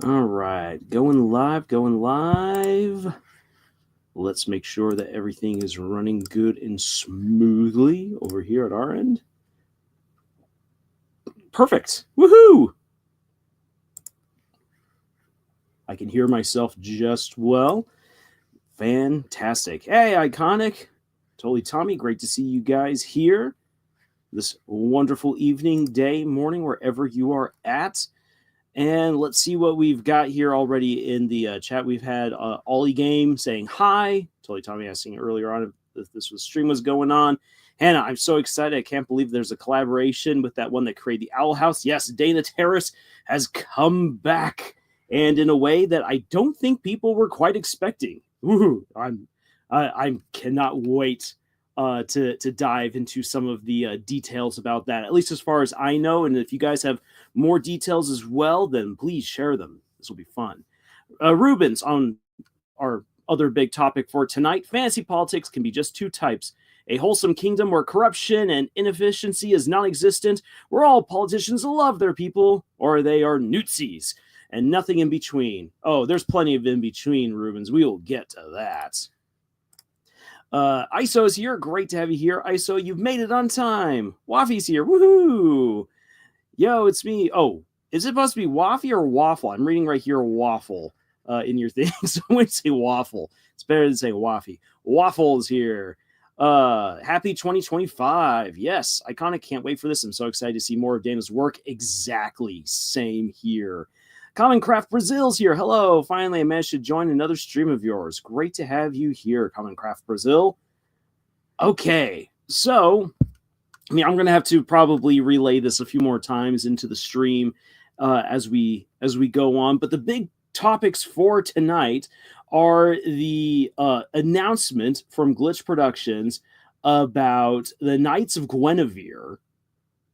All right, going live, going live. Let's make sure that everything is running good and smoothly over here at our end. Perfect. Woohoo! I can hear myself just well. Fantastic. Hey, Iconic. Totally Tommy. Great to see you guys here this wonderful evening, day, morning, wherever you are at. And let's see what we've got here already in the chat. We've had Ollie Game saying hi. Totally Tommy asking earlier on if this stream was going on. Hannah, I'm so excited. I can't believe there's a collaboration with that one that created the Owl House. Yes, Dana Terrace has come back, and in a way that I don't think people were quite expecting. Ooh, I cannot wait to dive into some of the details about that, at least as far as I know. And if you guys have more details as well, then please share them. This will be fun. Rubens, on our other big topic for tonight, fantasy politics can be just two types. A wholesome kingdom where corruption and inefficiency is non-existent, where all politicians love their people, or they are newtsies, and nothing in between. Oh, there's plenty of in between, Rubens. We will get to that. ISO's here. Great to have you here, ISO. You've made it on time. Waffy's here. Woohoo! Yo, it's me. Oh, is it supposed to be Waffy or Waffle? I'm reading right here Waffle in your thing. So I'm going to say Waffle. It's better than saying Waffy. Waffle's here. Happy 2025. Yes, I kind of can't wait for this. I'm so excited to see more of Dana's work. Exactly. Same here. Common Craft Brazil's here. Hello. Finally, I managed to join another stream of yours. Great to have you here, Common Craft Brazil. Okay, so I'm going to have to probably relay this a few more times into the stream as we go on. But the big topics for tonight are the announcement from Glitch Productions about the Knights of Gwenevere,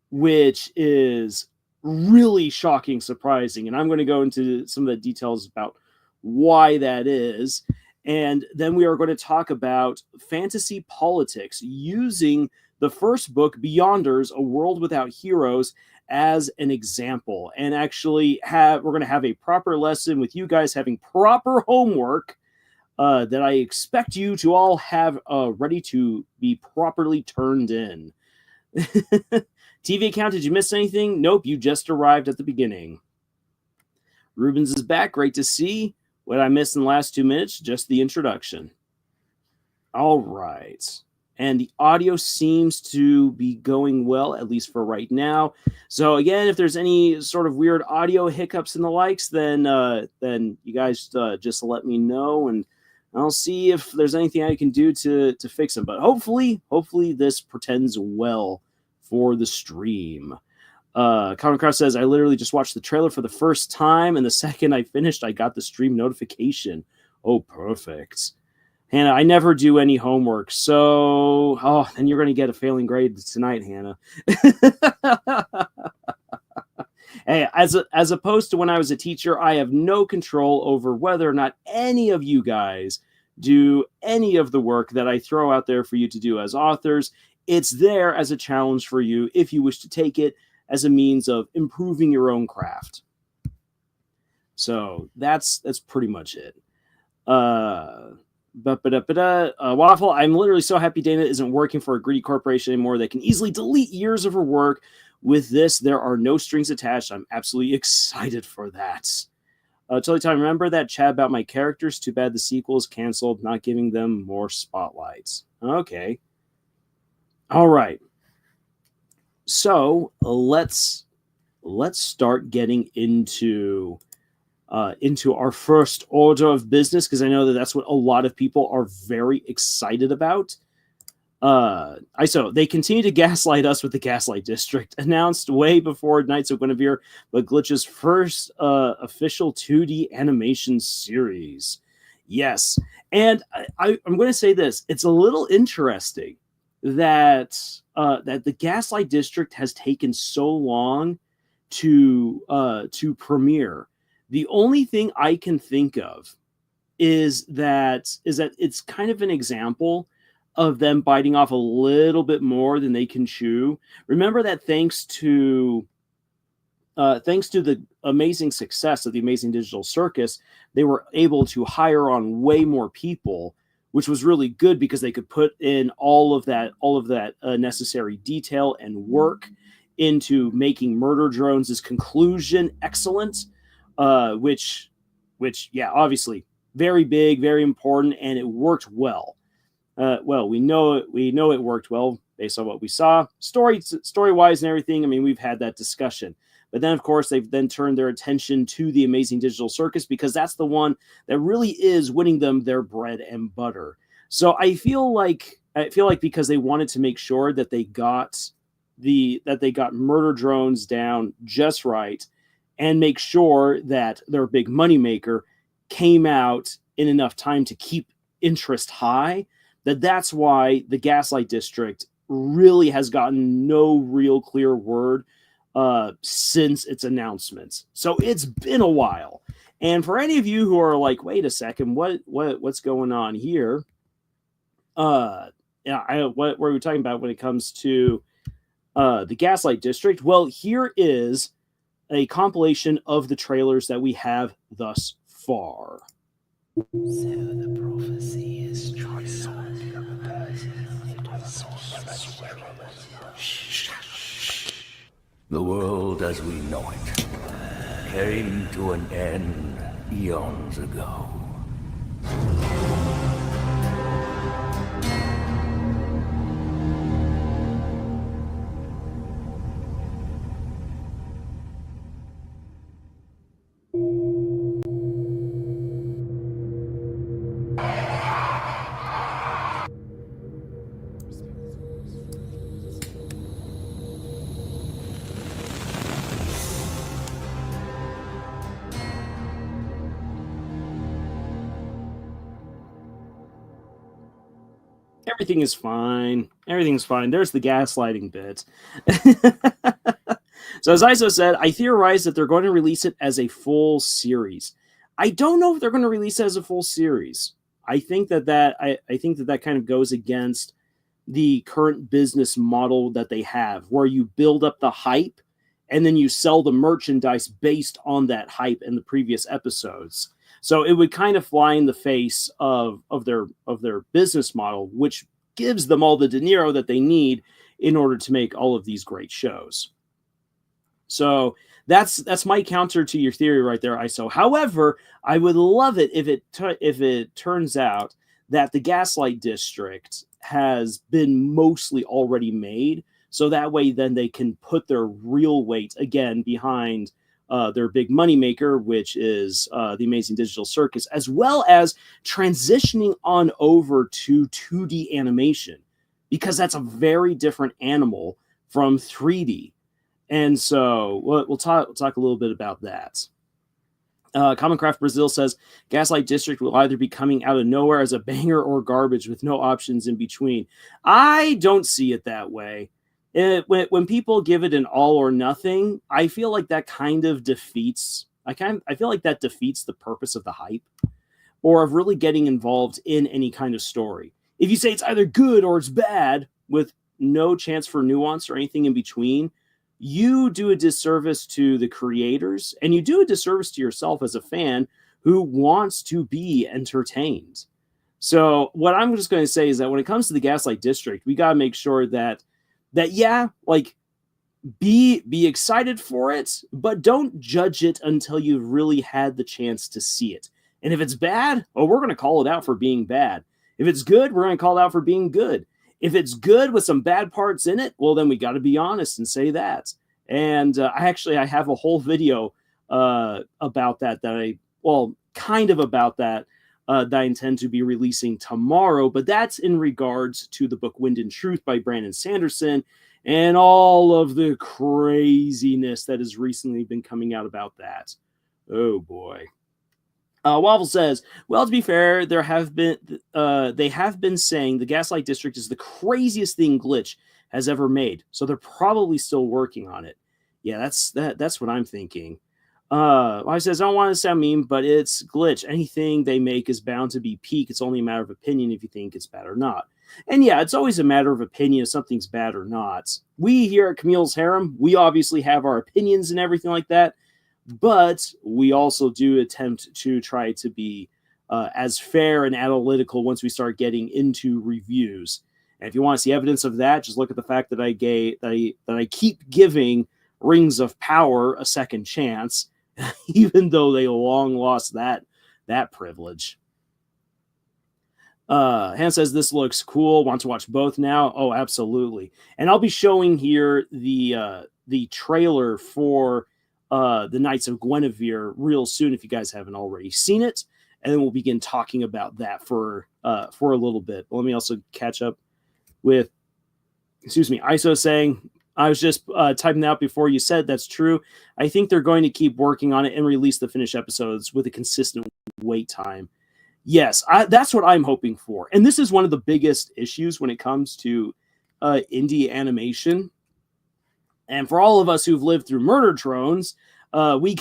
which is really shocking, surprising. And I'm going to go into some of the details about why that is. And then we are going to talk about fantasy politics using the first book, Beyonders, A World Without Heroes, as an example. And actually we're going to have a proper lesson with you guys having proper homework that I expect you to all have ready to be properly turned in. TV account, did you miss anything? Nope, you just arrived at the beginning. Rubens is back. Great to see. What I missed in the last 2 minutes? Just the introduction. All right. And the audio seems to be going well, at least for right now. So again, if there's any sort of weird audio hiccups and the likes, then you guys just let me know, and I'll see if there's anything I can do to fix them. But hopefully this pretends well for the stream. Common Craft says, I literally just watched the trailer for the first time, and the second I finished, I got the stream notification. Oh, perfect. Hannah, I never do any homework, so then you're going to get a failing grade tonight, Hannah. Hey, as opposed to when I was a teacher, I have no control over whether or not any of you guys do any of the work that I throw out there for you to do as authors. It's there as a challenge for you if you wish to take it as a means of improving your own craft. So that's pretty much it. Waffle, I'm literally so happy Dana isn't working for a greedy corporation anymore that can easily delete years of her work. With this, there are no strings attached. I'm absolutely excited for that. Totally time. Remember that chat about my characters? Too bad the sequel is canceled, not giving them more spotlights. Okay. All right. So let's start getting into our first order of business, because I know that that's what a lot of people are very excited about. So they continue to gaslight us with the Gaslight District, announced way before Knights of Guinevere, but Glitch's first official 2D animation series. Yes, and I'm going to say this: it's a little interesting that the Gaslight District has taken so long to premiere. The only thing I can think of is that it's kind of an example of them biting off a little bit more than they can chew. Remember that thanks to thanks to the amazing success of the Amazing Digital Circus, they were able to hire on way more people, which was really good because they could put in all of that necessary detail and work into making Murder Drones' conclusion excellent, which yeah, obviously very big, very important, and it worked well. Well, we know it worked well based on what we saw, story wise and everything. I mean, we've had that discussion. But then, of course, they've then turned their attention to the Amazing Digital Circus because that's the one that really is winning them their bread and butter. So I feel like because they wanted to make sure that they got Murder Drones down just right, and make sure that their big moneymaker came out in enough time to keep interest high, that's why the Gaslight District really has gotten no real clear word since its announcement. So it's been a while. And for any of you who are like, wait a second, what's going on here? What were we talking about when it comes to the Gaslight District? Well, here is a compilation of the trailers that we have thus far. So the prophecy is true. The world as we know it came to an end eons ago. Everything is fine. Everything's fine. There's the gaslighting bit. So as Iso said, I theorize that they're going to release it as a full series. I don't know if they're going to release it as a full series. I think that kind of goes against the current business model that they have, where you build up the hype and then you sell the merchandise based on that hype in the previous episodes. So it would kind of fly in the face of their business model, which gives them all the dinero that they need in order to make all of these great shows. So that's my counter to your theory right there, Iso. However, I would love it if it turns out that the Gaslight District has been mostly already made, so that way then they can put their real weight again behind their big moneymaker, which is the Amazing Digital Circus, as well as transitioning on over to 2D animation, because that's a very different animal from 3D. And so we'll talk a little bit about that. Commoncraft Brazil says Gaslight District will either be coming out of nowhere as a banger or garbage with no options in between. I don't see it that way. When people give it an all or nothing, I feel like that kind of defeats. I feel like that defeats the purpose of the hype, or of really getting involved in any kind of story. If you say it's either good or it's bad with no chance for nuance or anything in between, you do a disservice to the creators, and you do a disservice to yourself as a fan who wants to be entertained. So what I'm just going to say is that when it comes to the Gaslight District, we got to make sure that yeah, like be excited for it, but don't judge it until you've really had the chance to see it. And if it's bad, well, we're going to call it out for being bad. If it's good, we're going to call it out for being good. If it's good with some bad parts in it, well, then we got to be honest and say that. And I have a whole video about that that I intend to be releasing tomorrow. But that's in regards to the book Wind and Truth by Brandon Sanderson and all of the craziness that has recently been coming out about that. Oh, boy. Waffle says, well, to be fair, they have been saying the Gaslight District is the craziest thing Glitch has ever made, so they're probably still working on it. Yeah, that's what I'm thinking. I says, I don't want to sound mean, but it's Glitch. Anything they make is bound to be peak. It's only a matter of opinion if you think it's bad or not. And yeah, it's always a matter of opinion if something's bad or not. We here at Camille's Harem, we obviously have our opinions and everything like that, but we also do attempt to try to be as fair and analytical once we start getting into reviews. And if you want to see evidence of that, just look at the fact that I keep giving Rings of Power a second chance, even though they long lost that privilege. Han says this looks cool. Want to watch both now? Oh, absolutely. And I'll be showing here the trailer for the Knights of Gwenevere real soon if you guys haven't already seen it, and then we'll begin talking about that for a little bit. But let me also catch up with, ISO saying, I was just typing out before you said that's true. I think they're going to keep working on it and release the finished episodes with a consistent wait time. Yes, that's what I'm hoping for. And this is one of the biggest issues when it comes to indie animation. And for all of us who've lived through Murder Drones, we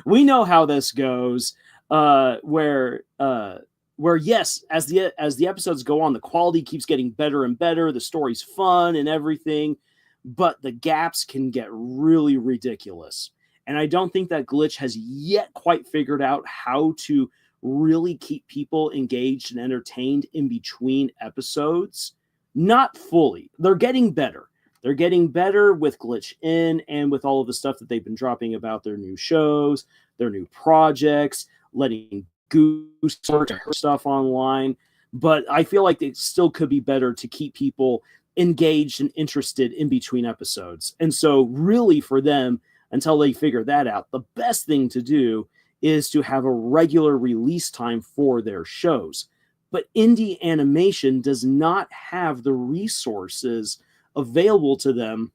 we know how this goes. Where yes, as the episodes go on, the quality keeps getting better and better. The story's fun and everything, but the gaps can get really ridiculous. And I don't think that Glitch has yet quite figured out how to really keep people engaged and entertained in between episodes. Not fully. They're getting better. They're getting better with Glitch In and with all of the stuff that they've been dropping about their new shows, their new projects, letting Goose search her stuff online. But I feel like it still could be better to keep people engaged and interested in between episodes. And so really for them, until they figure that out, the best thing to do is to have a regular release time for their shows. But indie animation does not have the resources available to them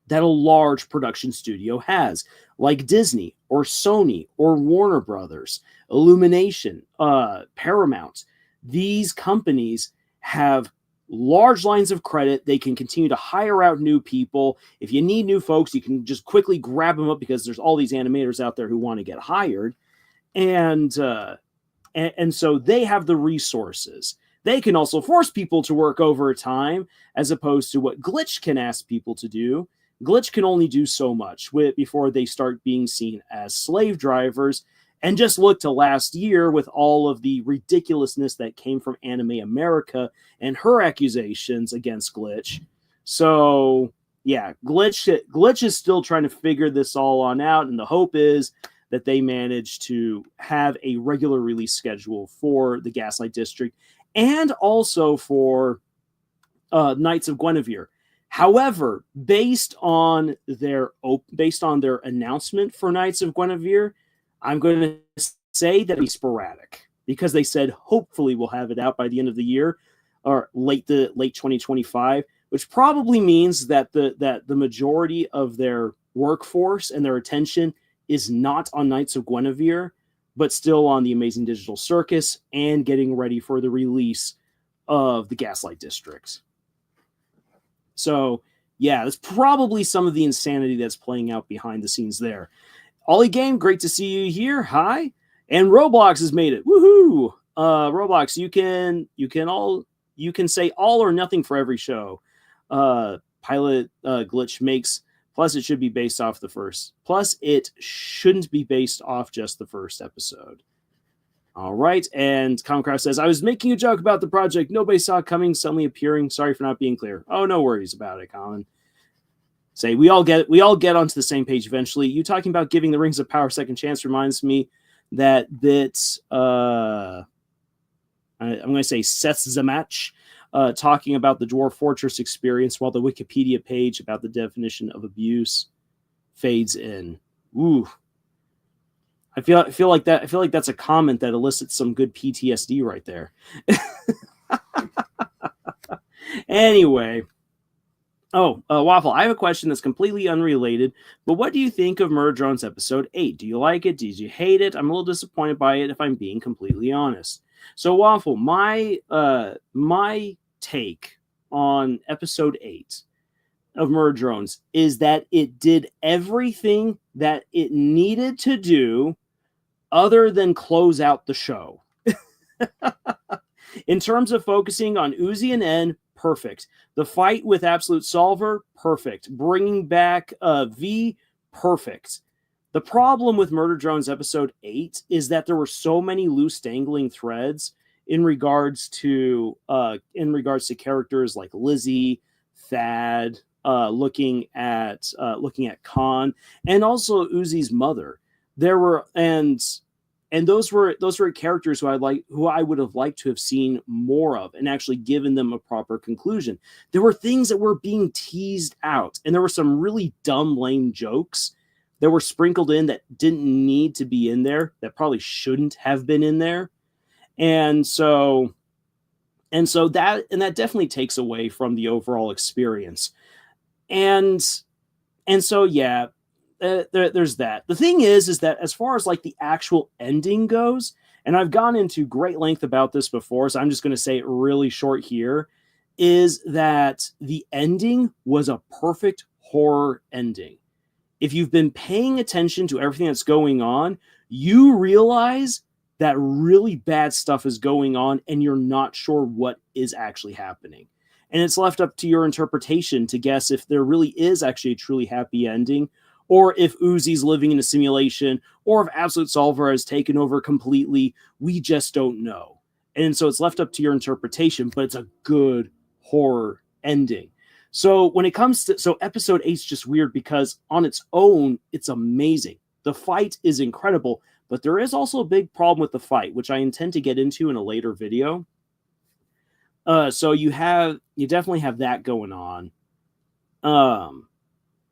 that a large production studio has, like Disney or Sony or Warner Brothers, Illumination, Paramount. These companies have large lines of credit. They can continue to hire out new people. If you need new folks, you can just quickly grab them up because there's all these animators out there who want to get hired. And so they have the resources. They can also force people to work overtime as opposed to what Glitch can ask people to do. Glitch can only do so much before they start being seen as slave drivers. And just look to last year with all of the ridiculousness that came from Anime America and her accusations against Glitch. So, yeah, Glitch is still trying to figure this all on out, and the hope is that they manage to have a regular release schedule for the Gaslight District and also for Knights of Gwenevere. However, based on their announcement for Knights of Gwenevere, I'm going to say that it's sporadic because they said hopefully we'll have it out by the end of the year or late 2025, which probably means that the majority of their workforce and their attention is not on Knights of Gwenevere, but still on the Amazing Digital Circus and getting ready for the release of the Gaslight District. So, yeah, that's probably some of the insanity that's playing out behind the scenes there. Ollie Game, great to see you here. Hi. And Roblox has made it. Woohoo! Roblox, you can say all or nothing for every show. Pilot Glitch makes. Plus, it should be based off the first. Plus, it shouldn't be based off just the first episode. All right. And Comcraft says, I was making a joke about the project nobody saw coming, suddenly appearing. Sorry for not being clear. Oh, no worries about it, Colin. Say we all get onto the same page eventually. You talking about giving the Rings of Power second chance reminds me that I'm going to say Seth Zamach talking about the Dwarf Fortress experience while the Wikipedia page about the definition of abuse fades in. Ooh, I feel like that's a comment that elicits some good PTSD right there. Anyway. Waffle, I have a question that's completely unrelated, but what do you think of Murder Drones episode 8? Do you like it? Did you hate it? I'm a little disappointed by it if I'm being completely honest. So, Waffle, my take on episode 8 of Murder Drones is that it did everything that it needed to do other than close out the show. In terms of focusing on Uzi and N, perfect. The fight with Absolute Solver, perfect. Bringing back V, perfect. The problem with Murder Drones episode 8 is that there were so many loose dangling threads in regards to characters like Lizzie, Thad, looking at Khan, and also Uzi's mother. There were and those were characters who I would have liked to have seen more of and actually given them a proper conclusion. There were things that were being teased out, and there were some really dumb, lame jokes that were sprinkled in that didn't need to be in there, that probably shouldn't have been in there. And so that definitely takes away from the overall experience. And so, yeah, there's that. The thing is that as far as like the actual ending goes, and I've gone into great length about this before, so I'm just going to say it really short here, is that the ending was a perfect horror ending. If you've been paying attention to everything that's going on, you realize that really bad stuff is going on and you're not sure what is actually happening. And it's left up to your interpretation to guess if there really is actually a truly happy ending, or if Uzi's living in a simulation, or if Absolute Solver has taken over completely. We just don't know. And so it's left up to your interpretation, but it's a good horror ending. So when it comes to, so episode 8 is just weird because on its own, it's amazing. The fight is incredible, but there is also a big problem with the fight, which I intend to get into in a later video. So you definitely have that going on.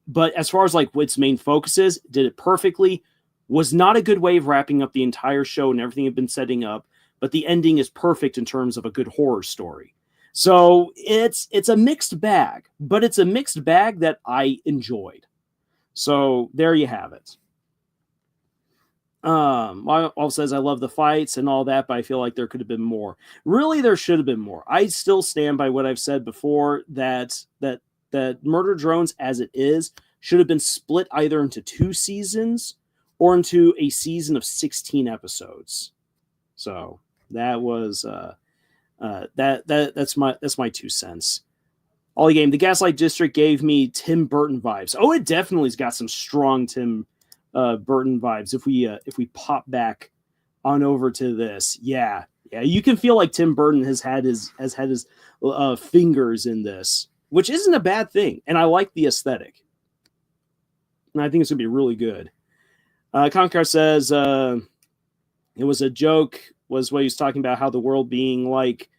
But as far as like what its main focus is, did it perfectly. Was not a good way of wrapping up the entire show and everything had been setting up, but the ending is perfect in terms of a good horror story. So it's a mixed bag, but it's a mixed bag that I enjoyed. So there you have it. All says I love the fights and all that, but I feel like there could have been more. Really, there should have been more. I still stand by what I've said before, that Murder Drones as it is should have been split either into 2 seasons or into a season of 16 episodes. So that was that's my 2 cents. Ollie Game, the Gaslight District gave me Tim Burton vibes. Oh, it definitely's got some strong Tim Burton vibes. If we pop back on over to this, yeah, you can feel like Tim Burton has had his fingers in this, which isn't a bad thing, and I like the aesthetic, and I think it's gonna be really good. Concar says it was a joke. Was what he was talking about, how the world being like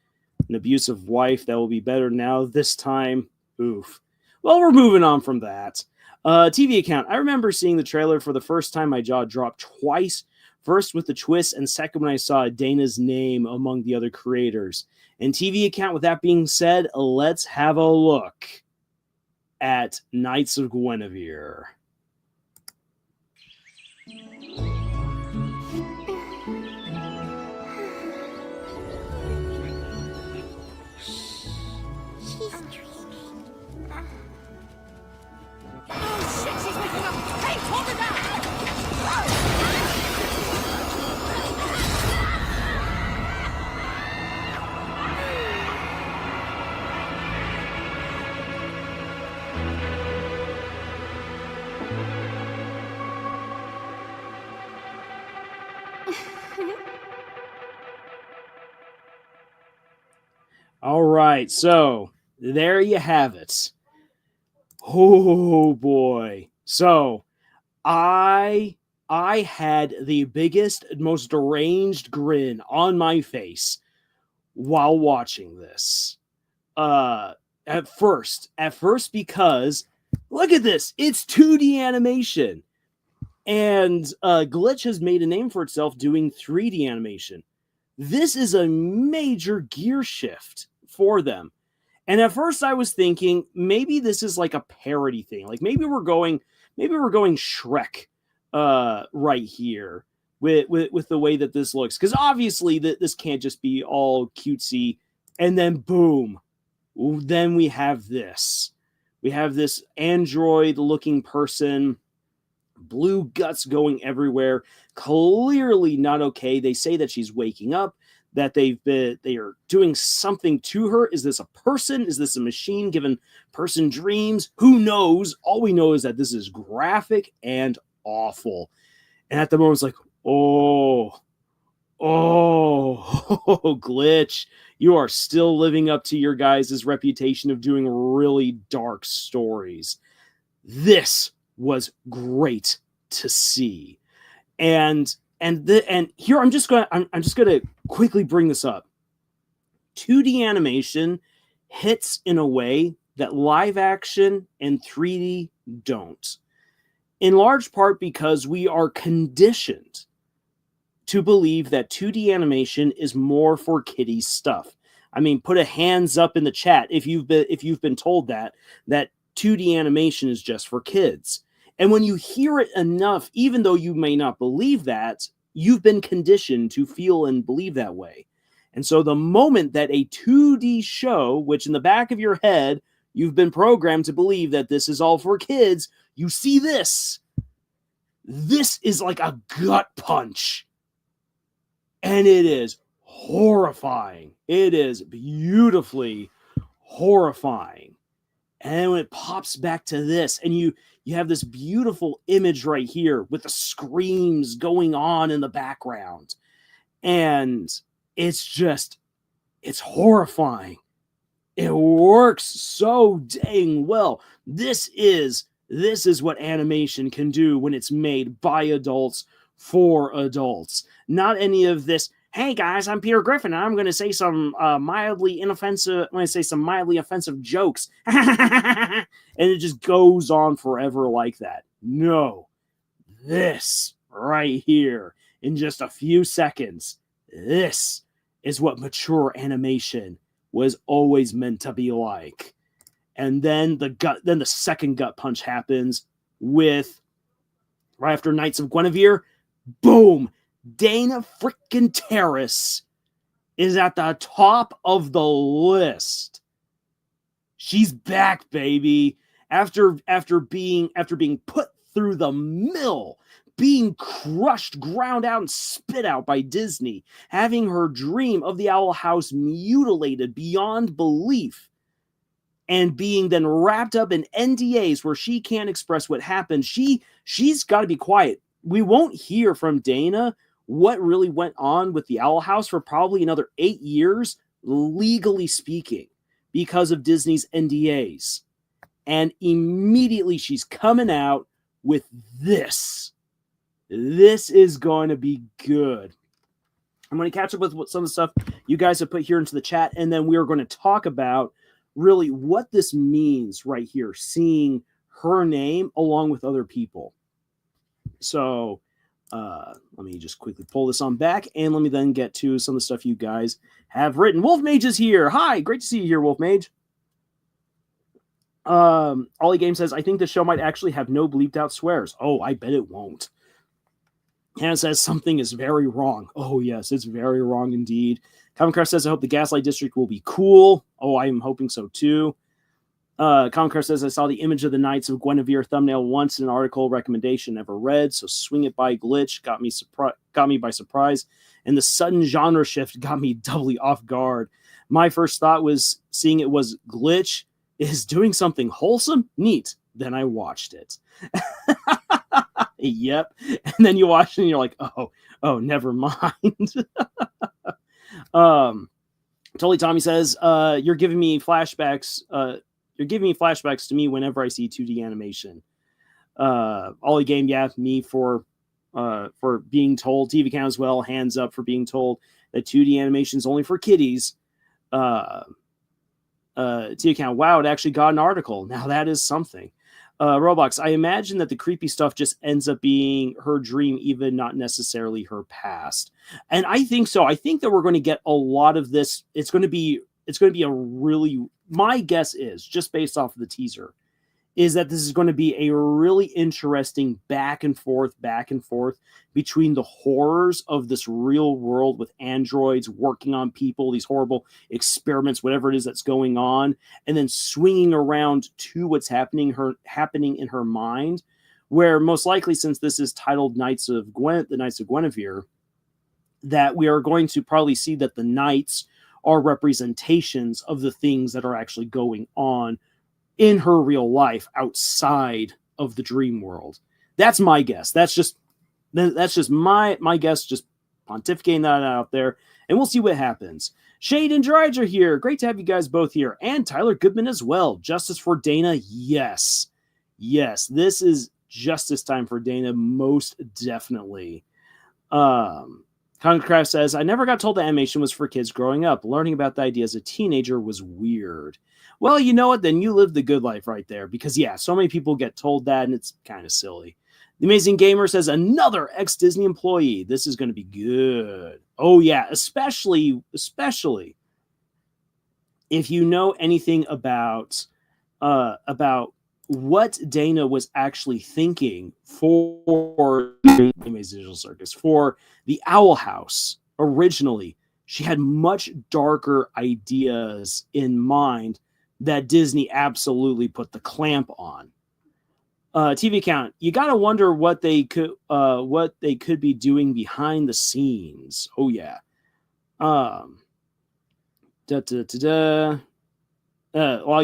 an abusive wife that will be better now this time. Oof. Well, we're moving on from that. TV account. I remember seeing the trailer for the first time. My jaw dropped twice. First with the twist, and second when I saw Dana's name among the other creators. And TV account, with that being said, let's have a look at Knights of Gwenevere. All right, so there you have it. Oh boy. So I had the biggest, most deranged grin on my face while watching this. At first because look at this, it's 2D animation. And Glitch has made a name for itself doing 3D animation. This is a major gear shift for them. And at first I was thinking maybe this is like a parody thing. Like maybe we're going Shrek right here with the way that this looks. Because obviously this can't just be all cutesy. And then boom, then we have this. We have this android-looking person, blue guts going everywhere, clearly not okay. They say that she's waking up. that they are doing something to her. Is this a person? Is this a machine giving person dreams? Who knows? All we know is that this is graphic and awful. And at the moment, it's like, oh, Glitch, you are still living up to your guys' reputation of doing really dark stories. This was great to see. And here I'm just gonna quickly bring this up. 2D animation hits in a way that live action and 3D don't. In large part because we are conditioned to believe that 2D animation is more for kiddies stuff. I mean, put a hands up in the chat if you've been told that 2D animation is just for kids. And when you hear it enough, even though you may not believe that, you've been conditioned to feel and believe that way. And so the moment that a 2D show, which in the back of your head, you've been programmed to believe that this is all for kids, you see this. This is like a gut punch. And it is horrifying. It is beautifully horrifying. And when it pops back to this, and you have this beautiful image right here with the screams going on in the background. And it's horrifying. It works so dang well. This is what animation can do when it's made by adults for adults. Not any of this, hey guys, I'm Peter Griffin, and I'm going to say some mildly offensive jokes. And it just goes on forever like that. No. This right here, in just a few seconds, this is what mature animation was always meant to be like. And then the second gut punch happens with, right after Knights of Gwenevere, boom, Dana freaking Terrace is at the top of the list. She's back, baby. After being put through the mill, being crushed, ground out, and spit out by Disney, having her dream of the Owl House mutilated beyond belief, and being then wrapped up in NDAs where she can't express what happened. She's got to be quiet. We won't hear from Dana what really went on with the Owl House for probably another 8 years, legally speaking, because of Disney's NDAs. And immediately she's coming out with this. This is going to be good. I'm going to catch up with some of the stuff you guys have put here into the chat, and then we are going to talk about really what this means right here, seeing her name along with other people. So let me just quickly pull this on back, and let me then get to some of the stuff you guys have written. Wolf Mage is here. Hi, great to see you here, Wolf Mage. Ollie Game says, I think the show might actually have no bleeped out swears. Oh, I bet it won't. Hannah says, something is very wrong. Oh, yes, it's very wrong indeed. Common Crush says, I hope the Gaslight District will be cool. Oh, I am hoping so too. Common Crush says, I saw the image of the Knights of Gwenevere thumbnail once in an article recommendation never read, so swing it by glitch got me by surprise, and the sudden genre shift got me doubly off guard. My first thought was seeing it was glitch is doing something wholesome, neat. Then I watched it. Yep. And then you watch it and you're like, oh, never mind. Totally Tommy says, you're giving me flashbacks. You're giving me flashbacks to me whenever I see 2D animation. Ollie Game, yeah, me for being told, TV Count as well, hands up for being told that 2D animation is only for kiddies. TV Count, wow, it actually got an article. Now that is something. Roblox, I imagine that the creepy stuff just ends up being her dream, even not necessarily her past. And I think so. I think that we're going to get a lot of this. It's going to be a really, my guess is, just based off of the teaser, is that this is going to be a really interesting back and forth between the horrors of this real world with androids working on people, these horrible experiments, whatever it is that's going on, and then swinging around to what's happening in her mind, where most likely, since this is titled the Knights of Gwenevere, that we are going to probably see that the knights are representations of the things that are actually going on in her real life outside of the dream world. That's my guess. That's just my guess, just pontificating that out there, and we'll see what happens. Shade and Dryge are here. Great to have you guys both here. And Tyler Goodman as well. Justice for Dana, yes. Yes, this is justice time for Dana, most definitely. Concraft says, I never got told that animation was for kids growing up. Learning about the idea as a teenager was weird. Well, you know what? Then you lived the good life right there. Because, yeah, so many people get told that, and it's kind of silly. The Amazing Gamer says, another ex-Disney employee. This is going to be good. Oh, yeah, especially if you know anything about what Dana was actually thinking for the Amazing Digital Circus, for the Owl House originally. She had much darker ideas in mind that Disney absolutely put the clamp on. TV account, you gotta wonder what they could be doing behind the scenes. Oh yeah. Log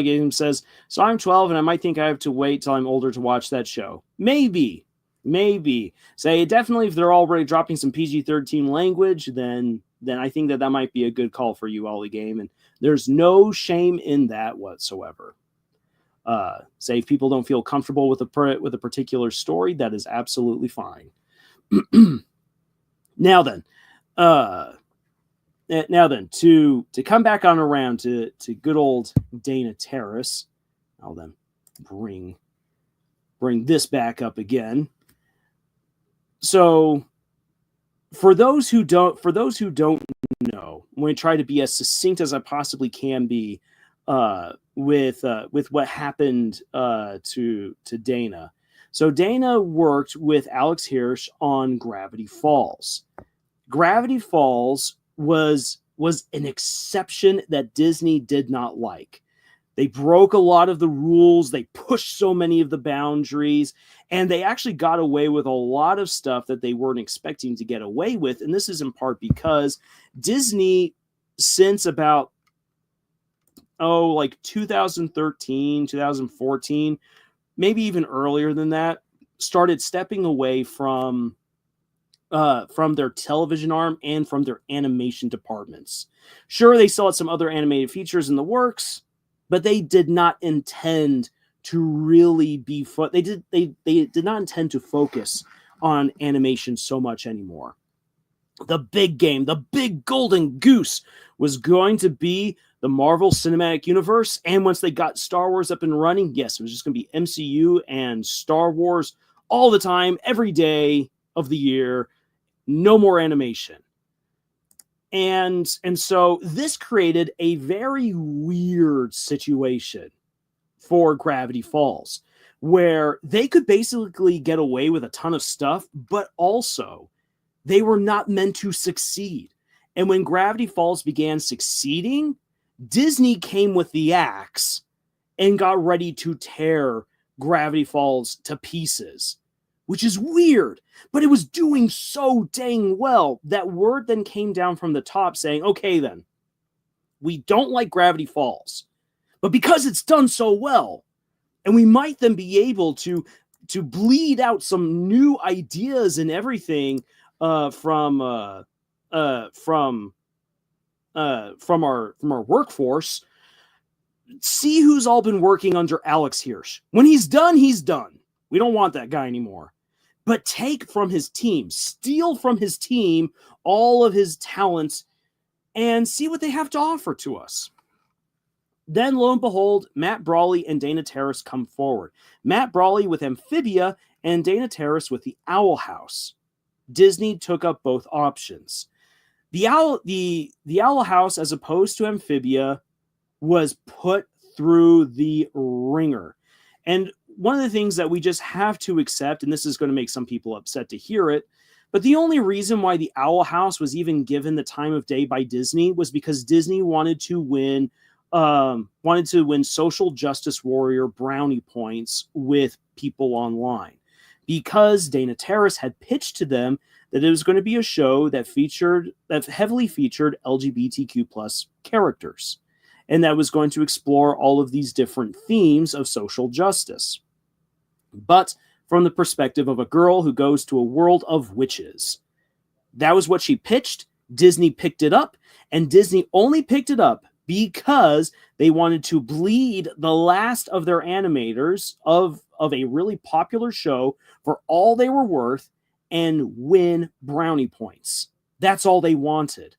Game says, so I'm 12 and I might think I have to wait till I'm older to watch that show. Maybe. Say definitely if they're already dropping some PG-13 language, then I think that might be a good call for you, Ollie Game, and there's no shame in that whatsoever. Say if people don't feel comfortable with a particular story, that is absolutely fine. Now then, to come back on around to good old Dana Terrace, I'll then bring this back up again. So for those who don't know, I'm going to try to be as succinct as I possibly can be with what happened to Dana. So Dana worked with Alex Hirsch on Gravity Falls. Gravity Falls was an exception that Disney did not like. They broke a lot of the rules. They pushed so many of the boundaries, and they actually got away with a lot of stuff that they weren't expecting to get away with. And this is in part because Disney, since about, like 2013, 2014, maybe even earlier than that, started stepping away from their television arm and from their animation departments. Sure, they still had some other animated features in the works, but they did not intend to really be they did not intend to focus on animation so much anymore. The big game, the big golden goose, was going to be the Marvel Cinematic Universe. And once they got Star Wars up and running, yes, it was just going to be MCU and Star Wars all the time, every day of the year. No more animation. And so this created a very weird situation for Gravity Falls, where they could basically get away with a ton of stuff, but also they were not meant to succeed. And when Gravity Falls began succeeding, Disney came with the axe and got ready to tear Gravity Falls to pieces, which is weird, but it was doing so dang well that word then came down from the top saying, okay, then, we don't like Gravity Falls, but because it's done so well, and we might then be able to bleed out some new ideas and everything from our workforce, see who's all been working under Alex Hirsch. When he's done, he's done. We don't want that guy anymore. But take from his team, steal from his team all of his talents, and see what they have to offer to us. Then, lo and behold, Matt Brawley and Dana Terrace come forward. Matt Brawley with Amphibia and Dana Terrace with the Owl House. Disney took up both options. The Owl House, as opposed to Amphibia, was put through the ringer. And one of the things that we just have to accept, and this is going to make some people upset to hear it, but the only reason why the Owl House was even given the time of day by Disney was because Disney wanted to win social justice warrior brownie points with people online. because Dana Terrace had pitched to them that it was going to be a show that heavily featured LGBTQ plus characters, and that was going to explore all of these different themes of social justice, but from the perspective of a girl who goes to a world of witches. That was what she pitched. Disney picked it up, and Disney only picked it up because they wanted to bleed the last of their animators of a really popular show for all they were worth and win brownie points. That's all they wanted.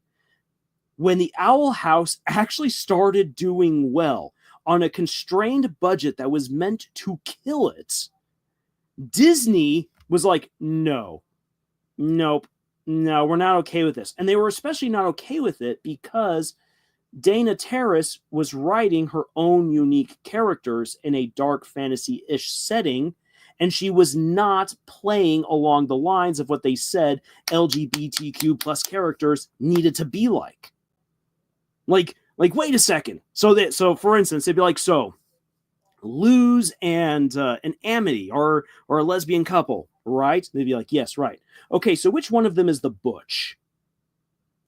When the Owl House actually started doing well on a constrained budget that was meant to kill it, Disney was like, nope, no, we're not okay with this. And they were especially not okay with it because Dana Terrace was writing her own unique characters in a dark fantasy-ish setting, and she was not playing along the lines of what they said LGBTQ plus characters needed to be like. Like, wait a second. So for instance, they'd be like, so Luz and an Amity or a lesbian couple, right? They'd be like, yes, right. Okay, so which one of them is the butch?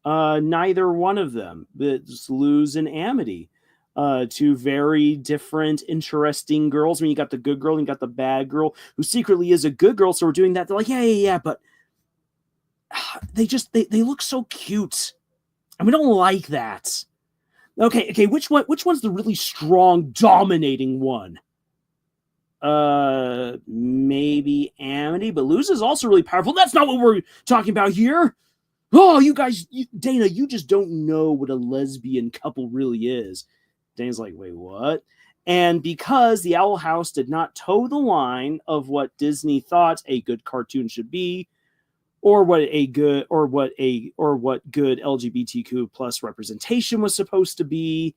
Neither one of them. It's Luz and Amity. Two very different, interesting girls. I mean, you got the good girl and you got the bad girl who secretly is a good girl. So we're doing that. They're like, yeah, but they look so cute, and we don't like that. Okay, which one's the really strong, dominating one? Maybe Amity, but Luz is also really powerful. That's not what we're talking about here. Oh, you guys, Dana, you just don't know what a lesbian couple really is. Dana's like, wait, what? And because the Owl House did not toe the line of what Disney thought a good cartoon should be, or what good LGBTQ plus representation was supposed to be,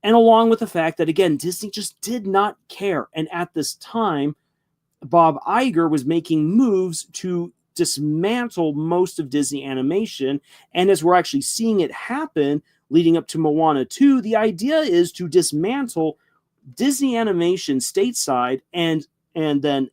and along with the fact that, again, Disney just did not care. And at this time, Bob Iger was making moves to dismantle most of Disney animation. And as we're actually seeing it happen leading up to Moana 2, the idea is to dismantle Disney animation stateside and then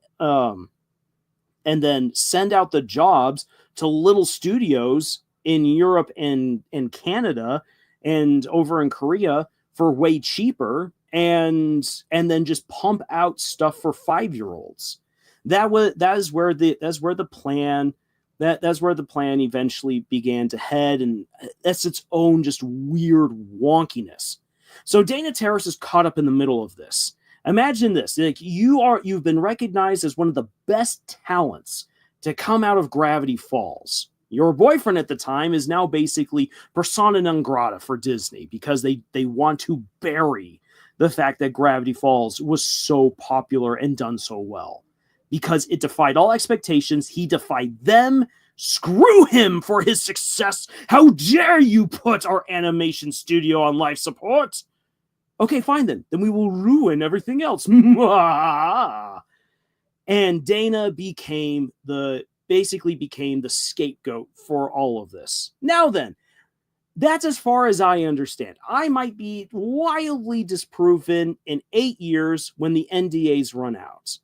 send out the jobs to little studios in Europe and Canada and over in Korea for way cheaper, and then just pump out stuff for 5-year-olds. That's where the plan eventually began to head, and that's its own just weird wonkiness. So Dana Terrace is caught up in the middle of this. Imagine this: like you've been recognized as one of the best talents to come out of Gravity Falls. Your boyfriend at the time is now basically persona non grata for Disney because they want to bury the fact that Gravity Falls was so popular and done so well. Because it defied all expectations, he defied them. Screw him for his success. How dare you put our animation studio on life support? Okay, fine then. Then we will ruin everything else. And Dana became the scapegoat for all of this. Now then, that's as far as I understand. I might be wildly disproven in 8 years when the NDAs run out.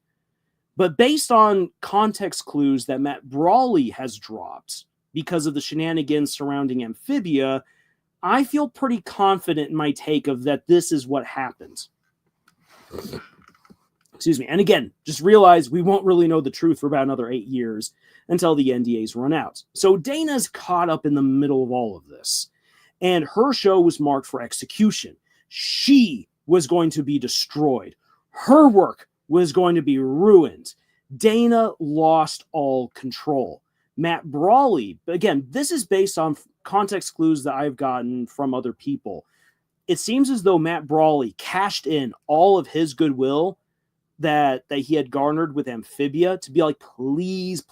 But based on context clues that Matt Brawley has dropped because of the shenanigans surrounding Amphibia, I feel pretty confident in my take of that this is what happened. Excuse me. And again, just realize we won't really know the truth for about another 8 years until the NDAs run out. So Dana's caught up in the middle of all of this. And her show was marked for execution. She was going to be destroyed. Her work was going to be ruined. Dana lost all control. Matt Brawley, again, this is based on context clues that I've gotten from other people. It seems as though Matt Brawley cashed in all of his goodwill that he had garnered with Amphibia to be like, please,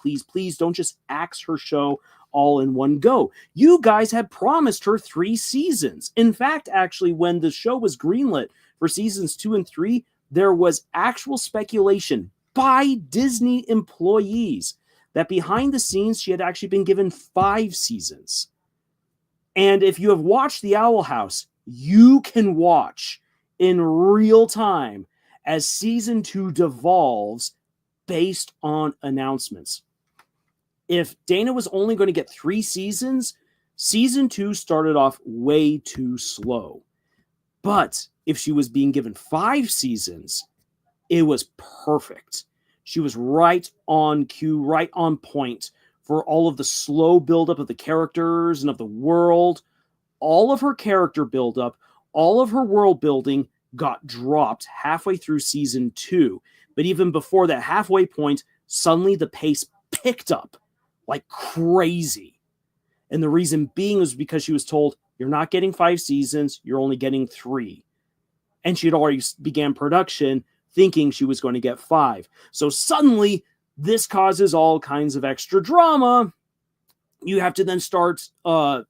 don't just axe her show all in one go. You guys had promised her 3 seasons. In fact, actually, when the show was greenlit for seasons 2 and 3, there was actual speculation by Disney employees that behind the scenes she had actually been given 5 seasons. And if you have watched The Owl House, you can watch in real time as season 2 devolves based on announcements. If Dana was only going to get 3 seasons, season 2 started off way too slow. But if she was being given 5 seasons, it was perfect. She was right on cue, right on point for all of the slow buildup of the characters and of the world. All of her character buildup, all of her world building got dropped halfway through season 2. But even before that halfway point, suddenly the pace picked up like crazy. And the reason being was because she was told, you're not getting 5 seasons, you're only getting 3. And she had already began production thinking she was going to get 5. So suddenly, this causes all kinds of extra drama. You have to then start,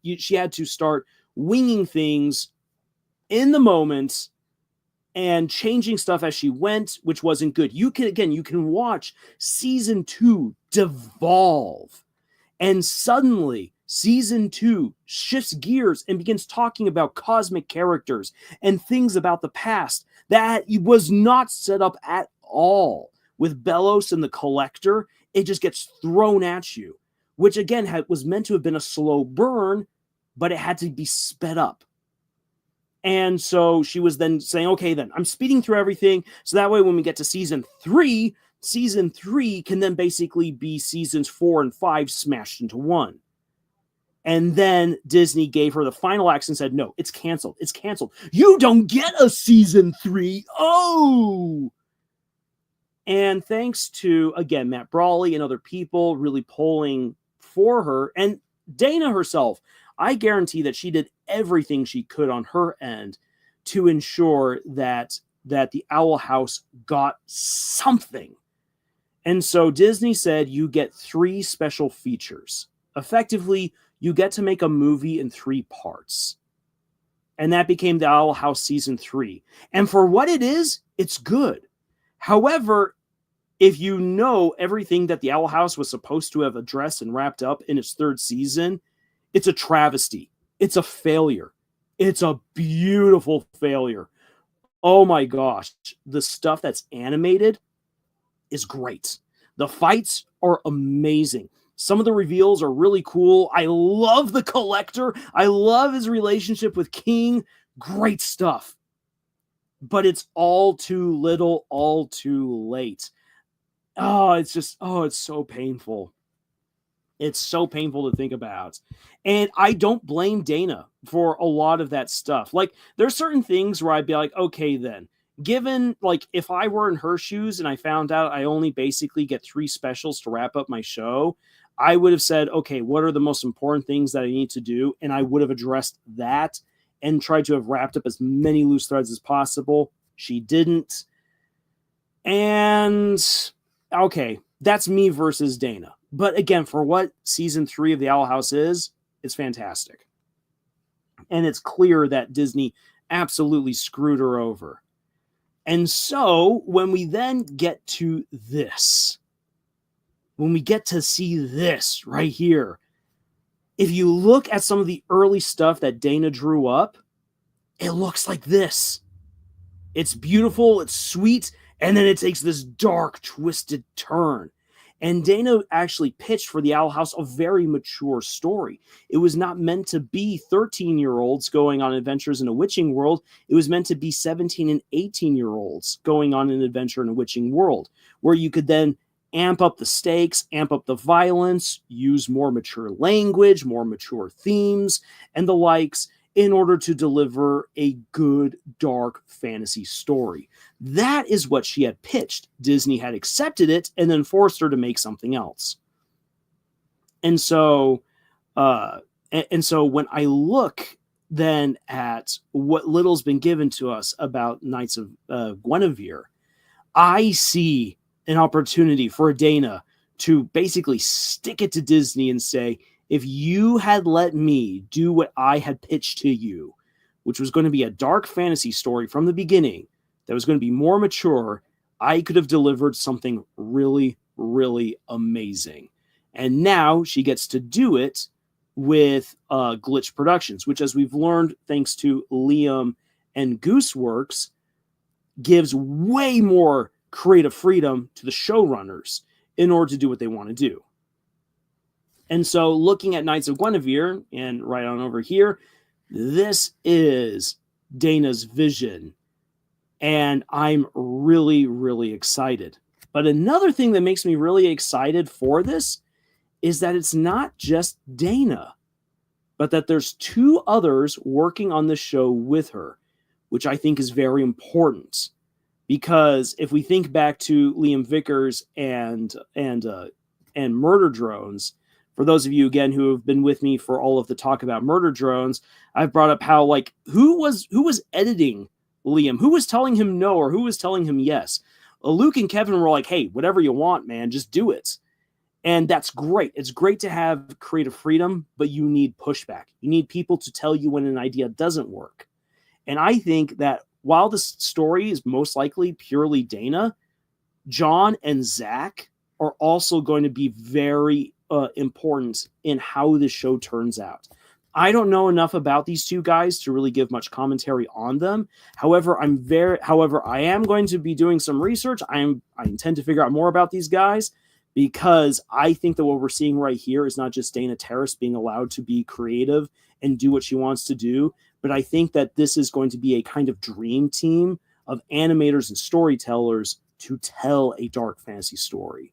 she had to start winging things in the moment and changing stuff as she went, which wasn't good. You can watch season 2 devolve. And suddenly, season 2 shifts gears and begins talking about cosmic characters and things about the past that was not set up at all. With Bellows and the Collector, it just gets thrown at you, which again was meant to have been a slow burn, but it had to be sped up. And so she was then saying, okay, then I'm speeding through everything. So that way, when we get to season 3 can then basically be seasons 4 and 5 smashed into one. And then Disney gave her the final axe and said, no, it's canceled. It's canceled. You don't get a season 3. Oh! And thanks to, again, Matt Brawley and other people really pulling for her, and Dana herself, I guarantee that she did everything she could on her end to ensure that the Owl House got something. And so Disney said, you get 3 special features. Effectively, you get to make a movie in 3 parts. And that became the Owl House season 3. And for what it is, it's good. However, if you know everything that the Owl House was supposed to have addressed and wrapped up in its 3rd season, it's a travesty. It's a failure. It's a beautiful failure. Oh my gosh. The stuff that's animated is great. The fights are amazing. Some of the reveals are really cool. I love the Collector. I love his relationship with King. Great stuff. But it's all too little, all too late. Oh, it's so painful. It's so painful to think about. And I don't blame Dana for a lot of that stuff. Like, there's certain things where I'd be like, okay, then, given, like, if I were in her shoes and I found out I only basically get 3 specials to wrap up my show, I would have said, okay, what are the most important things that I need to do? And I would have addressed that and tried to have wrapped up as many loose threads as possible. She didn't. And, okay, that's me versus Dana. But again, for what season 3 of the Owl House is, it's fantastic. And it's clear that Disney absolutely screwed her over. And so when we then get to this, when we get to see this right here, if you look at some of the early stuff that Dana drew up, it looks like this. It's beautiful, it's sweet, and then it takes this dark, twisted turn. And Dana actually pitched for the Owl House a very mature story. It was not meant to be 13-year-olds going on adventures in a witching world. It was meant to be 17 and 18-year-olds going on an adventure in a witching world, where you could then amp up the stakes, amp up the violence, use more mature language, more mature themes, and the likes, in order to deliver a good, dark fantasy story. That is what she had pitched. Disney had accepted it and then forced her to make something else. And so when I look then at what little's been given to us about Knights of Gwenevere, I see an opportunity for Dana to basically stick it to Disney and say, if you had let me do what I had pitched to you, which was going to be a dark fantasy story from the beginning, that was going to be more mature, I could have delivered something really, really amazing. And now she gets to do it with Glitch Productions, which, as we've learned, thanks to Liam and Gooseworks, gives way more creative freedom to the showrunners in order to do what they want to do. And so looking at Knights of Gwenevere, and right on over here, this is Dana's vision. And I'm really, really excited. But another thing that makes me really excited for this is that it's not just Dana, but that there's 2 others working on the show with her, which I think is very important. Because if we think back to Liam Vickers and Murder Drones, for those of you again who have been with me for all of the talk about Murder Drones, I've brought up how, like, who was editing Liam, who was telling him no or who was telling him yes. Luke and Kevin were like, hey, whatever you want, man, just do it. And that's great. It's great to have creative freedom, but you need pushback. You need people to tell you when an idea doesn't work. And I think that while this story is most likely purely Dana, John and Zach are also going to be very important in how this show turns out. I don't know enough about these 2 guys to really give much commentary on them. However, I am going to be doing some research. I intend to figure out more about these guys, because I think that what we're seeing right here is not just Dana Terrace being allowed to be creative and do what she wants to do, but I think that this is going to be a kind of dream team of animators and storytellers to tell a dark fantasy story.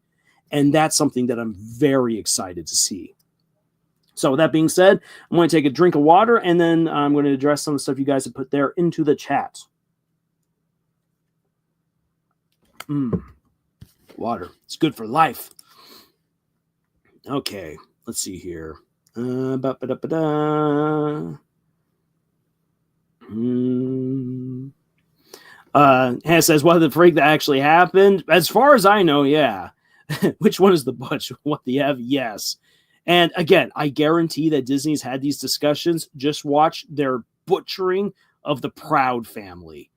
And that's something that I'm very excited to see. So with that being said, I'm going to take a drink of water, and then I'm going to address some of the stuff you guys have put there into the chat. Water. It's good for life. Okay, let's see here. Hannah says, what the freak that actually happened? As far as I know, yeah. Which one is the butch? What the F? Yes. And again, I guarantee that Disney's had these discussions. Just watch their butchering of the Proud family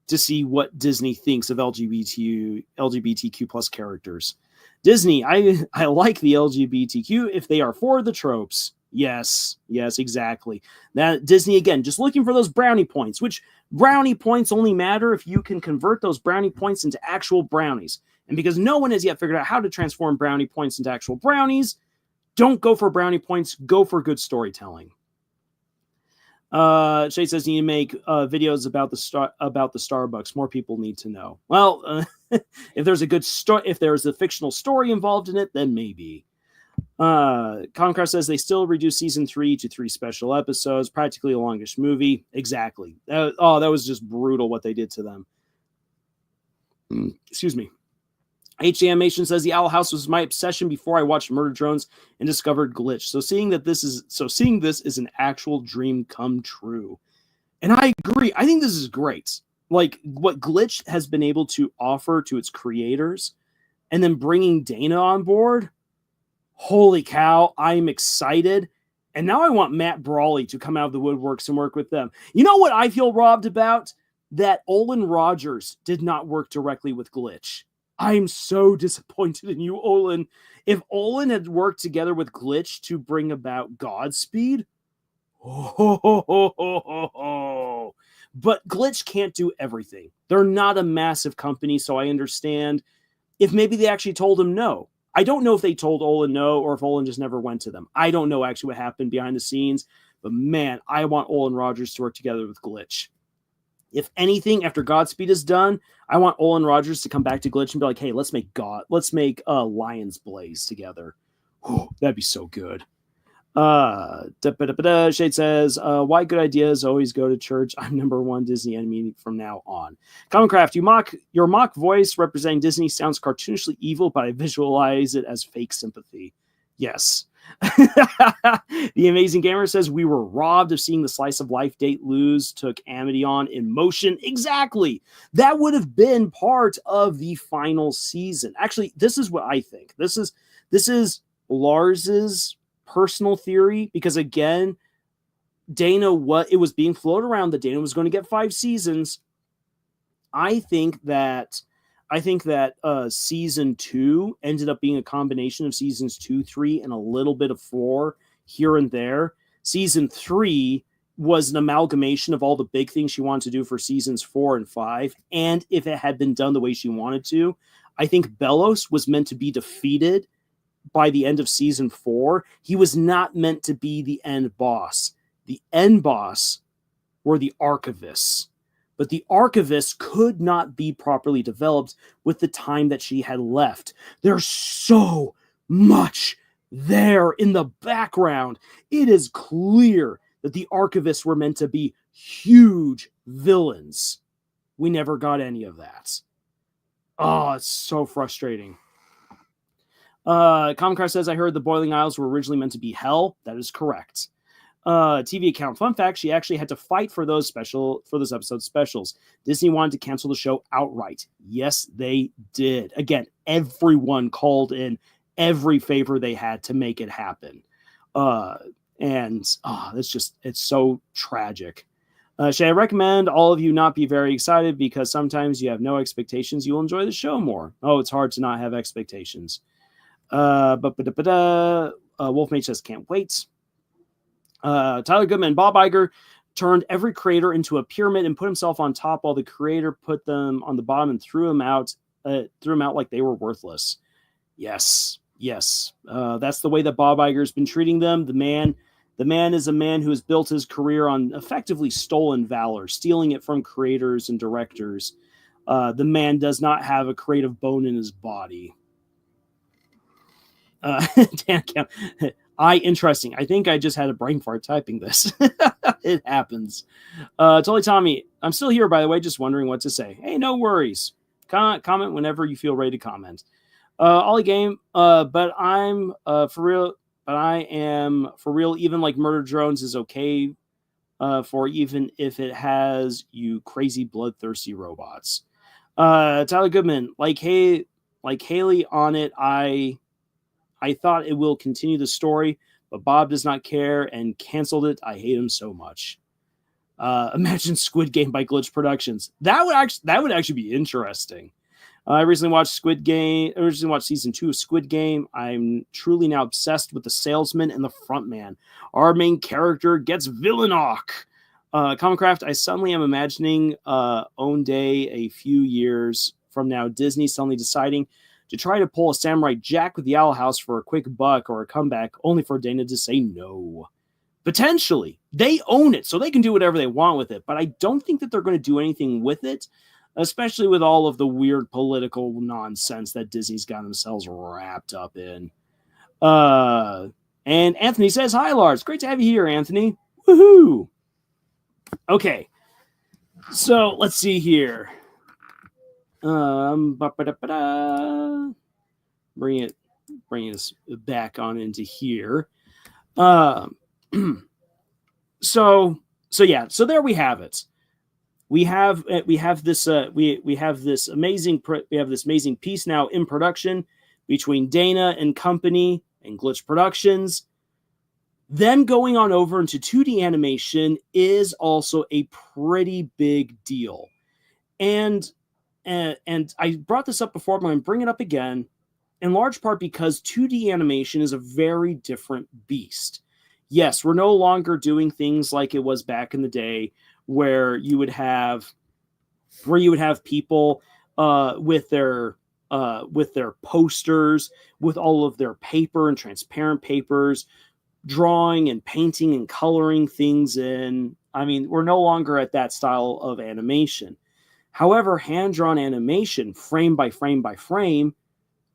to see what Disney thinks of LGBTQ plus characters. Disney, I like the LGBTQ if they are for the tropes. Yes, exactly. That Disney, again, just looking for those brownie points, which brownie points only matter if you can convert those brownie points into actual brownies. And because no one has yet figured out how to transform brownie points into actual brownies, don't go for brownie points, go for good storytelling. Shay says you need to make videos about the Starbucks. More people need to know. Well, if there's a good story, if there's a fictional story involved in it, then maybe. Concrest says they still reduced season 3 to 3 special episodes, practically a longish movie. Exactly. That was just brutal what they did to them. Excuse me. HD Animation says the Owl House was my obsession before I watched Murder Drones and discovered Glitch. So seeing this is an actual dream come true. And I agree. I think this is great. Like what Glitch has been able to offer to its creators, and then bringing Dana on board. Holy cow, I'm excited. And now I want Matt Brawley to come out of the woodworks and work with them. You know what I feel robbed about? That Olan Rogers did not work directly with Glitch. I'm so disappointed in you, Olan. If Olan had worked together with Glitch to bring about Godspeed, but Glitch can't do everything. They're not a massive company, so I understand if maybe they actually told him no. I don't know if they told Olan no or if Olan just never went to them. I don't know actually what happened behind the scenes, but man, I want Olan Rogers to work together with Glitch. If anything, after Godspeed is done, I want Olan Rogers to come back to Glitch and be like, hey, let's make Lion's Blaze together. Whew, that'd be so good. Shade says, why good ideas always go to church? I'm #1 Disney enemy from now on. Commoncraft, your mock voice representing Disney sounds cartoonishly evil, but I visualize it as fake sympathy. Yes. The Amazing Gamer says we were robbed of seeing the slice of life date lose, took Amity on in motion. Exactly. That would have been part of the final season. Actually, this is what I think. This is Lars's personal theory, because again, it was being floated around that Dana was going to get 5 seasons. I think that season 2 ended up being a combination of seasons 2, 3, and a little bit of 4 here and there. Season 3 was an amalgamation of all the big things she wanted to do for seasons 4 and 5. And if it had been done the way she wanted to, I think Belos was meant to be defeated by the end of season 4. He was not meant to be the end boss. The end boss were the archivists. But the archivists could not be properly developed with the time that she had left. There's so much there in the background. It is clear that the archivists were meant to be huge villains. We never got any of that. Oh, it's so frustrating. Comcraft says, I heard the Boiling Isles were originally meant to be hell. That is correct. TV account. Fun fact, she actually had to fight for those episode specials. Disney wanted to cancel the show outright. Yes, they did. Again, everyone called in every favor they had to make it happen. It's so tragic. Should I recommend all of you not be very excited because sometimes you have no expectations, you'll enjoy the show more. Oh, it's hard to not have expectations. Wolfmate says can't wait. Tyler Goodman, Bob Iger turned every creator into a pyramid and put himself on top while the creator put them on the bottom and threw them out like they were worthless. Yes. That's the way that Bob Iger's been treating them. The man is a man who has built his career on effectively stolen valor, stealing it from creators and directors. The man does not have a creative bone in his body. Interesting. I think I just had a brain fart typing this. It happens. Totally Tommy, I'm still here, by the way, just wondering what to say. Hey, no worries. Comment whenever you feel ready to comment. Ollie Game, but I'm for real. But I am for real. Even like Murder Drones is okay for even if it has you crazy bloodthirsty robots. Tyler Goodman, like Haley on it. I thought it will continue the story, but Bob does not care and canceled it. I hate him so much. Imagine Squid Game by Glitch Productions. That would actually be interesting. I recently watched season 2 of Squid Game. I'm truly now obsessed with the salesman and the frontman. Our main character gets villainock. Comcraft, I suddenly am imagining own day a few years from now, Disney suddenly deciding to try to pull a Samurai Jack with the Owl House for a quick buck or a comeback, only for Dana to say no. Potentially. They own it, so they can do whatever they want with it, but I don't think that they're going to do anything with it, especially with all of the weird political nonsense that Disney's got themselves wrapped up in. And Anthony says, hi, Lars. Great to have you here, Anthony. Woohoo! Okay. So, let's see here. Bring us back on into here. So there we have it. We have this amazing piece now in production between Dana and company and Glitch Productions. Them going on over into 2D animation is also a pretty big deal. And I brought this up before, but I'm going to bring it up again, in large part because 2D animation is a very different beast. Yes, we're no longer doing things like it was back in the day where you would have people with their posters, with all of their paper and transparent papers, drawing and painting and coloring things in. I mean, we're no longer at that style of animation. However, hand-drawn animation, frame by frame by frame,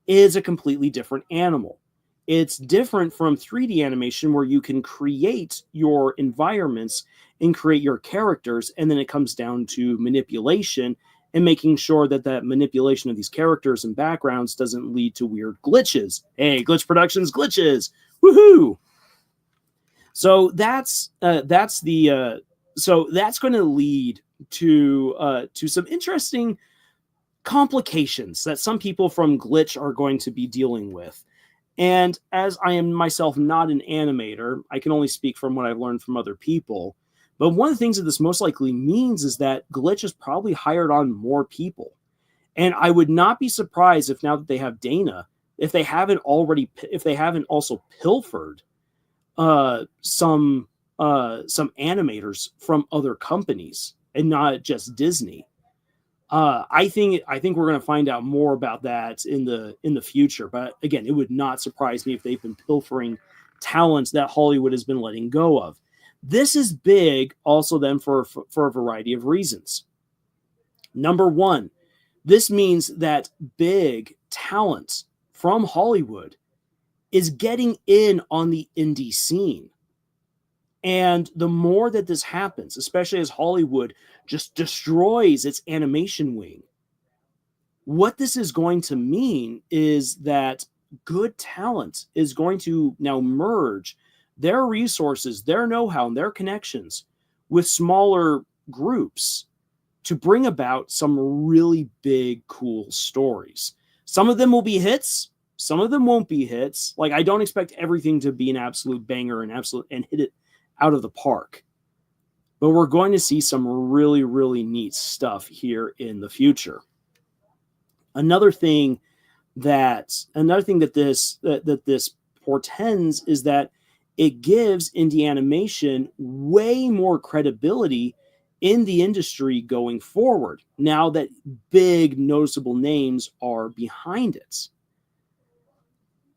is a completely different animal. It's different from 3D animation where you can create your environments and create your characters, and then it comes down to manipulation and making sure that that manipulation of these characters and backgrounds doesn't lead to weird glitches. Hey, Glitch Productions glitches! Woohoo! So that's going to lead to some interesting complications that some people from Glitch are going to be dealing with. And as I am myself not an animator, I can only speak from what I've learned from other people. But one of the things that this most likely means is that Glitch has probably hired on more people. And I would not be surprised if now that they have Dana, if they haven't also pilfered some animators from other companies and not just Disney. I think we're going to find out more about that in the future. But again, it would not surprise me if they've been pilfering talents that Hollywood has been letting go of. This is big also then for a variety of reasons. Number one, this means that big talent from Hollywood is getting in on the indie scene. And the more that this happens, especially as Hollywood just destroys its animation wing, what this is going to mean is that good talent is going to now merge their resources, their know-how, and their connections with smaller groups to bring about some really big, cool stories. Some of them will be hits. Some of them won't be hits. Like, I don't expect everything to be an absolute banger and hit it out of the park. But we're going to see some really, really neat stuff here in the future. Another thing that this portends is that it gives indie animation way more credibility in the industry going forward, now that big noticeable names are behind it.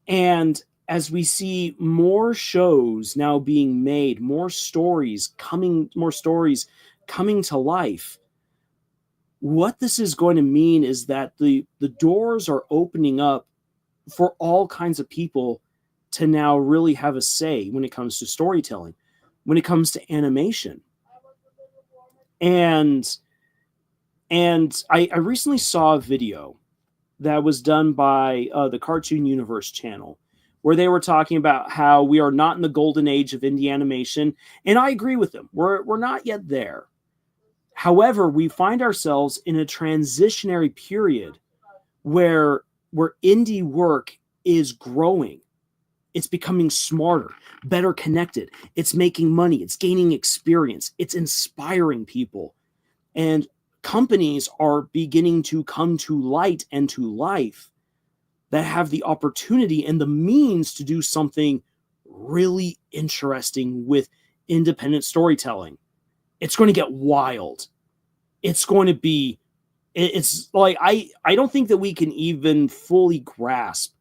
And as we see more shows now being made, more stories coming to life, what this is going to mean is that the doors are opening up for all kinds of people to now really have a say when it comes to storytelling, when it comes to animation. And I recently saw a video that was done by the Cartoon Universe channel, where they were talking about how we are not in the golden age of indie animation. And I agree with them. We're not yet there. However, we find ourselves in a transitionary period where indie work is growing. It's becoming smarter, better connected. It's making money. It's gaining experience. It's inspiring people. And companies are beginning to come to light and to life that have the opportunity and the means to do something really interesting with independent storytelling. It's going to get wild. It's going to be, it's like, I don't think that we can even fully grasp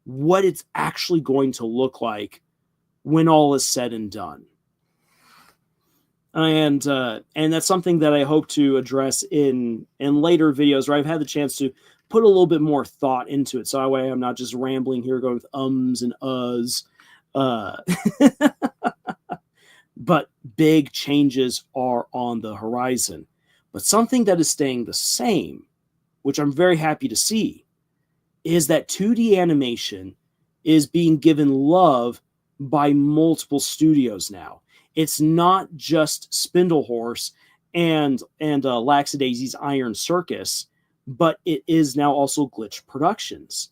what it's actually going to look like when all is said and done. And that's something that I hope to address in later videos where I've had the chance to put a little bit more thought into it. So that way I'm not just rambling here going with ums and uhs. But big changes are on the horizon. But something that is staying the same, which I'm very happy to see, is that 2D animation is being given love by multiple studios now. It's not just Spindlehorse and Laxadaisy's Iron Circus, but it is now also Glitch Productions.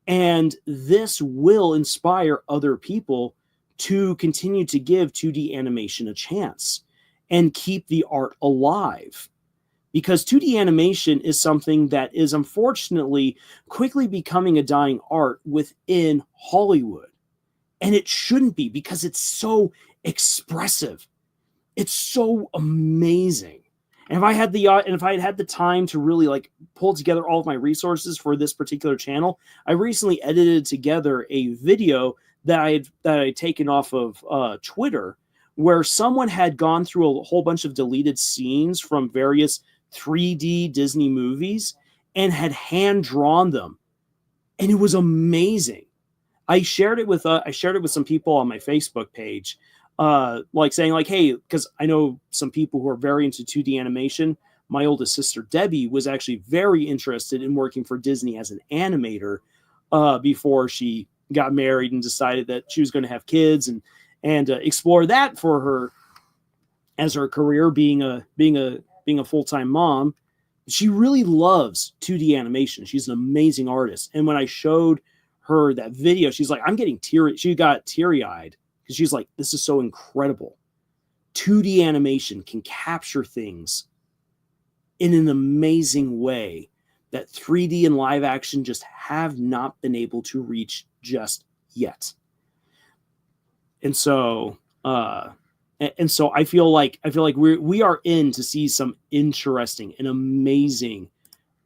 And this will inspire other people to continue to give 2D animation a chance and keep the art alive. Because 2D animation is something that is unfortunately quickly becoming a dying art within Hollywood. And it shouldn't be, because it's so expressive. It's so amazing. And if I had the time to really like pull together all of my resources for this particular channel, I recently edited together a video that I had taken off of Twitter, where someone had gone through a whole bunch of deleted scenes from various 3D Disney movies and had hand drawn them, and it was amazing. I shared it with some people on my Facebook page, like saying like, hey, because I know some people who are very into 2D animation. My oldest sister Debbie was actually very interested in working for Disney as an animator before she got married and decided that she was going to have kids and explore that for her as her career, being a full-time mom. She really loves 2D animation. She's an amazing artist. And when I showed her that video, she's like, she got teary-eyed because she's like, this is so incredible. 2D animation can capture things in an amazing way that 3D and live action just have not been able to reach just yet. And so And so I feel like we are in to see some interesting and amazing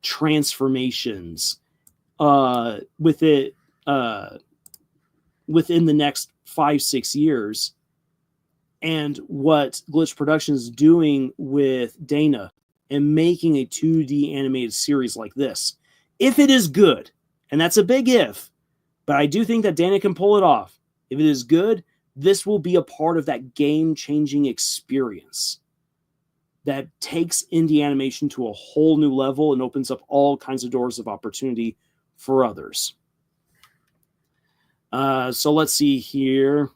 transformations with it within the next 5-6 years, and what Glitch Productions is doing with Dana and making a 2D animated series like this, if it is good, and that's a big if, but I do think that Dana can pull it off. If it is good, this will be a part of that game-changing experience that takes indie animation to a whole new level and opens up all kinds of doors of opportunity for others. So let's see here.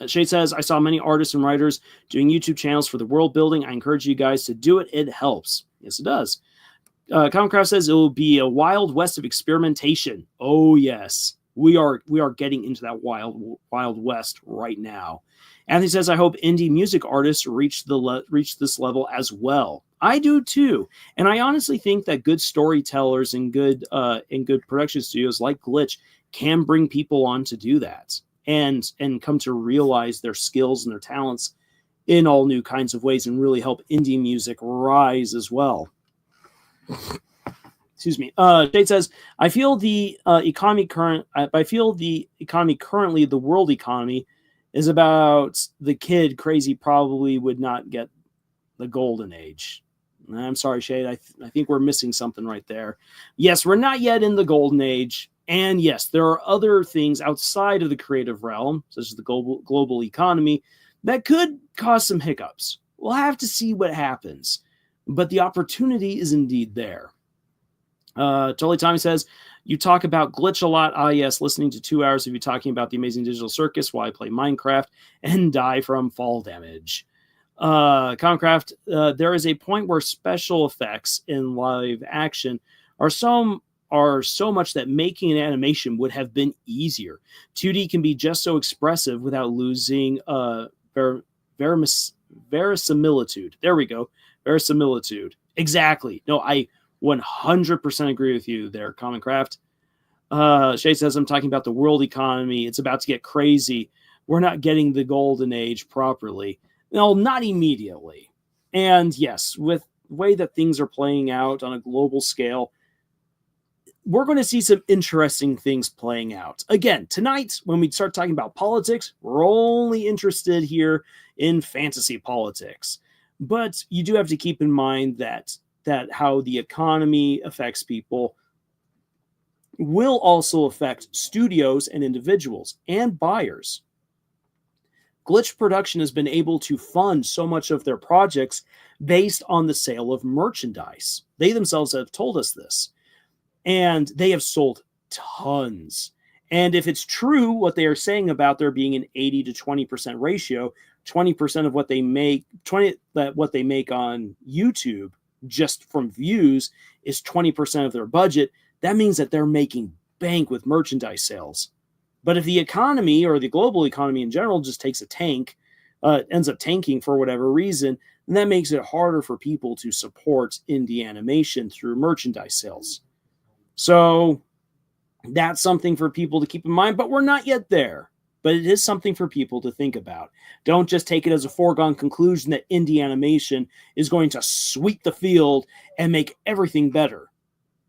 Shade says, I saw many artists and writers doing YouTube channels for the world building. I encourage you guys to do it. It helps. Yes, it does. Comcraft says it will be a wild west of experimentation. Oh, yes. We are getting into that wild west right now. Anthony says, I hope indie music artists reach this level as well. I do too. And I honestly think that good storytellers and good production studios like Glitch can bring people on to do that and come to realize their skills and their talents in all new kinds of ways and really help indie music rise as well. Excuse me. Jade says, I feel the economy currently, the world economy, is about the kid crazy probably would not get the golden age. I'm sorry, Shade. I think we're missing something right there. Yes, we're not yet in the golden age. And yes, there are other things outside of the creative realm, such as the global economy, that could cause some hiccups. We'll have to see what happens. But the opportunity is indeed there. Totally Tommy says, you talk about Glitch a lot. Ah, yes, listening to 2 hours of you talking about the amazing digital circus while I play Minecraft and die from fall damage. Concraft, there is a point where special effects in live action are so much that making an animation would have been easier. 2D can be just so expressive without losing verisimilitude. There we go. Verisimilitude. Exactly. No, I 100% agree with you there, Commoncraft. Shay says, I'm talking about the world economy. It's about to get crazy. We're not getting the golden age properly. No, not immediately. And yes, with the way that things are playing out on a global scale, we're going to see some interesting things playing out. Again, tonight, when we start talking about politics, we're only interested here in fantasy politics. But you do have to keep in mind that how the economy affects people will also affect studios and individuals and buyers. Glitch Production has been able to fund so much of their projects based on the sale of merchandise. They themselves have told us this. And they have sold tons. And if it's true what they are saying about there being an 80 to 20% ratio, 20% of what they make, what they make on YouTube just from views is 20% of their budget, that means that they're making bank with merchandise sales. But if the economy or the global economy in general just takes a tank, ends up tanking for whatever reason, then that makes it harder for people to support indie animation through merchandise sales. So that's something for people to keep in mind, but we're not yet there. But it is something for people to think about. Don't just take it as a foregone conclusion that indie animation is going to sweep the field and make everything better,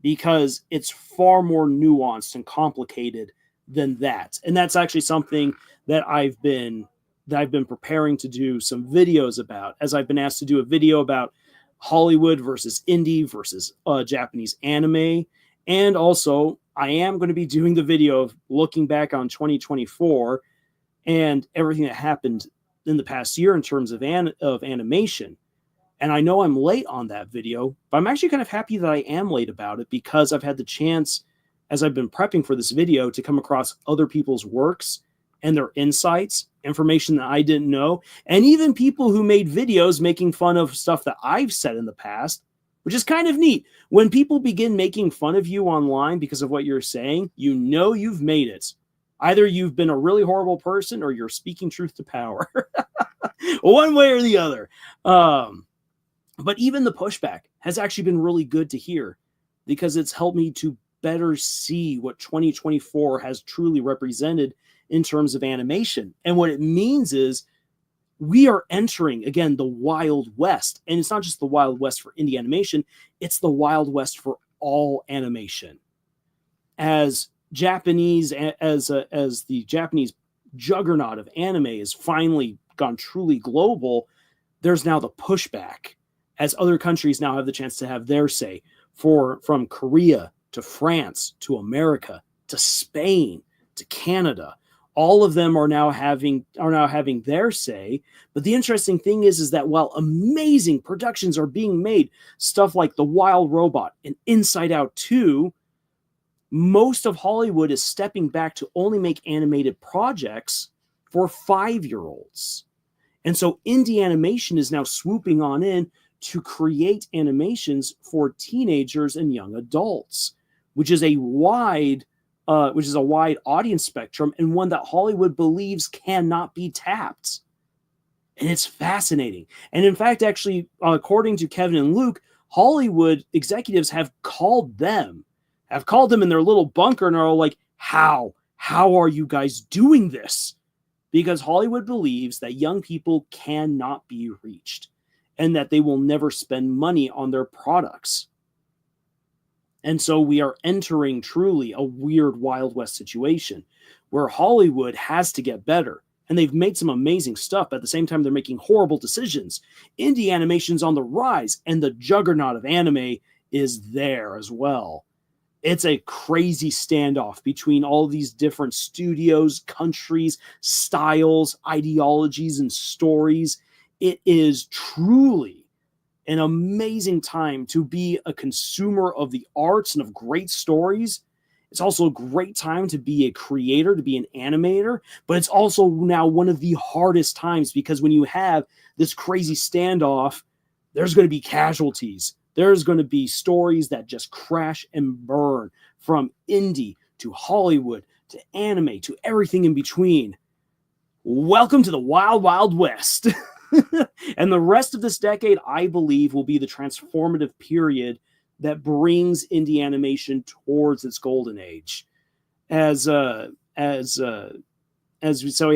because it's far more nuanced and complicated than that. And that's actually something that I've been preparing to do some videos about, as I've been asked to do a video about Hollywood versus indie versus Japanese anime. And also, I am going to be doing the video of looking back on 2024 and everything that happened in the past year in terms of animation. And I know I'm late on that video, but I'm actually kind of happy that I am late about it, because I've had the chance, as I've been prepping for this video, to come across other people's works and their insights, information that I didn't know, and even people who made videos making fun of stuff that I've said in the past, which is kind of neat. When people begin making fun of you online because of what you're saying, you know you've made it. Either you've been a really horrible person or you're speaking truth to power. One way or the other. But even the pushback has actually been really good to hear, because it's helped me to better see what 2024 has truly represented in terms of animation. And what it means is we are entering, again, the Wild West. And it's not just the Wild West for indie animation, it's the Wild West for all animation. As the Japanese juggernaut of anime has finally gone truly global, there's now the pushback as other countries now have the chance to have their say, from Korea to France to America to Spain to Canada. All of them are now having their say. But the interesting thing is that while amazing productions are being made, stuff like The Wild Robot and Inside Out 2, most of Hollywood is stepping back to only make animated projects for 5-year-olds. And so indie animation is now swooping on in to create animations for teenagers and young adults, which is a wide audience spectrum, and one that Hollywood believes cannot be tapped. And it's fascinating. And in fact, actually, according to Kevin and Luke, Hollywood executives have called them in their little bunker and are all like, how are you guys doing this? Because Hollywood believes that young people cannot be reached and that they will never spend money on their products. And so we are entering truly a weird Wild West situation where Hollywood has to get better. And they've made some amazing stuff, but at the same time, they're making horrible decisions. Indie animation's on the rise, and the juggernaut of anime is there as well. It's a crazy standoff between all these different studios, countries, styles, ideologies, and stories. It is truly an amazing time to be a consumer of the arts and of great stories. It's also a great time to be a creator, to be an animator, but it's also now one of the hardest times because when you have this crazy standoff, there's going to be casualties. There's going to be stories that just crash and burn from indie to Hollywood to anime to everything in between. Welcome to the Wild, Wild West. And the rest of this decade, I believe, will be the transformative period that brings indie animation towards its golden age. As we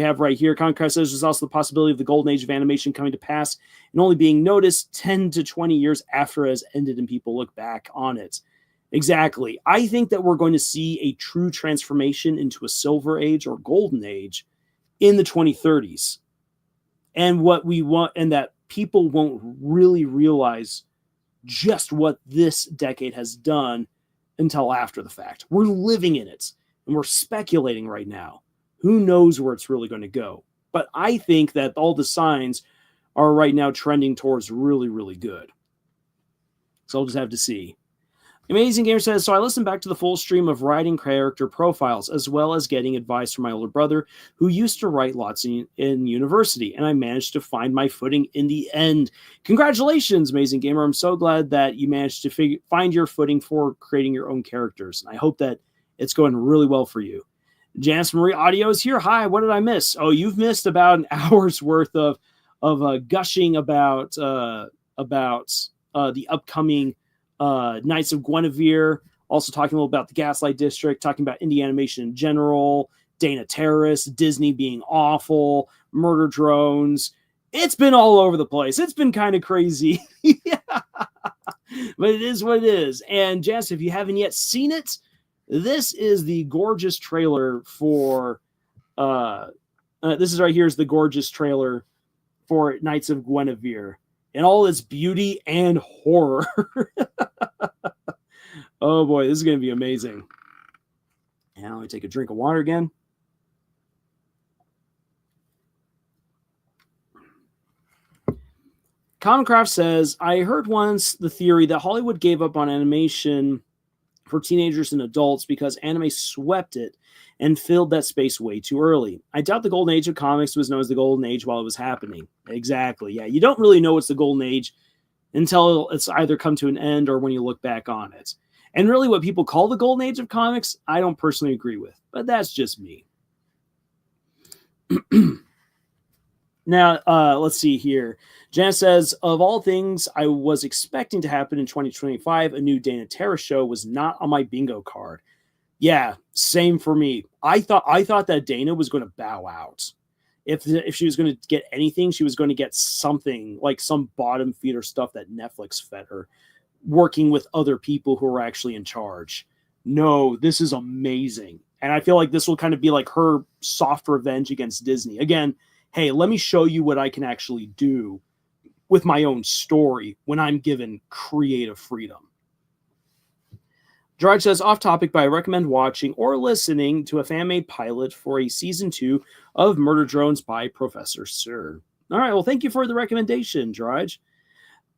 have right here, Concrete says there's also the possibility of the golden age of animation coming to pass and only being noticed 10 to 20 years after it has ended and people look back on it. Exactly. I think that we're going to see a true transformation into a silver age or golden age in the 2030s. And what we want, and that people won't really realize just what this decade has done until after the fact. We're living in it, and we're speculating right now. Who knows where it's really going to go? But I think that all the signs are right now trending towards really, really good. So I'll just have to see. Amazing Gamer says, so I listened back to the full stream of writing character profiles, as well as getting advice from my older brother, who used to write lots in university, and I managed to find my footing in the end. Congratulations, Amazing Gamer. I'm so glad that you managed to find your footing for creating your own characters. And I hope that it's going really well for you. Janice Marie Audio is here. Hi, what did I miss? Oh, you've missed about an hour's worth of gushing about the upcoming Knights of Gwenevere, also talking a little about the Gaslight District, talking about indie animation in general, Dana Terrace, Disney being awful, murder drones. It's been all over the place. It's been kind of crazy. Yeah. But it is what it is. And Jess, if you haven't yet seen it, this is the gorgeous trailer for this is right here is the gorgeous trailer for Knights of Gwenevere in all its beauty and horror. Oh boy, this is going to be amazing. Now let me take a drink of water again. Commoncraft says, I heard once the theory that Hollywood gave up on animation for teenagers and adults because anime swept it and filled that space way too early. I doubt the golden age of comics was known as the golden age while it was happening. Exactly. Yeah, you don't really know it's the golden age until it's either come to an end or when you look back on it. And really what people call the golden age of comics, I don't personally agree with, but that's just me. Now, let's see here. Jan says, of all things I was expecting to happen in 2025, a new Dana Terrace show was not on my bingo card. Yeah, same for me. I thought that Dana was going to bow out. If she was going to get anything, she was going to get something like some bottom feeder stuff that Netflix fed her, working with other people who are actually in charge. No, this is amazing. And I feel like this will kind of be like her soft revenge against Disney. Again, hey, let me show you what I can actually do with my own story when I'm given creative freedom. Gerard says, off topic, but I recommend watching or listening to a fan-made pilot for a season 2 of Murder Drones by Professor Sir. All right, well, thank you for the recommendation, Gerard.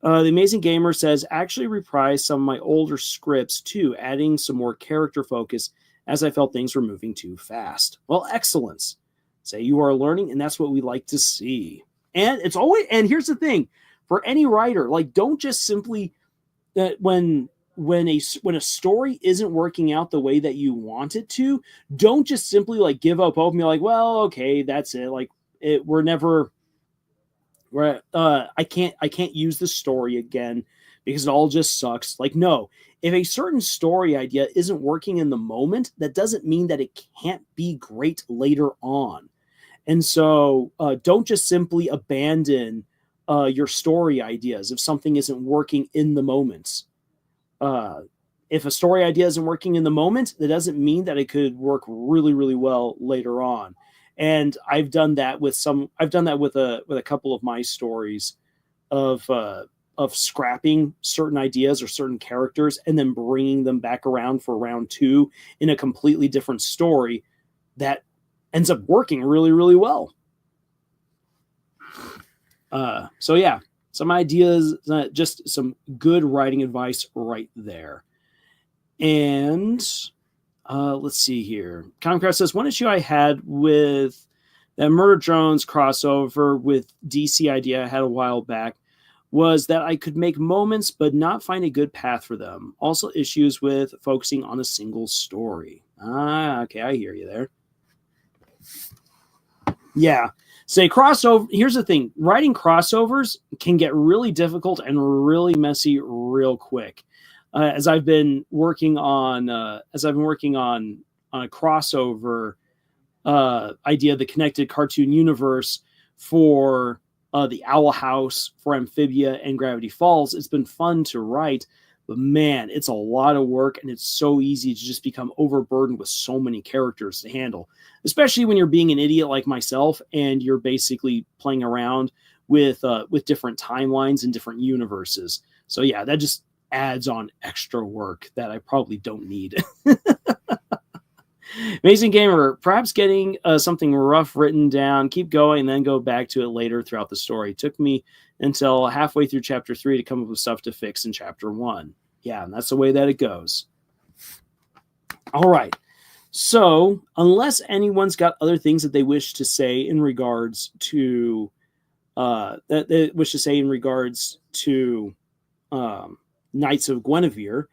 The Amazing Gamer says, actually reprised some of my older scripts too, adding some more character focus as I felt things were moving too fast. Well, excellence. Say you are learning, and that's what we like to see. And it's always, and here's the thing, for any writer, like, don't just simply when a story isn't working out the way that you want it to, don't just simply like give up hope and be like, well, okay, that's it. Like I can't use the story again because it all just sucks. Like, no, if a certain story idea isn't working in the moment, that doesn't mean that it can't be great later on. And so don't just simply abandon your story ideas if something isn't working in the moment. If a story idea isn't working in the moment, that doesn't mean that it could work really, really well later on. And I've done that with a couple of my stories of scrapping certain ideas or certain characters and then bringing them back around for round 2 in a completely different story that ends up working really, really well. So yeah, some ideas, just some good writing advice right there. And let's see here. Comcraft says, one issue I had with that Murder Drones crossover with DC idea I had a while back was that I could make moments but not find a good path for them. Also issues with focusing on a single story. Okay, I hear you there. Yeah. Say crossover. Here's the thing. Writing crossovers can get really difficult and really messy real quick. As I've been working on a crossover idea, the connected cartoon universe for the Owl House, for Amphibia, and Gravity Falls. It's been fun to write, but man, it's a lot of work, and it's so easy to just become overburdened with so many characters to handle, especially when you're being an idiot like myself and you're basically playing around with different timelines and different universes. So yeah, that just adds on extra work that I probably don't need. Amazing Gamer, perhaps getting something rough written down, keep going, and then go back to it later throughout the story. It took me until halfway through chapter 3 to come up with stuff to fix in chapter 1. Yeah, and that's the way that it goes. All right. So, unless anyone's got other things that they wish to say in regards to Knights of Gwenevere,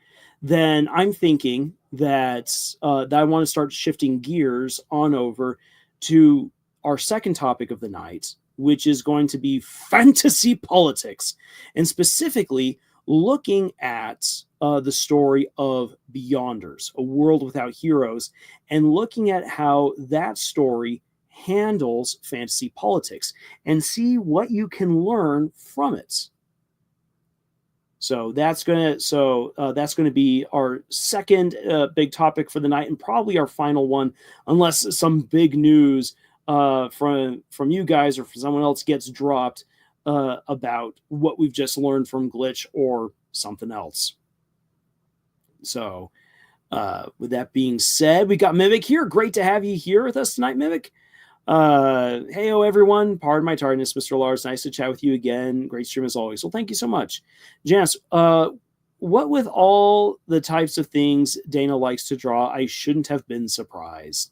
then I'm thinking that I want to start shifting gears on over to our second topic of the night, which is going to be fantasy politics, and specifically looking at the story of Beyonders, A World Without Heroes, and looking at how that story handles fantasy politics and see what you can learn from it. So that's going to be our second big topic for the night, and probably our final one, unless some big news from you guys or from someone else gets dropped about what we've just learned from Glitch or something else. So with that being said, we got Mimic here. Great to have you here with us tonight, Mimic. Heyo everyone, pardon my tardiness, Mr. Lars, nice to chat with you again. Great stream as always. Well, thank you so much. Janice, what with all the types of things Dana likes to draw, I shouldn't have been surprised.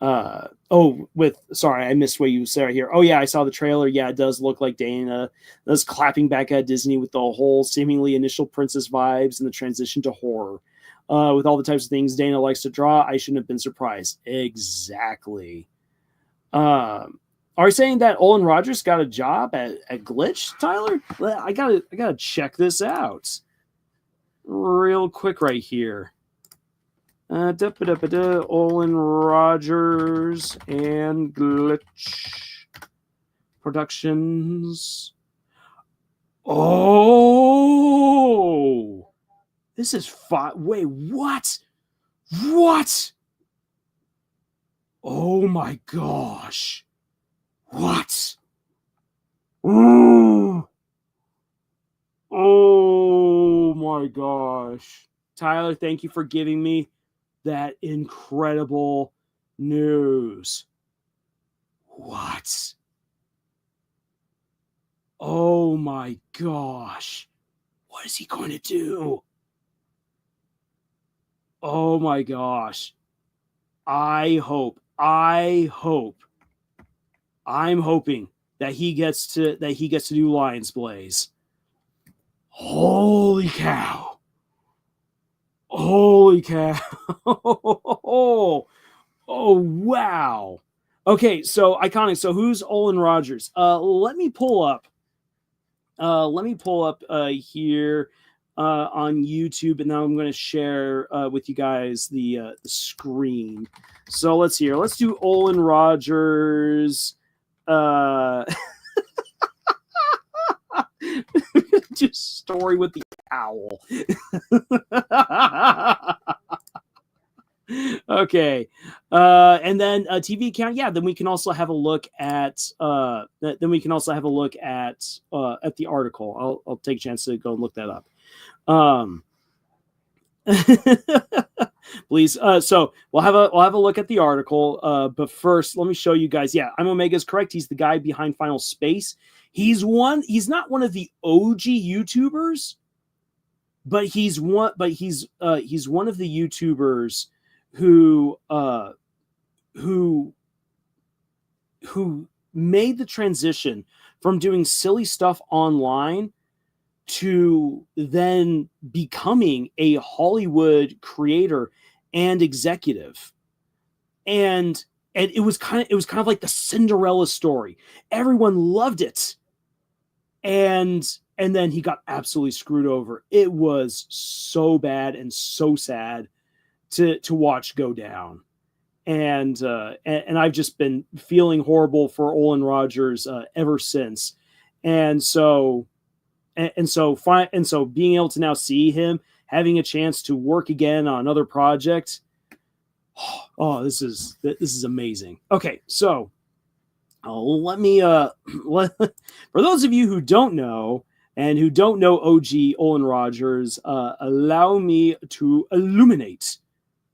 Sorry, I missed what you said right here. Oh yeah, I saw the trailer. Yeah, it does look like Dana is clapping back at Disney with the whole seemingly initial princess vibes and the transition to horror. With all the types of things Dana likes to draw, I shouldn't have been surprised. Exactly. Are you saying that Olan Rogers got a job at Glitch, Tyler? I gotta check this out real quick right here. Olan Rogers and Glitch Productions. Oh, this is fun. Wait, what? What? Oh my gosh. What? Oh my gosh. Tyler, thank you for giving me that incredible news. What? Oh my gosh. What is he going to do? Oh my gosh. I'm hoping that he gets to do Lions Blaze. Holy cow. Holy cow. Oh wow. Okay, so iconic. So who's Olan Rogers? Let me pull up here on YouTube, and now I'm going to share with you guys the screen. So let's see here. Let's do Olan Rogers. Just story with the owl. Okay, and then TV account. Yeah, then we can also have a look at the article. I'll take a chance to go and look that up. Please. So we'll have a look at the article. But first, let me show you guys. Yeah, I'm Omega's correct. He's the guy behind Final Space. He's not one of the OG YouTubers, but he's one of the YouTubers who made the transition from doing silly stuff online to then becoming a Hollywood creator and executive. And it was kind of like the Cinderella story. Everyone loved it. And then he got absolutely screwed over. It was so bad and so sad to watch go down. And I've just been feeling horrible for Olan Rogers ever since. And so being able to now see him having a chance to work again on another project, this is amazing. Okay, so let me for those of you who don't know and who don't know OG Olan Rogers, allow me to illuminate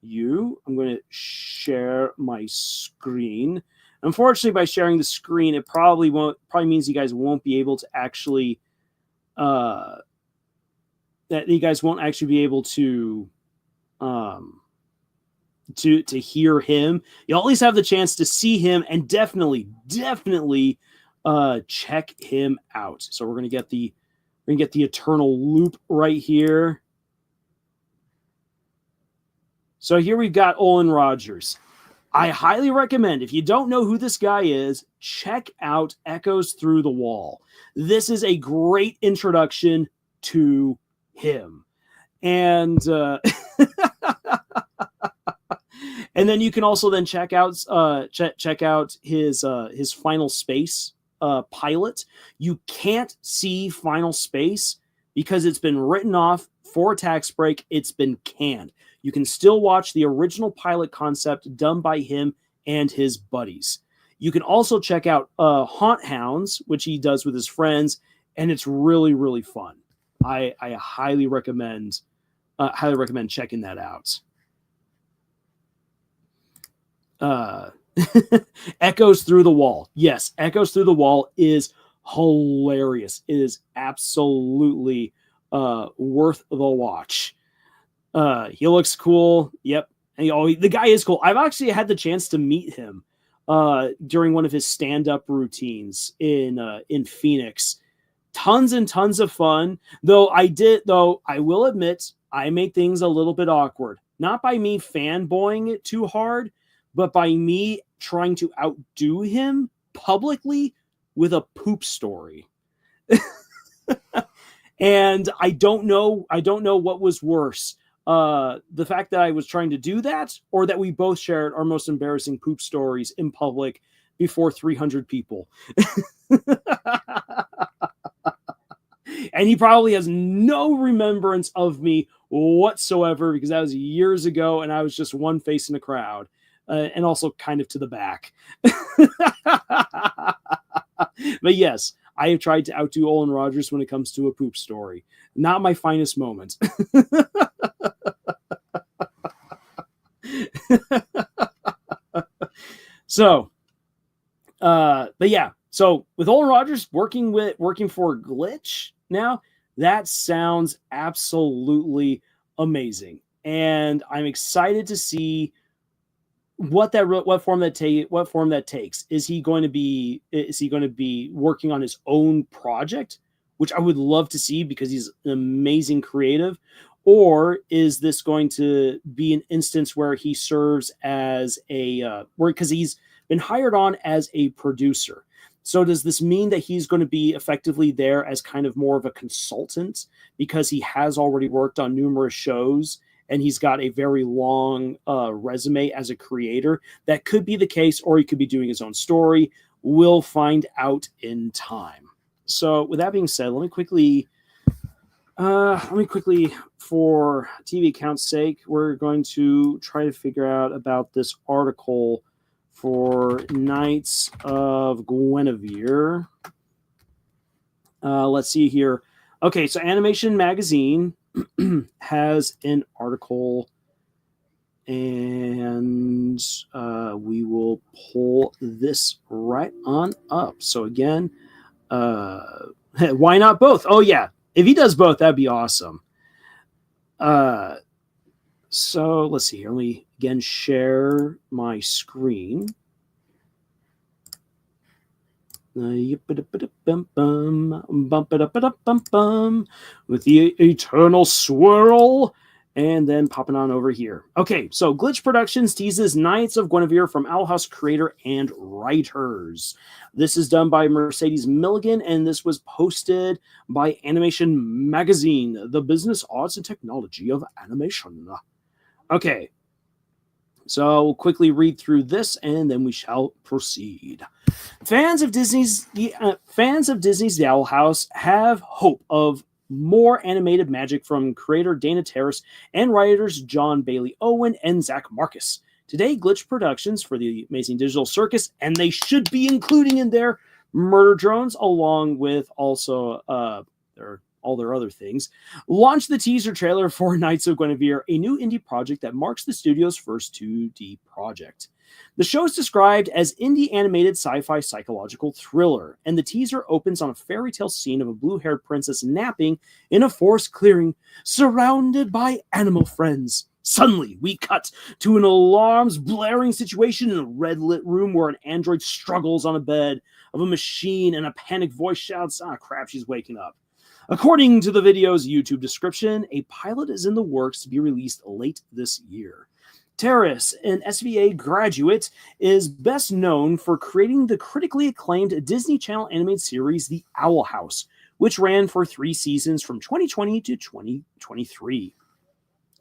you. I'm going to share my screen. Unfortunately, by sharing the screen, it probably means you guys won't be able to actually that you guys won't actually be able to hear him. You'll at least have the chance to see him and definitely check him out. So we're gonna get the eternal loop right here. So here we've got Olan Rogers. I highly recommend, if you don't know who this guy is, check out Echoes Through the Wall. This is a great introduction to him. And and then you can also then check out his Final Space pilot. You can't see Final Space because it's been written off for a tax break. It's been canned. You can still watch the original pilot concept done by him and his buddies. You can also check out Haunt Hounds, which he does with his friends, and it's really, really fun. I highly recommend checking that out. Echoes Through the Wall. Yes, Echoes Through the Wall is hilarious. It is absolutely worth the watch. He looks cool. Yep. And, the guy is cool. I've actually had the chance to meet him during one of his stand-up routines in Phoenix. Tons and tons of fun. Though I will admit, I made things a little bit awkward. Not by me fanboying it too hard, but by me trying to outdo him publicly with a poop story. And I don't know what was worse. the fact that I was trying to do that, or that we both shared our most embarrassing poop stories in public before 300 people. And he probably has no remembrance of me whatsoever, because that was years ago and I was just one face in the crowd, and also kind of to the back. But yes, I have tried to outdo Olan Rogers when it comes to a poop story. Not my finest moment. So, but yeah, so with Olan Rogers working for Glitch now, that sounds absolutely amazing, and I'm excited to see what form that takes. Is he going to be working on his own project, which I would love to see because he's an amazing creative, or is this going to be an instance where he serves as because he's been hired on as a producer? So does this mean that he's going to be effectively there as kind of more of a consultant, because he has already worked on numerous shows and he's got a very long resume as a creator? That could be the case, or he could be doing his own story. We'll find out in time. So with that being said, let me quickly, for TV account's sake, we're going to try to figure out about this article for Knights of Gwenevere. Let's see here. Okay, so Animation Magazine has an article, and we will pull this right on up. So again, why not both? Oh yeah, if he does both, that'd be awesome. So let's see here. Let me again share my screen. With the eternal swirl, and then popping on over here. Okay, so Glitch Productions teases Knights of Guinevere from Owl House creator and writers. This is done by Mercedes Milligan, and this was posted by Animation Magazine, the business, arts, and technology of animation. Okay, so we'll quickly read through this, and then we shall proceed. Fans of Disney's The Owl House have hope of more animated magic from creator Dana Terrace and writers John Bailey Owen and Zach Marcus. Today, Glitch Productions for the Amazing Digital Circus, and they should be including in there Murder Drones, along with also all their other things, launched the teaser trailer for Knights of Guinevere, a new indie project that marks the studio's first 2D project. The show is described as indie animated sci-fi psychological thriller, and the teaser opens on a fairy tale scene of a blue-haired princess napping in a forest clearing, surrounded by animal friends. Suddenly, we cut to an alarms blaring situation in a red-lit room where an android struggles on a bed of a machine, and a panicked voice shouts, "Ah, crap, she's waking up." According to the video's YouTube description, a pilot is in the works to be released late this year. Terrace, an SVA graduate, is best known for creating the critically acclaimed Disney Channel animated series The Owl House, which ran for 3 seasons from 2020 to 2023.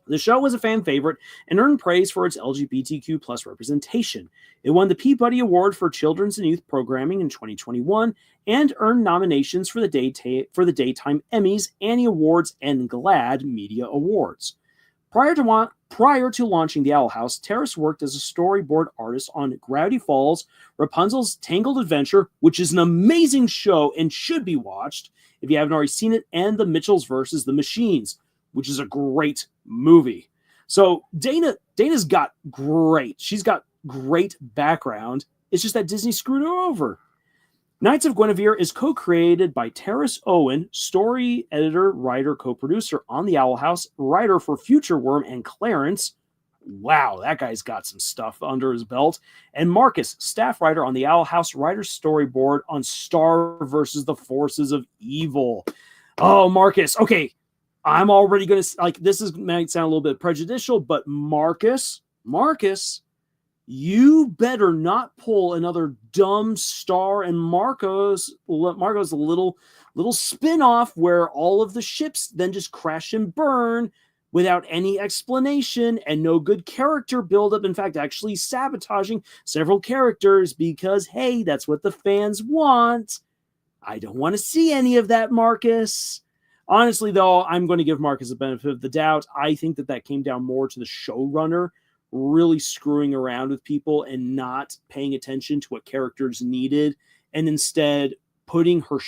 The show was a fan favorite and earned praise for its LGBTQ plus representation. It won the Peabody Award for Children's and Youth Programming in 2021 and earned nominations for the Daytime Emmys, Annie Awards, and GLAAD Media Awards. Prior to launching The Owl House, Terrace worked as a storyboard artist on Gravity Falls, Rapunzel's Tangled Adventure, which is an amazing show and should be watched if you haven't already seen it, and The Mitchells vs. the Machines, which is a great movie. So Dana's got she's got great background. It's just that Disney screwed her over. Knights of Guinevere is co-created by Terrace Owen, story editor, writer, co-producer on The Owl House, writer for Future Worm and Clarence. Wow, that guy's got some stuff under his belt. And Marcus, staff writer on The Owl House, writer storyboard on Star versus the Forces of Evil. Oh, Marcus. Okay, I'm already going to, might sound a little bit prejudicial, but Marcus, you better not pull another dumb Star and Marco's little spin-off where all of the ships then just crash and burn, without any explanation and no good character buildup. In fact, actually sabotaging several characters because, hey, that's what the fans want. I don't want to see any of that, Marcus. Honestly, though, I'm going to give Marcus the benefit of the doubt. I think that came down more to the showrunner really screwing around with people and not paying attention to what characters needed, and instead putting her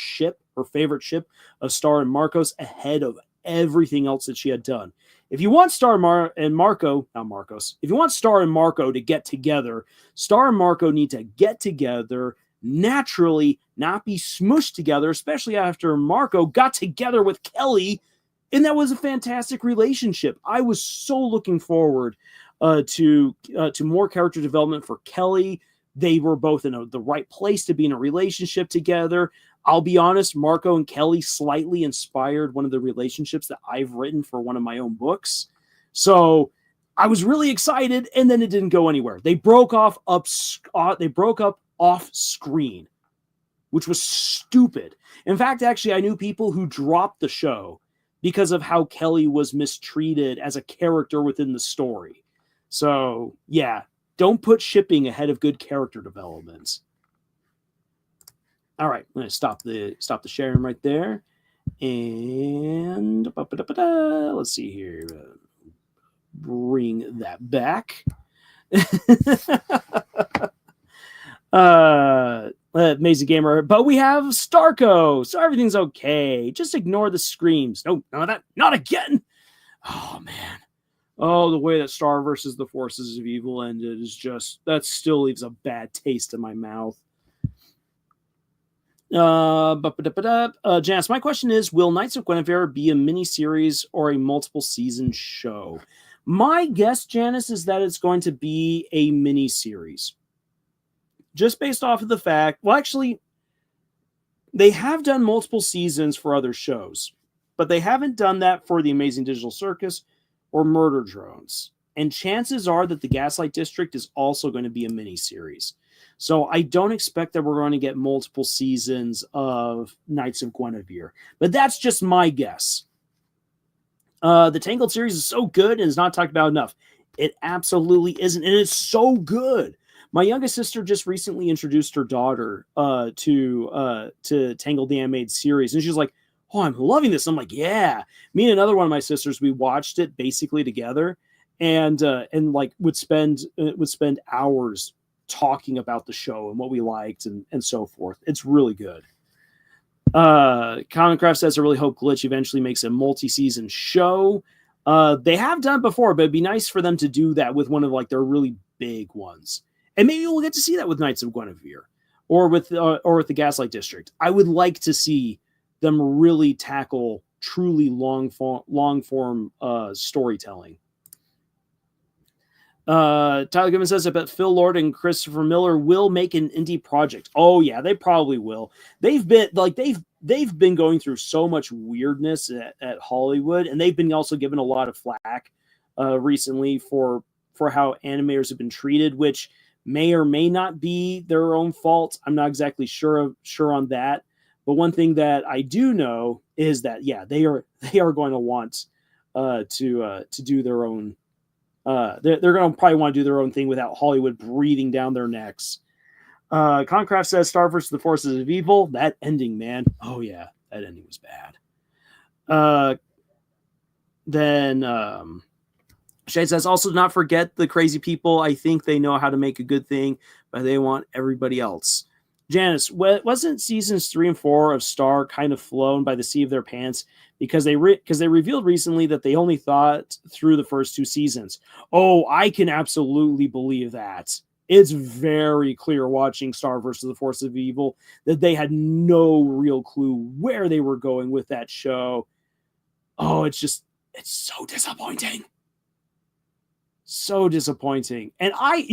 favorite ship of Star and Marcos ahead of everything else that she had done. If you want Star and Marco, not Marcos, if you want Star and Marco to get together, Star and Marco need to get together naturally, not be smushed together, especially after Marco got together with Kelly, and that was a fantastic relationship. I was so looking forward to more character development for Kelly. They were both in the right place to be in a relationship together. I'll be honest, Marco and Kelly slightly inspired one of the relationships that I've written for one of my own books. So I was really excited, and then it didn't go anywhere. They broke up off screen, which was stupid. In fact, actually, I knew people who dropped the show because of how Kelly was mistreated as a character within the story. So, yeah, don't put shipping ahead of good character developments. All right, I'm going to stop the sharing right there. And let's see here. Bring that back. Amazing Gamer, but we have Starco, so everything's okay. Just ignore the screams. No, none of that. Not again. Oh, man. Oh, the way that Star versus the Forces of Evil ended is just, that still leaves a bad taste in my mouth. Janice, my question is, will Knights of Gwenevere be a miniseries or a multiple season show? My guess, Janice, is that it's going to be a miniseries. Just based off of the fact, well, actually, they have done multiple seasons for other shows, but they haven't done that for The Amazing Digital Circus or Murder Drones. And chances are that the Gaslight District is also going to be a miniseries. So I don't expect that we're going to get multiple seasons of Knights of Guinevere. But that's just my guess. The Tangled series is so good and is not talked about enough. It absolutely isn't. And it's so good. My youngest sister just recently introduced her daughter to Tangled the Animated Series. And she's like, oh, I'm loving this. I'm like, yeah. Me and another one of my sisters, we watched it basically together and like would spend hours talking about the show and what we liked and so forth. It's really good. Commoncraft says, I really hope Glitch eventually makes a multi-season show. They have done it before, but it'd be nice for them to do that with one of like their really big ones. And maybe we'll get to see that with Knights of Guinevere or with the Gaslight District. I would like to see them really tackle truly long form storytelling. Tyler Goodman says, I bet Phil Lord and Christopher Miller will make an indie project. Oh yeah, they probably will. They've been going through so much weirdness at Hollywood, and they've been also given a lot of flack recently for how animators have been treated, which may or may not be their own fault. I'm not exactly sure on that. But one thing that I do know is that yeah, they are going to want to do their own. They're going to probably want to do their own thing without Hollywood breathing down their necks. Concraft says Star versus the Forces of Evil. That ending, man. Oh yeah, that ending was bad. Then Shade says, also do not forget the crazy people. I think they know how to make a good thing, but they want everybody else. Janice, wasn't seasons 3 and 4 of Star kind of flown by the seat of their pants because they revealed recently that they only thought through the first 2 seasons? Oh, I can absolutely believe that. It's very clear watching Star versus the Force of Evil that they had no real clue where they were going with that show. Oh, it's so disappointing. So disappointing. And I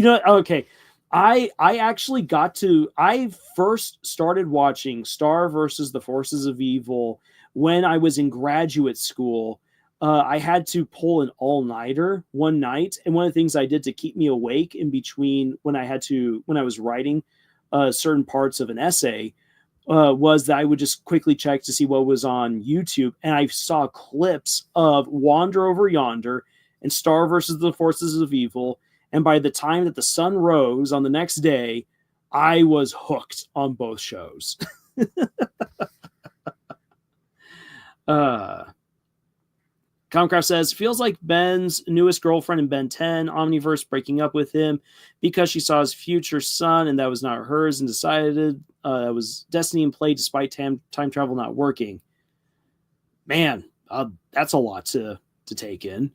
first started watching Star versus the Forces of Evil when I was in graduate school. I had to pull an all-nighter one night, and one of the things I did to keep me awake in between when I was writing certain parts of an essay was that I would just quickly check to see what was on YouTube, and I saw clips of Wander Over Yonder and Star versus the Forces of Evil, and by the time that the sun rose on the next day, I was hooked on both shows. Comcraft says, feels like Ben's newest girlfriend in Ben 10, Omniverse breaking up with him because she saw his future son and that was not hers and decided that was destiny in play despite time travel not working. Man, that's a lot to take in.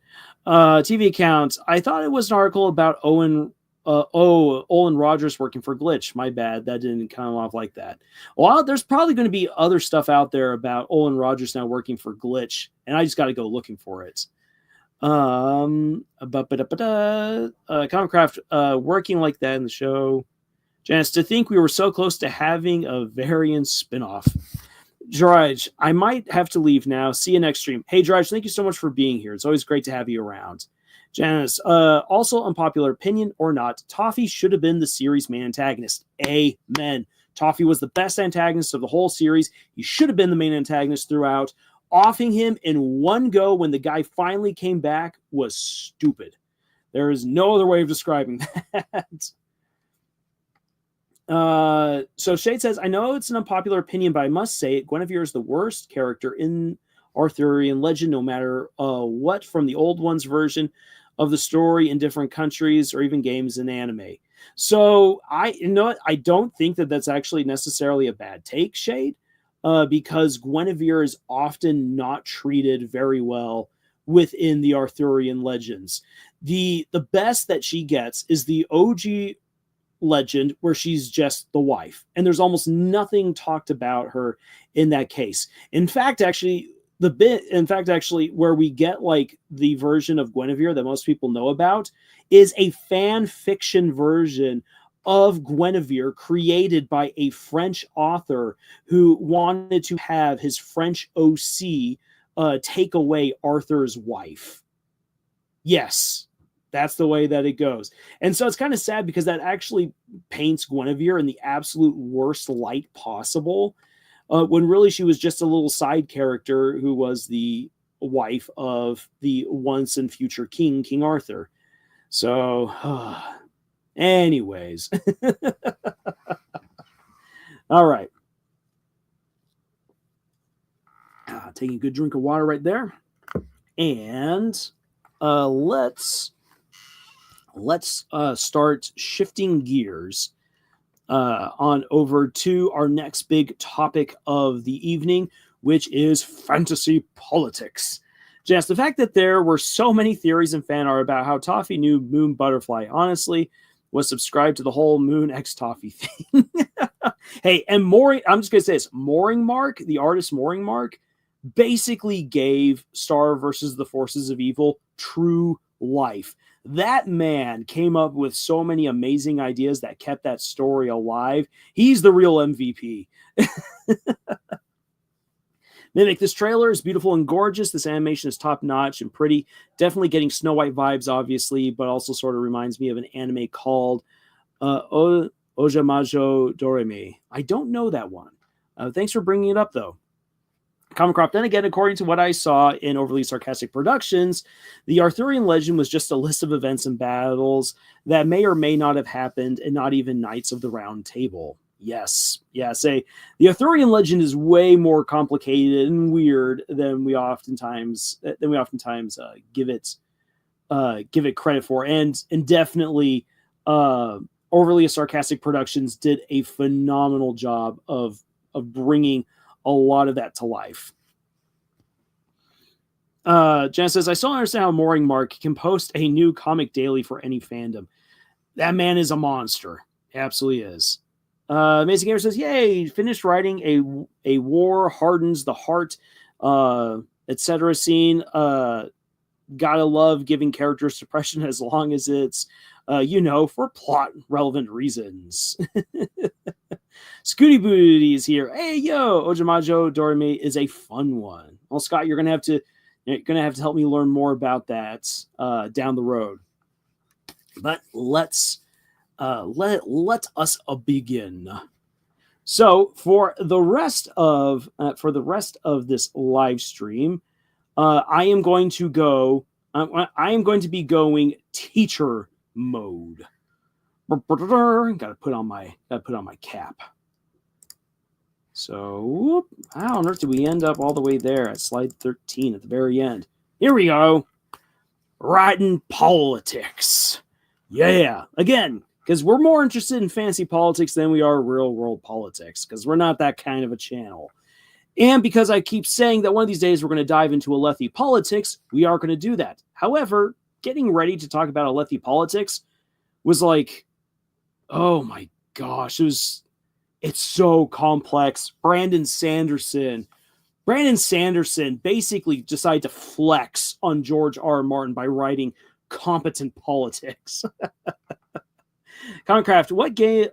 TV accounts. I thought it was an article about Olan Rogers working for Glitch. My bad. That didn't come off like that. Well, there's probably going to be other stuff out there about Olan Rogers now working for Glitch, and I just got to go looking for it. Comcraft working like that in the show. Janice, to think we were so close to having a variant spinoff. Drudge, I might have to leave now. See you next stream. Hey, Drudge, thank you so much for being here. It's always great to have you around. Janice, also unpopular opinion or not, Toffee should have been the series' main antagonist. Amen. Toffee was the best antagonist of the whole series. He should have been the main antagonist throughout. Offing him in one go when the guy finally came back was stupid. There is no other way of describing that. So Shade says, I know it's an unpopular opinion, but I must say it. Gwenevere is the worst character in Arthurian legend, no matter what, from the old one's version of the story in different countries or even games and anime. So I don't think that that's actually necessarily a bad take, Shade, because Gwenevere is often not treated very well within the Arthurian legends. The best that she gets is the OG legend where she's just the wife, and there's almost nothing talked about her in that case. In fact, actually, where we get like the version of Guinevere that most people know about is a fan fiction version of Guinevere created by a French author who wanted to have his French OC take away Arthur's wife. Yes, that's the way that it goes. And so it's kind of sad because that actually paints Guinevere in the absolute worst light possible, when really she was just a little side character who was the wife of the once and future king, King Arthur. So, anyways. All right. Taking a good drink of water right there. And let's start shifting gears on over to our next big topic of the evening, which is fantasy politics. Just the fact that there were so many theories and fan art about how Toffee knew Moon Butterfly, honestly, was subscribed to the whole Moon X Toffee thing. Hey, and I'm just going to say this, Mooring Mark, the artist Mooring Mark, basically gave Star versus the Forces of Evil true life. That man came up with so many amazing ideas that kept that story alive. He's the real MVP. Mimic, this trailer is beautiful and gorgeous. This animation is top-notch and pretty. Definitely getting Snow White vibes, obviously, but also sort of reminds me of an anime called Ojamajo Doremi. I don't know that one. Thanks for bringing it up, though. Common Crop. Then again, according to what I saw in Overly Sarcastic Productions, the Arthurian legend was just a list of events and battles that may or may not have happened, and not even Knights of the Round Table. Yes. Yeah, say the Arthurian legend is way more complicated and weird than we oftentimes give it credit for. And definitely Overly Sarcastic Productions did a phenomenal job of bringing a lot of that to life. Jen says, I still don't understand how Mooring Mark can post a new comic daily for any fandom. That man is a monster. He absolutely is. Amazing Gamer says, yay, finished writing a war hardens the heart, etc. scene. Gotta love giving characters suppression as long as it's, for plot relevant reasons. Scooty Booty is here. Hey, yo, Ojamajo Doremi is a fun one. Well, Scott, you're gonna have to help me learn more about that down the road. But let us begin. So for the rest of this live stream, I am going to be going teacher mode. Gotta put on my cap. So how on earth did we end up all the way there at slide 13 at the very end? Here we go. Writing politics. Yeah, again, because we're more interested in fantasy politics than we are real world politics, because we're not that kind of a channel. And because I keep saying that one of these days we're going to dive into Alethi politics, we are going to do that. However, getting ready to talk about Alethi politics was like, oh my gosh, it's so complex. Brandon Sanderson basically decided to flex on George R. Martin by writing competent politics. Concraft, what game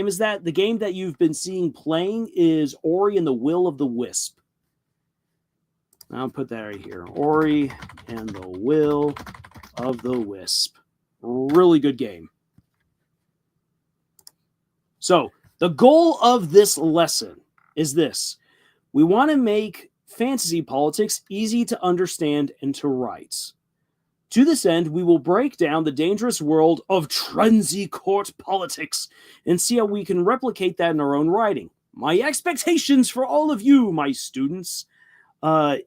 is that? The game that you've been seeing playing is Ori and the Will of the Wisp. I'll put that right here. Ori and the Will of the Wisp. Really good game. So, the goal of this lesson is this. We want to make fantasy politics easy to understand and to write. To this end, we will break down the dangerous world of trendy court politics and see how we can replicate that in our own writing. My expectations for all of you, my students,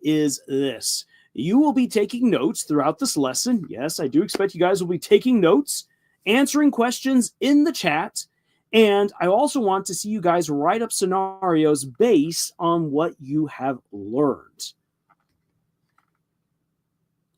is this. You will be taking notes throughout this lesson. Yes, I do expect you guys will be taking notes, answering questions in the chat, and I also want to see you guys write up scenarios based on what you have learned.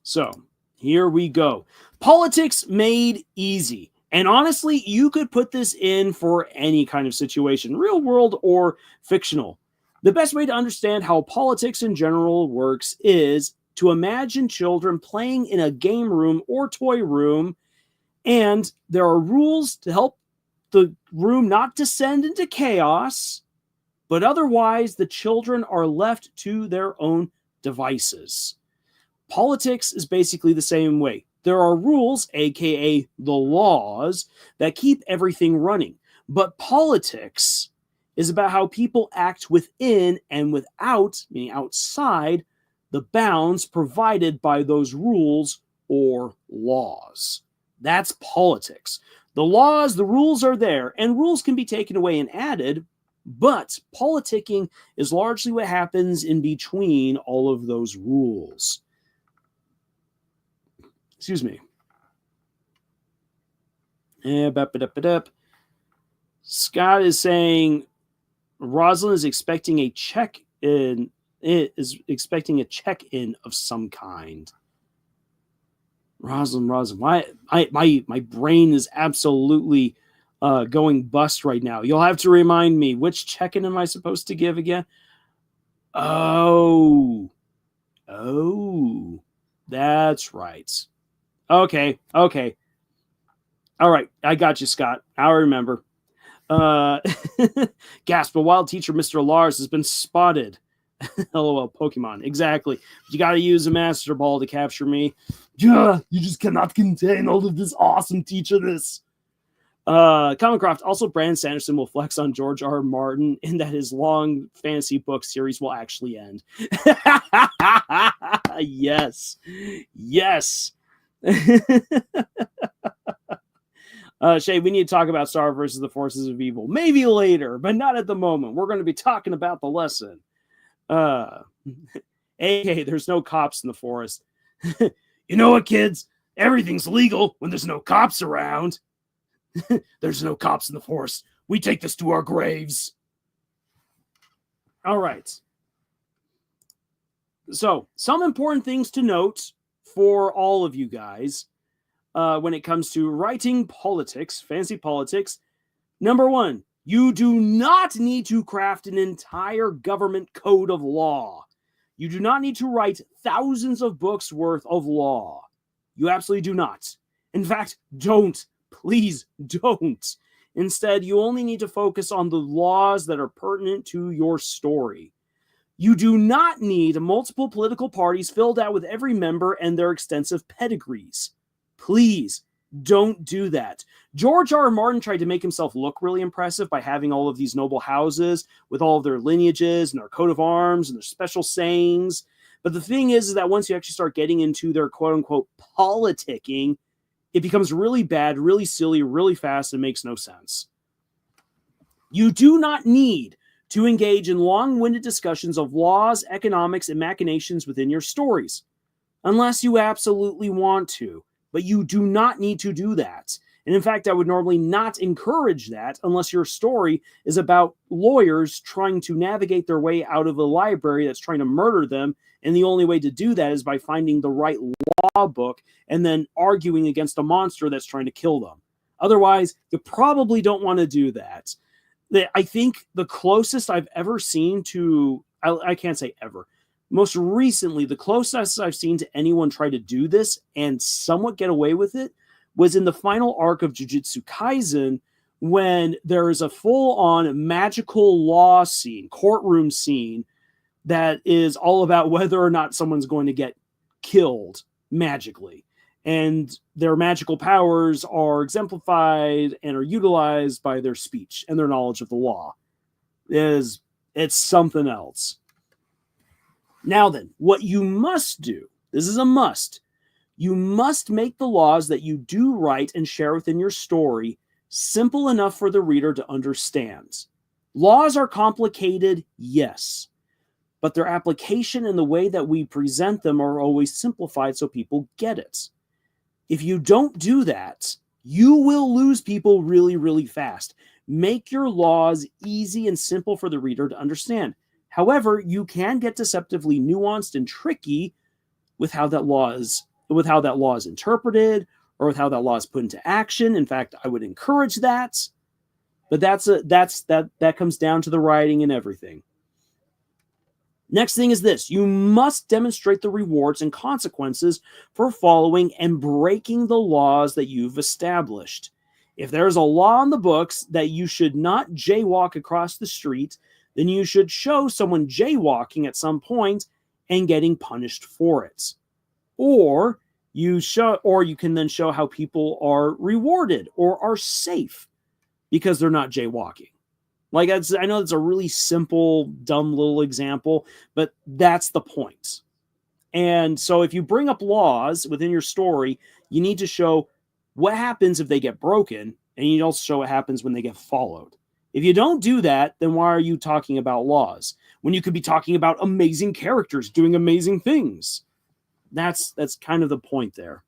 So, here we go. Politics made easy. And honestly, you could put this in for any kind of situation, real world or fictional. The best way to understand how politics in general works is to imagine children playing in a game room or toy room, and there are rules to help the room not descend into chaos, but otherwise the children are left to their own devices. Politics is basically the same way. There are rules, aka the laws, that keep everything running. But politics is about how people act within and without, meaning outside, the bounds provided by those rules or laws. That's politics. The laws, the rules are there, and rules can be taken away and added, but politicking is largely what happens in between all of those rules. Excuse me. Scott is saying Rosalind is expecting a check-in. Is expecting a check-in of some kind. Rosalind, why my brain is absolutely going bust right now. You'll have to remind me, which check-in am I supposed to give again? Oh, that's right. Okay. All right, I got you, Scott. I remember. Gasp, a wild teacher, Mr. Lars, has been spotted. LOL, Pokemon. Exactly. You got to use a Master Ball to capture me. Yeah, you just cannot contain all of this awesome teacherness. Commoncroft, also Brandon Sanderson will flex on George R. Martin in that his long fantasy book series will actually end. Yes. Shay, we need to talk about Star versus the Forces of Evil. Maybe later, but not at the moment. We're going to be talking about the lesson. Hey, there's no cops in the forest. You know what, kids? Everything's legal when there's no cops around. There's no cops in the forest. We take this to our graves. All right. So, some important things to note for all of you guys when it comes to writing politics, fantasy politics. Number one, you do not need to craft an entire government code of law. You do not need to write thousands of books worth of law. You absolutely do not. In fact, don't. Please don't. Instead, you only need to focus on the laws that are pertinent to your story. You do not need multiple political parties filled out with every member and their extensive pedigrees. Please Don't do that. George R. R. Martin tried to make himself look really impressive by having all of these noble houses with all of their lineages and their coat of arms and their special sayings. But the thing is that once you actually start getting into their quote-unquote politicking, it becomes really bad, really silly, really fast, and makes no sense. You do not need to engage in long-winded discussions of laws, economics, and machinations within your stories, unless you absolutely want to. But you do not need to do that. And in fact, I would normally not encourage that unless your story is about lawyers trying to navigate their way out of a library that's trying to murder them. And the only way to do that is by finding the right law book and then arguing against a monster that's trying to kill them. Otherwise, you probably don't want to do that. I think the closest I've ever seen to, I can't say ever, most recently, the closest I've seen to anyone try to do this and somewhat get away with it was in the final arc of Jujutsu Kaisen, when there is a full-on magical law scene, courtroom scene, that is all about whether or not someone's going to get killed magically. And their magical powers are exemplified and are utilized by their speech and their knowledge of the law. It's something else. Now then, what you must do, this is a must, you must make the laws that you do write and share within your story simple enough for the reader to understand. Laws are complicated, yes, but their application and the way that we present them are always simplified so people get it. If you don't do that, you will lose people really, really fast. Make your laws easy and simple for the reader to understand. However, you can get deceptively nuanced and tricky with how that law is interpreted or with how that law is put into action. In fact, I would encourage that. But that comes down to the writing and everything. Next thing is this. You must demonstrate the rewards and consequences for following and breaking the laws that you've established. If there's a law in the books that you should not jaywalk across the street, then you should show someone jaywalking at some point and getting punished for it. Or you can then show how people are rewarded or are safe because they're not jaywalking. Like, I know it's a really simple, dumb little example, but that's the point. And so if you bring up laws within your story, you need to show what happens if they get broken, and you also show what happens when they get followed. If you don't do that, then why are you talking about laws when you could be talking about amazing characters doing amazing things? That's kind of the point there.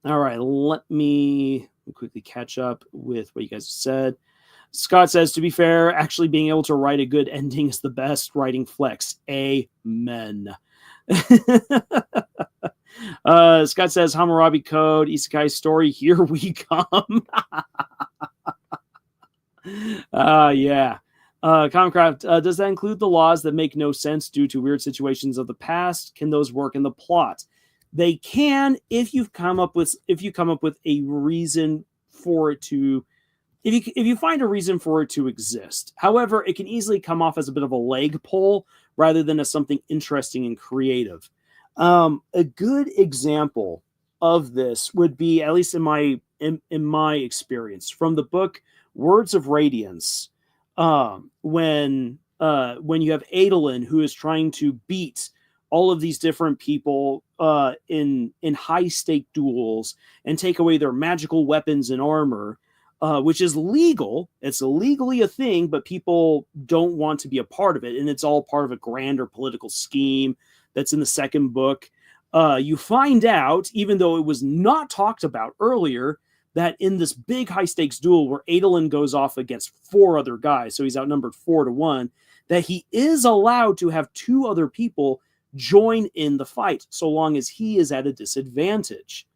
All right, let me quickly catch up with what you guys said. Scott says, to be fair, actually being able to write a good ending is the best writing flex. Amen. Scott says, Hammurabi Code, Isekai story, here we come. Yeah. Comcraft, does that include the laws that make no sense due to weird situations of the past? Can those work in the plot? They can if you come up with a reason for it to, if you find a reason for it to exist. However, it can easily come off as a bit of a leg pull rather than as something interesting and creative. A good example of this would be, at least in my experience, from the book Words of Radiance, when you have Adolin, who is trying to beat all of these different people in high stake duels and take away their magical weapons and armor, which is legal. It's legally a thing, but people don't want to be a part of it, and it's all part of a grander political scheme that's in the second book. You find out, even though it was not talked about earlier, that in this big high-stakes duel where Adolin goes off against 4 other guys, so he's outnumbered 4-1, that he is allowed to have 2 other people join in the fight, so long as he is at a disadvantage.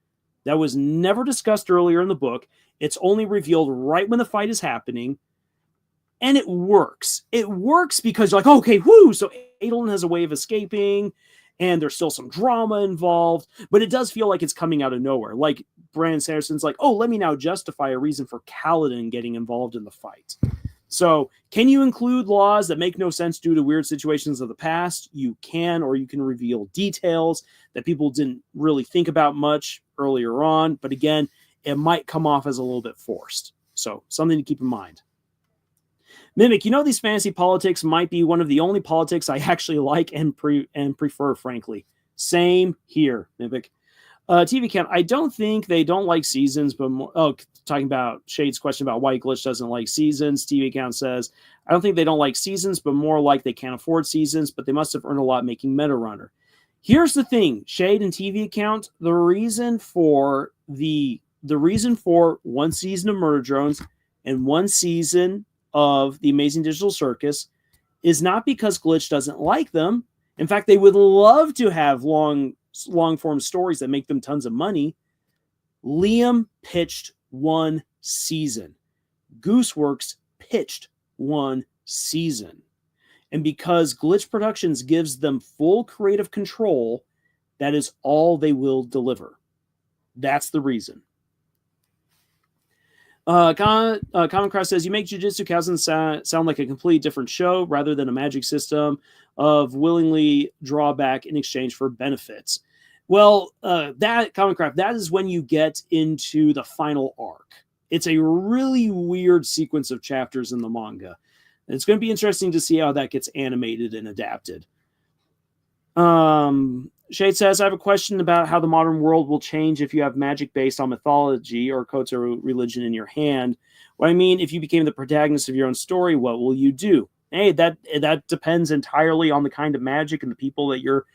That was never discussed earlier in the book. It's only revealed right when the fight is happening, and it works. It works because you're like, okay, whoo, so Adolin has a way of escaping, and there's still some drama involved, but it does feel like it's coming out of nowhere. Like, Brandon Sanderson's like, oh, let me now justify a reason for Kaladin getting involved in the fight. So can you include laws that make no sense due to weird situations of the past? You can, or you can reveal details that people didn't really think about much earlier on. But again, it might come off as a little bit forced. So something to keep in mind. Mimic, these fantasy politics might be one of the only politics I actually like and prefer, frankly. Same here, Mimic. TV count, I don't think they don't like seasons, but more, talking about Shade's question about why Glitch doesn't like seasons. TV count says, I don't think they don't like seasons, but more like they can't afford seasons, but they must have earned a lot making Meta Runner. Here's the thing, Shade and TV account, the reason for one season of Murder Drones and one season of The Amazing Digital Circus is not because Glitch doesn't like them. In fact, they would love to have long form stories that make them tons of money. Liam pitched one season. Gooseworks pitched one season. And because Glitch Productions gives them full creative control, that is all they will deliver. That's the reason. Common Cross says, you make Jujutsu Kaisen sound like a completely different show rather than a magic system of willingly drawback in exchange for benefits. Well, that Common Craft, that is when you get into the final arc. It's a really weird sequence of chapters in the manga. It's going to be interesting to see how that gets animated and adapted. Shade says, I have a question about how the modern world will change if you have magic based on mythology or Koto religion in your hand. What I mean, if you became the protagonist of your own story, what will you do? Hey, that depends entirely on the kind of magic and the people that you're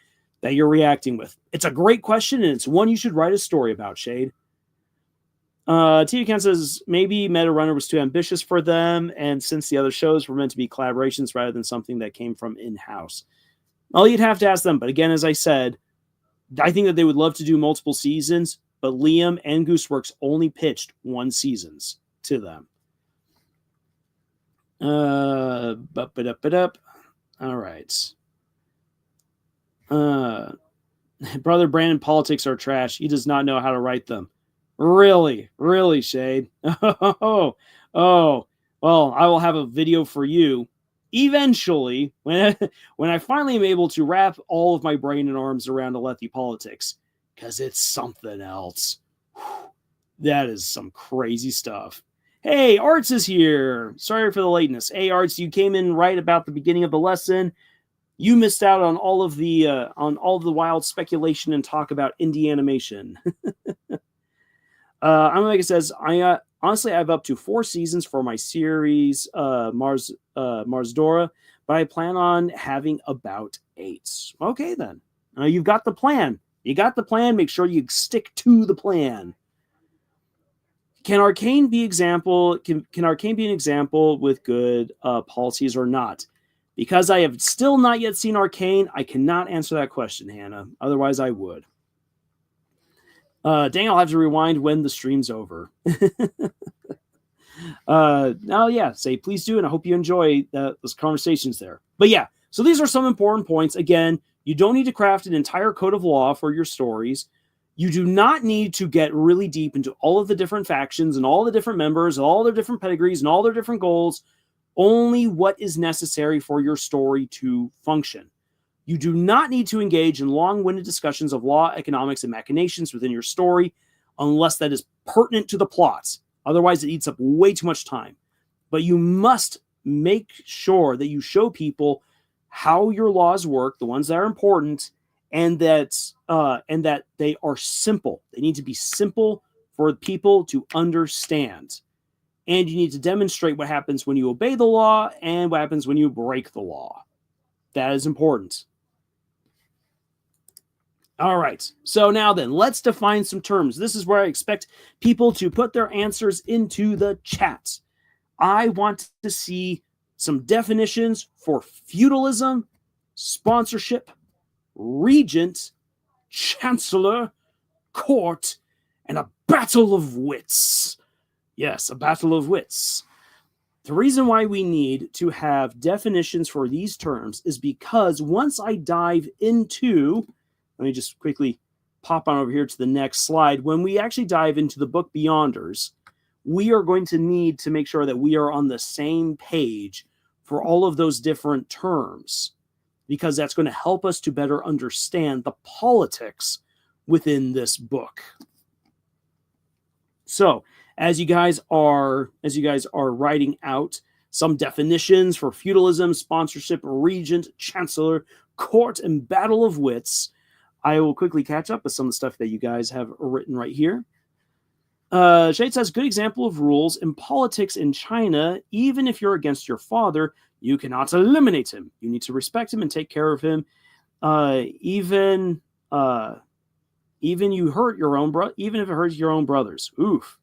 reacting with. It's a great question, and it's one you should write a story about, Shade. TV Count says, maybe Meta Runner was too ambitious for them, and since the other shows were meant to be collaborations rather than something that came from in-house. Well, you'd have to ask them, but again, as I said, I think that they would love to do multiple seasons, but Liam and Gooseworks only pitched one seasons to them. All right. Brother Brandon, politics are trash. He does not know how to write them. Really, Shade. Well, I will have a video for you eventually when I finally am able to wrap all of my brain and arms around Alethi politics, because it's something else. Whew, that is some crazy stuff. Hey, Arts is here. Sorry for the lateness. Hey, Arts, you came in right about the beginning of the lesson. You missed out on all of the wild speculation and talk about indie animation. I'm like it says, honestly, I have up to 4 seasons for my series, Marsdora, but I plan on having about 8. Okay, then. You've got the plan. You got the plan. Make sure you stick to the plan. Can Arcane be Can Arcane be an example with good policies or not? Because I have still not yet seen Arcane, I cannot answer that question, Hannah. Otherwise, I would. Dang, I'll have to rewind when the stream's over. Say please do, and I hope you enjoy those conversations there. But yeah, so these are some important points. Again, you don't need to craft an entire code of law for your stories. You do not need to get really deep into all of the different factions and all the different members, all their different pedigrees and all their different goals. Only what is necessary for your story to function. You do not need to engage in long-winded discussions of law, economics, and machinations within your story unless that is pertinent to the plots. Otherwise, it eats up way too much time. But you must make sure that you show people how your laws work, the ones that are important, and that they are simple. They need to be simple for people to understand. And you need to demonstrate what happens when you obey the law and what happens when you break the law. That is important. All right, so now then, let's define some terms. This is where I expect people to put their answers into the chat. I want to see some definitions for feudalism, sponsorship, regent, chancellor, court, and a battle of wits. Yes, a battle of wits. The reason why we need to have definitions for these terms is because once I dive into... Let me just quickly pop on over here to the next slide. When we actually dive into the book Beyonders, we are going to need to make sure that we are on the same page for all of those different terms, because that's going to help us to better understand the politics within this book. So, as you guys are writing out some definitions for feudalism, sponsorship, regent, chancellor, court, and battle of wits, I will quickly catch up with some of the stuff that you guys have written right here. Shade says, good example of rules in politics in China. Even if you're against your father, you cannot eliminate him. You need to respect him and take care of him. Even you hurt your own even if it hurts your own brothers. Oof.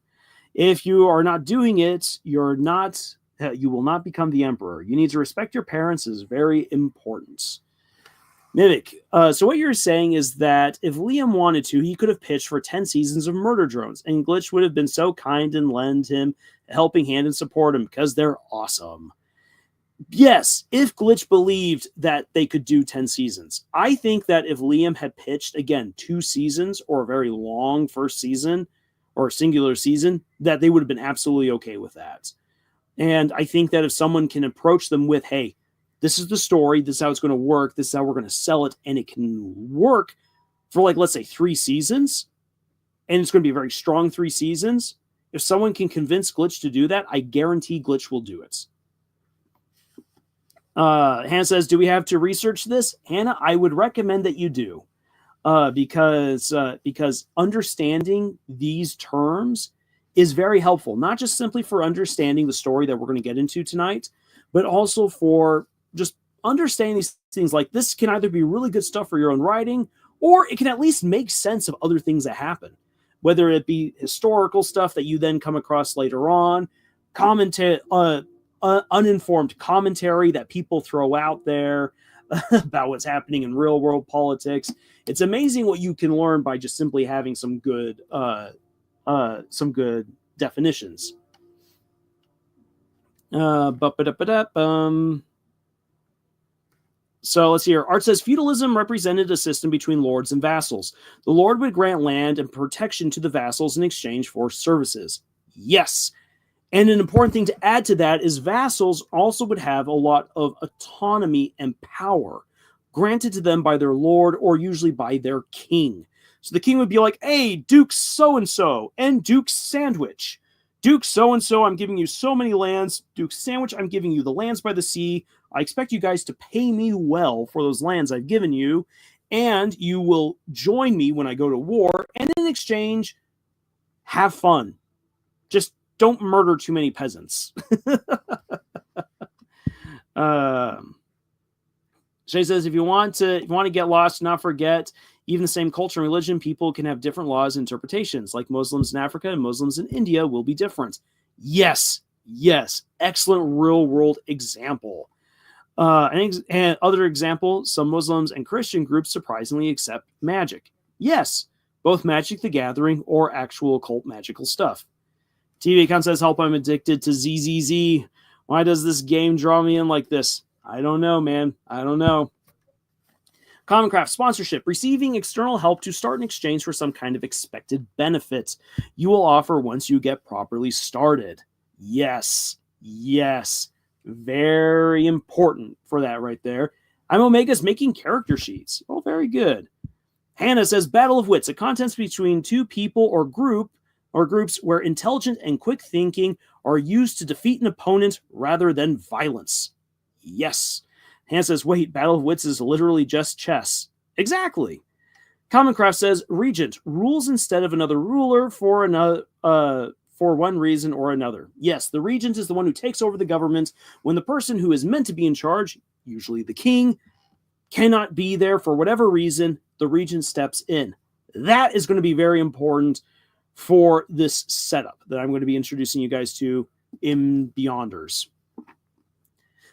If you are not doing it, you will not become the emperor. You need to respect your parents is very important. Mimic. So what you're saying is that if Liam wanted to, he could have pitched for 10 seasons of Murder Drones, and Glitch would have been so kind and lend him a helping hand and support him because they're awesome. Yes, if Glitch believed that they could do 10 seasons. I think that if Liam had pitched, again, 2 seasons or a very long first season or a singular season, that they would have been absolutely okay with that. And I think that if someone can approach them with, hey, this is the story, this is how it's going to work, this is how we're going to sell it, and it can work for, like, let's say 3 seasons, and it's going to be a very strong 3 seasons. If someone can convince Glitch to do that, I guarantee Glitch will do it. Hannah says, do we have to research this? Hannah, I would recommend that you do. Because understanding these terms is very helpful, not just simply for understanding the story that we're going to get into tonight, but also for just understanding these things. Like, this can either be really good stuff for your own writing, or it can at least make sense of other things that happen, whether it be historical stuff that you then come across later on, uninformed commentary that people throw out there about what's happening in real world politics. It's amazing what you can learn by just simply having some good definitions. So let's see here. Art says, feudalism represented a system between lords and vassals. The lord would grant land and protection to the vassals in exchange for services. Yes. And an important thing to add to that is vassals also would have a lot of autonomy and power granted to them by their lord, or usually by their king. So the king would be like, hey, Duke so-and-so and Duke Sandwich. Duke so-and-so, I'm giving you so many lands. Duke Sandwich, I'm giving you the lands by the sea. I expect you guys to pay me well for those lands I've given you, and you will join me when I go to war, and in exchange, have fun. Just don't murder too many peasants. Shay says, if you want to get lost, not forget, even the same culture and religion, people can have different laws and interpretations. Like Muslims in Africa and Muslims in India will be different. Yes. Excellent real world example. And other example, some Muslims and Christian groups surprisingly accept magic. Yes, both Magic the Gathering or actual occult magical stuff. TV account says, help, I'm addicted to ZZZ. Why does this game draw me in like this? I don't know, man. I don't know. Commoncraft sponsorship. Receiving external help to start an exchange for some kind of expected benefit you will offer once you get properly started. Yes. Very important for that right there. I'm Omega's making character sheets. Oh, very good. Hannah says, Battle of Wits, a contest between 2 people or groups where intelligent and quick thinking are used to defeat an opponent rather than violence. Yes. Hannah says, wait, Battle of Wits is literally just chess. Exactly. Commoncraft says, Regent, rules instead of another ruler for one reason or another. Yes, the Regent is the one who takes over the government when the person who is meant to be in charge, usually the king, cannot be there for whatever reason. The Regent steps in. That is going to be very important for this setup that I'm going to be introducing you guys to in Beyonders.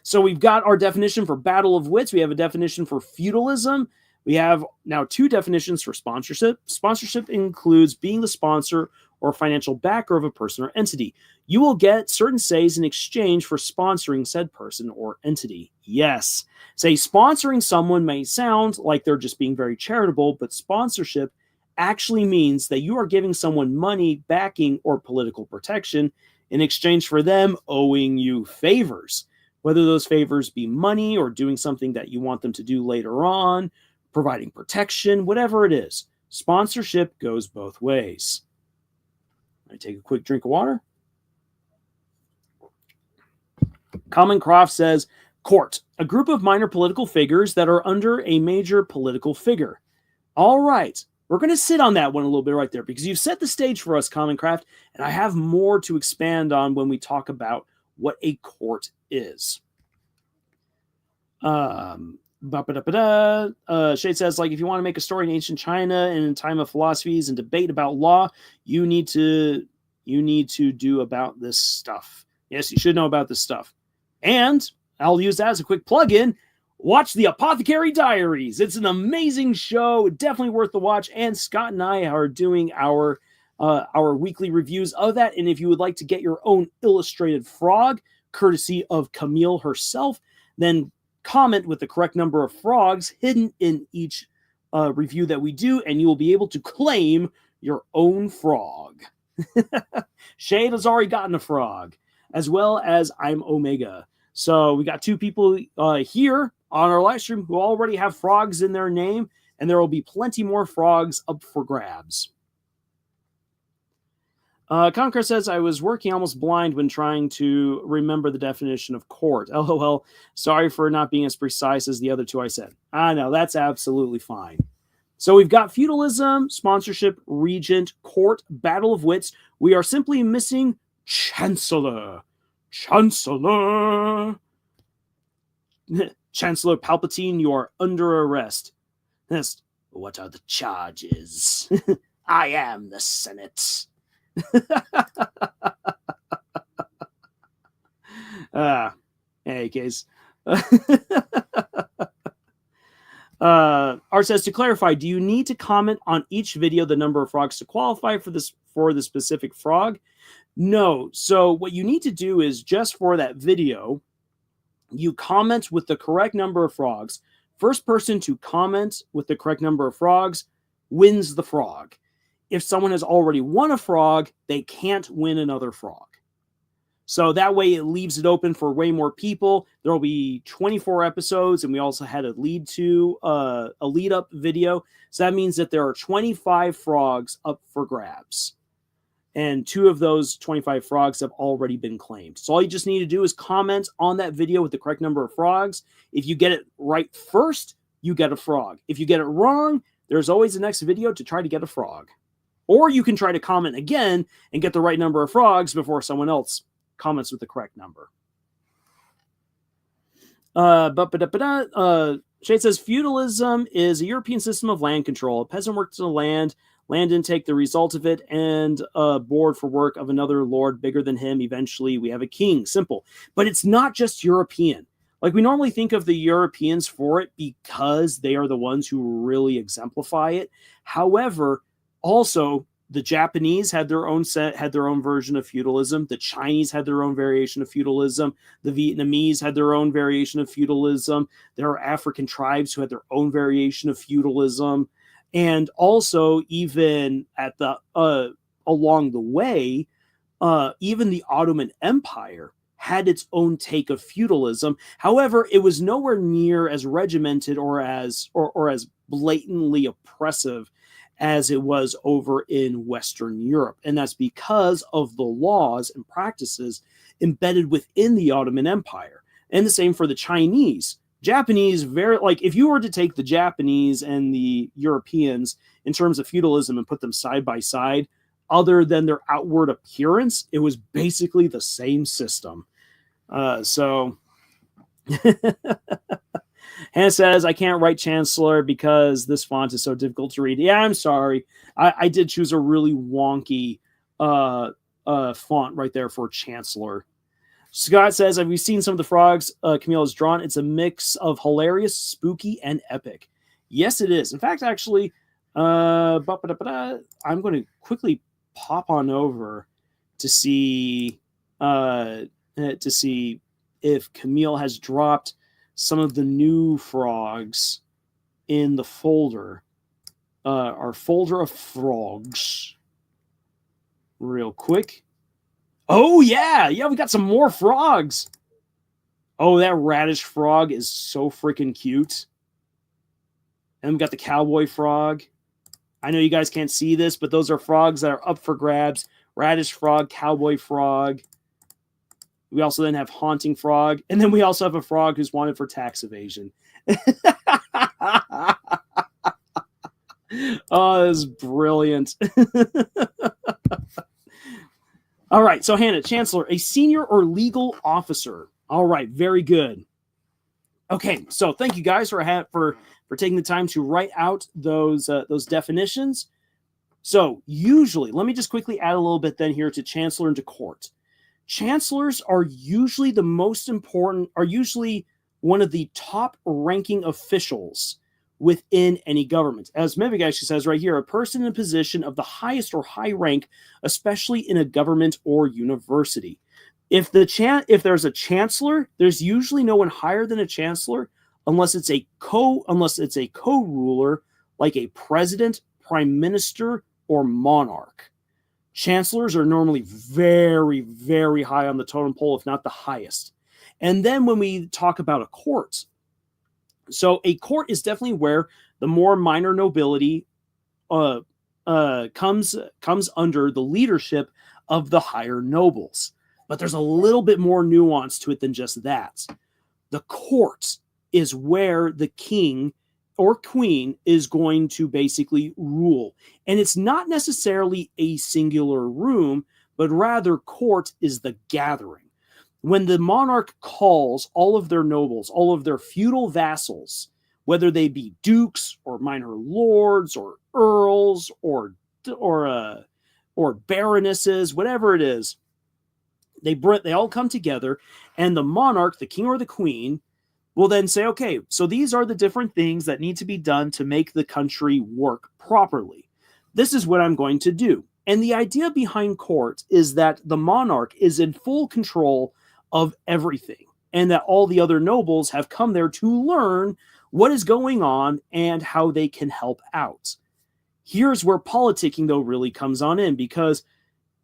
So we've got our definition for Battle of Wits. We have a definition for feudalism. We have now 2 definitions for sponsorship. Sponsorship includes being the sponsor or financial backer of a person or entity. You will get certain says in exchange for sponsoring said person or entity. Yes. Say sponsoring someone may sound like they're just being very charitable, but sponsorship actually means that you are giving someone money, backing, or political protection in exchange for them owing you favors. Whether those favors be money or doing something that you want them to do later on, providing protection, whatever it is. Sponsorship goes both ways. I take a quick drink of water. Common Croft says, court, a group of minor political figures that are under a major political figure. All right, we're going to sit on that one a little bit right there because you've set the stage for us, Common Craft, and I have more to expand on when we talk about what a court is. Shade says, like, if you want to make a story in ancient China and in time of philosophies and debate about law, you need to do about this stuff. Yes, you should know about this stuff. And I'll use that as a quick plug-in. Watch the Apothecary Diaries. It's an amazing show, definitely worth the watch. And Scott and I are doing our weekly reviews of that. And if you would like to get your own illustrated frog, courtesy of Camille herself, then comment with the correct number of frogs hidden in each review that we do, and you will be able to claim your own frog. Shade has already gotten a frog, as well as I'm Omega. So we got two people here on our live stream who already have frogs in their name, and there will be plenty more frogs up for grabs. Conquer says, I was working almost blind when trying to remember the definition of court. LOL, sorry for not being as precise as the other two I said. I know, that's absolutely fine. So we've got feudalism, sponsorship, regent, court, battle of wits. We are simply missing chancellor. Chancellor. Chancellor Palpatine, you are under arrest. Yes. What are the charges? I am the Senate. Hey, case. Art says, to clarify, do you need to comment on each video the number of frogs to qualify for the specific frog? No. So what you need to do is just for that video, you comment with the correct number of frogs. First person to comment with the correct number of frogs wins the frog. If someone has already won a frog, they can't win another frog. So that way it leaves it open for way more people. There will be 24 episodes, and we also had a lead up video. So that means that there are 25 frogs up for grabs. And 2 of those 25 frogs have already been claimed. So all you just need to do is comment on that video with the correct number of frogs. If you get it right first, you get a frog. If you get it wrong, there's always the next video to try to get a frog. Or you can try to comment again and get the right number of frogs before someone else comments with the correct number. Shade says, feudalism is a European system of land control. A peasant worked the land didn't take the result of it, and board for work of another lord bigger than him. Eventually, we have a king. Simple. But it's not just European. Like, we normally think of the Europeans for it because they are the ones who really exemplify it. However, also, the Japanese had their own version of feudalism. The Chinese had their own variation of feudalism. The Vietnamese had their own variation of feudalism. There are African tribes who had their own variation of feudalism. And also, even at the along the way, even the Ottoman Empire had its own take of feudalism. However, it was nowhere near as regimented or as blatantly oppressive as it was over in Western Europe. And that's because of the laws and practices embedded within the Ottoman Empire. And the same for the Chinese. Japanese, if you were to take the Japanese and the Europeans in terms of feudalism and put them side by side, other than their outward appearance, it was basically the same system. Hannah says, I can't write Chancellor because this font is so difficult to read. Yeah, I'm sorry. I did choose a really wonky font right there for Chancellor. Scott says, have you seen some of the frogs Camille has drawn? It's a mix of hilarious, spooky, and epic. Yes, it is. In fact, actually, I'm going to quickly pop on over to see if Camille has dropped some of the new frogs in the folder. our folder of frogs real quick. Oh, yeah. Yeah, we got some more frogs. Oh, that radish frog is so freaking cute. And we got the cowboy frog. I know you guys can't see this, but those are frogs that are up for grabs. Radish frog, cowboy frog. We also then have haunting frog. And then we also have a frog who's wanted for tax evasion. Oh, this is brilliant. All right, so Hannah, Chancellor, a senior or legal officer. All right, very good. Okay, so thank you guys for taking the time to write out those definitions. So usually, let me just quickly add a little bit then here to Chancellor and to court. Chancellors are usually the most important, are usually one of the top ranking officials within any government. As Mivik actually says right here, a person in a position of the highest or high rank, especially in a government or university. If there's a chancellor, there's usually no one higher than a chancellor unless it's a co-ruler like a president, prime minister, or monarch. Chancellors are normally very, very high on the totem pole, if not the highest. And then when we talk about a court, so a court is definitely where the more minor nobility comes under the leadership of the higher nobles. But there's a little bit more nuance to it than just that. The court is where the king or queen is going to basically rule. And it's not necessarily a singular room, but rather court is the gathering. When the monarch calls all of their nobles, all of their feudal vassals, whether they be dukes or minor lords or earls or baronesses, whatever it is, they all come together, and the monarch, the king or the queen, will then say, okay, so these are the different things that need to be done to make the country work properly. This is what I'm going to do. And the idea behind court is that the monarch is in full control of everything, and that all the other nobles have come there to learn what is going on and how they can help out. Here's where politicking, though, really comes on in, because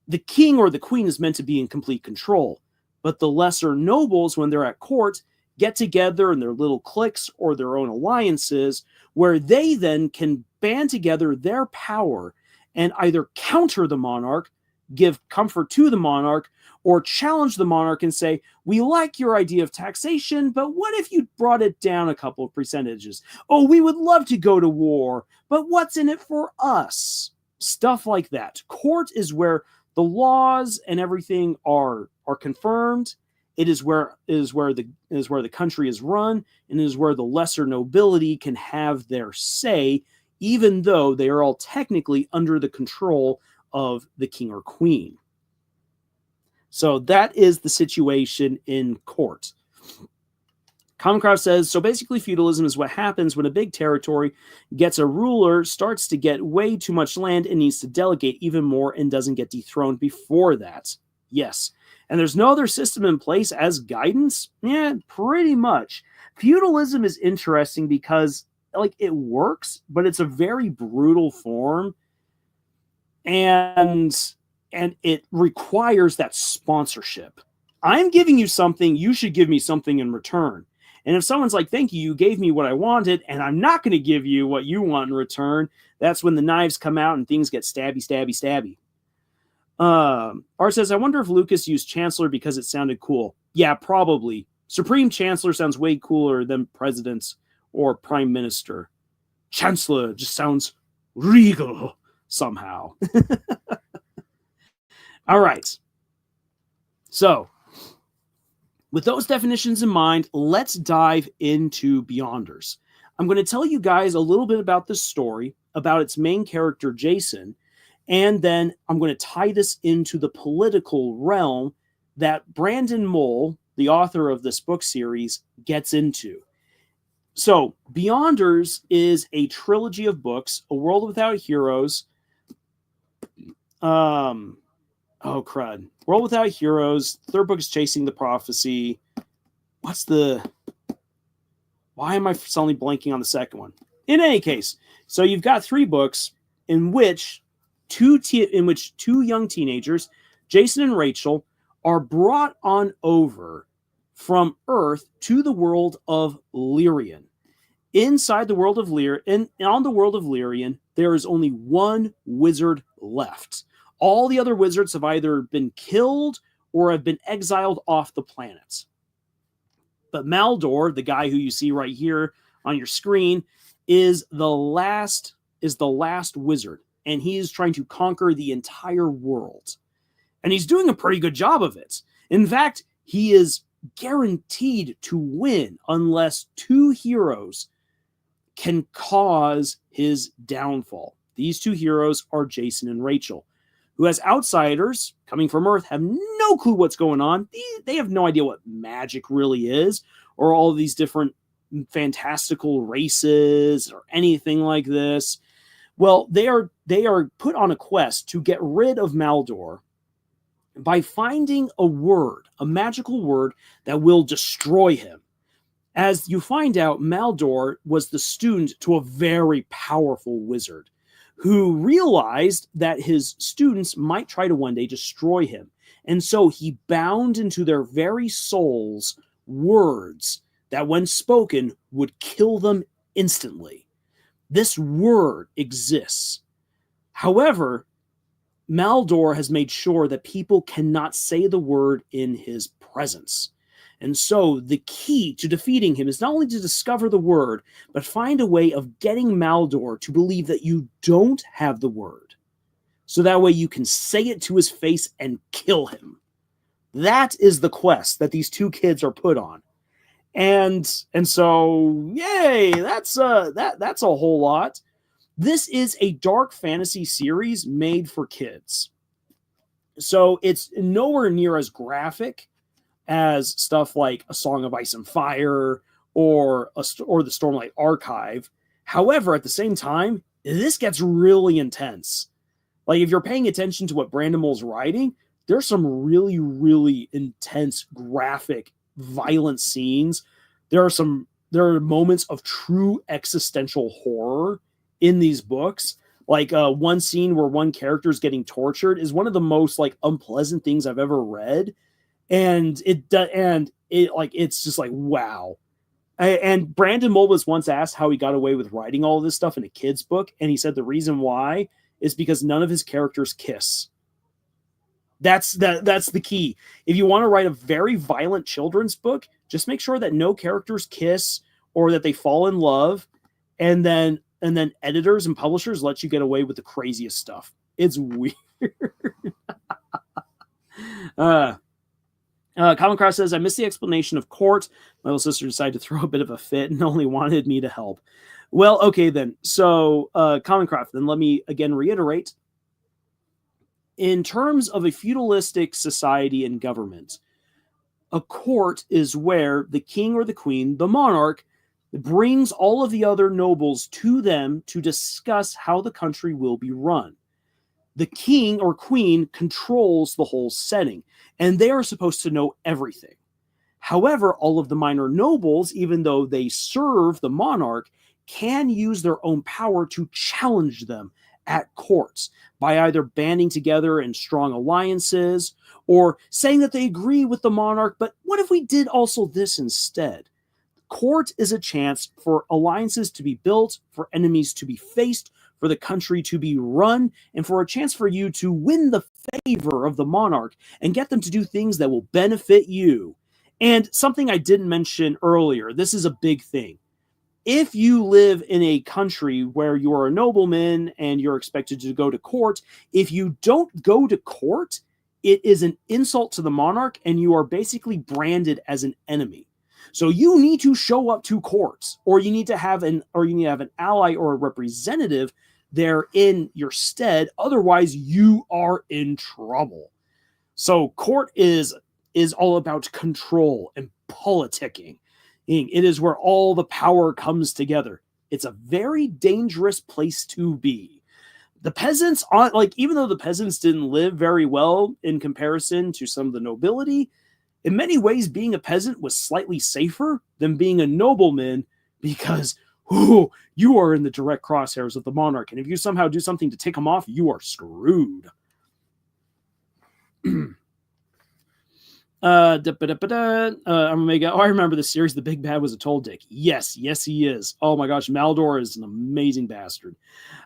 the king or the queen is meant to be in complete control, but the lesser nobles, when they're at court, get together in their little cliques or their own alliances, where they then can band together their power and either counter the monarch, give comfort to the monarch, or challenge the monarch and say, we like your idea of taxation, but what if you brought it down a couple of percentages? Oh, we would love to go to war, but what's in it for us? Stuff like that. Court is where the laws and everything are confirmed. It is where the country is run, and it is where the lesser nobility can have their say, even though they are all technically under the control of the king or queen. So that is the situation in court. Commoncraft says, so basically feudalism is what happens when a big territory gets a ruler, starts to get way too much land, and needs to delegate even more and doesn't get dethroned before that. Yes. And there's no other system in place as guidance? Yeah, pretty much. Feudalism is interesting because it works, but it's a very brutal form. And it requires that sponsorship. I'm giving you something, you should give me something in return. And if someone's like, thank you, you gave me what I wanted, and I'm not going to give you what you want in return, that's when the knives come out and things get stabby, stabby, stabby. Art says, I wonder if Lucas used Chancellor because it sounded cool. Yeah, probably. Supreme Chancellor sounds way cooler than President or Prime Minister. Chancellor just sounds regal somehow. All right. So, with those definitions in mind, let's dive into Beyonders. I'm going to tell you guys a little bit about this story, about its main character, Jason, and then I'm going to tie this into the political realm that Brandon Mull, the author of this book series, gets into. So, Beyonders is a trilogy of books, A World Without Heroes, oh, crud. World Without Heroes. Third book is Chasing the Prophecy. Why am I suddenly blanking on the second one? In any case, so you've got 3 books in which two young teenagers, Jason and Rachel, are brought on over from Earth to the world of Lyrian. Inside the world of Lyrian, and on the world of Lyrian, there is only one wizard left. All the other wizards have either been killed or have been exiled off the planet. But Maldor, the guy who you see right here on your screen, is the last wizard, and he is trying to conquer the entire world. And he's doing a pretty good job of it. In fact, he is guaranteed to win unless 2 heroes can cause his downfall. These 2 heroes are Jason and Rachel, who, as outsiders coming from Earth, have no clue what's going on. They have no idea what magic really is, or all of these different fantastical races, or anything like this. Well, they are put on a quest to get rid of Maldor by finding a word, a magical word that will destroy him. As you find out, Maldor was the student to a very powerful wizard who realized that his students might try to one day destroy him. And so he bound into their very souls words that, when spoken, would kill them instantly. This word exists. However, Maldor has made sure that people cannot say the word in his presence. And so the key to defeating him is not only to discover the word, but find a way of getting Maldor to believe that you don't have the word. So that way you can say it to his face and kill him. That is the quest that these 2 kids are put on. And so, yay, that's a whole lot. This is a dark fantasy series made for kids. So it's nowhere near as graphic as stuff like A Song of Ice and Fire or the Stormlight Archive. However, at the same time, this gets really intense. Like, if you're paying attention to what Brandon Mull's writing, there's some really, really intense, graphic, violent scenes. There are moments of true existential horror in these books. Like, one scene where one character is getting tortured is one of the most unpleasant things I've ever read. And it's just like, wow. And Brandon Mull was once asked how he got away with writing all of this stuff in a kid's book, and he said the reason why is because none of his characters kiss. That's the key. If you want to write a very violent children's book, just make sure that no characters kiss or that they fall in love, and then editors and publishers let you get away with the craziest stuff. It's weird. Common Cross says, I missed the explanation of court. My little sister decided to throw a bit of a fit and only wanted me to help. Well, okay then. So, Common Craft, then let me again reiterate. In terms of a feudalistic society and government, a court is where the king or the queen, the monarch, brings all of the other nobles to them to discuss how the country will be run. The king or queen controls the whole setting, and they are supposed to know everything. However, all of the minor nobles, even though they serve the monarch, can use their own power to challenge them at courts by either banding together in strong alliances or saying that they agree with the monarch, but what if we did also this instead? Court is a chance for alliances to be built, for enemies to be faced, for the country to be run, and for a chance for you to win the favor of the monarch and get them to do things that will benefit you. And something I didn't mention earlier, this is a big thing. If you live in a country where you are a nobleman and you're expected to go to court, if you don't go to court, it is an insult to the monarch and you are basically branded as an enemy. So you need to show up to court, or you need to have an ally or a representative there in your stead. Otherwise, you are in trouble. So court is all about control and politicking. It is where all the power comes together. It's a very dangerous place to be. The peasants, even though the peasants didn't live very well in comparison to some of the nobility, in many ways, being a peasant was slightly safer than being a nobleman, because oh, you are in the direct crosshairs of the monarch, and if you somehow do something to take him off, you are screwed. Omega. Oh, I remember the series. The big bad was a toll dick. Yes, he is. Oh my gosh, Maldor is an amazing bastard.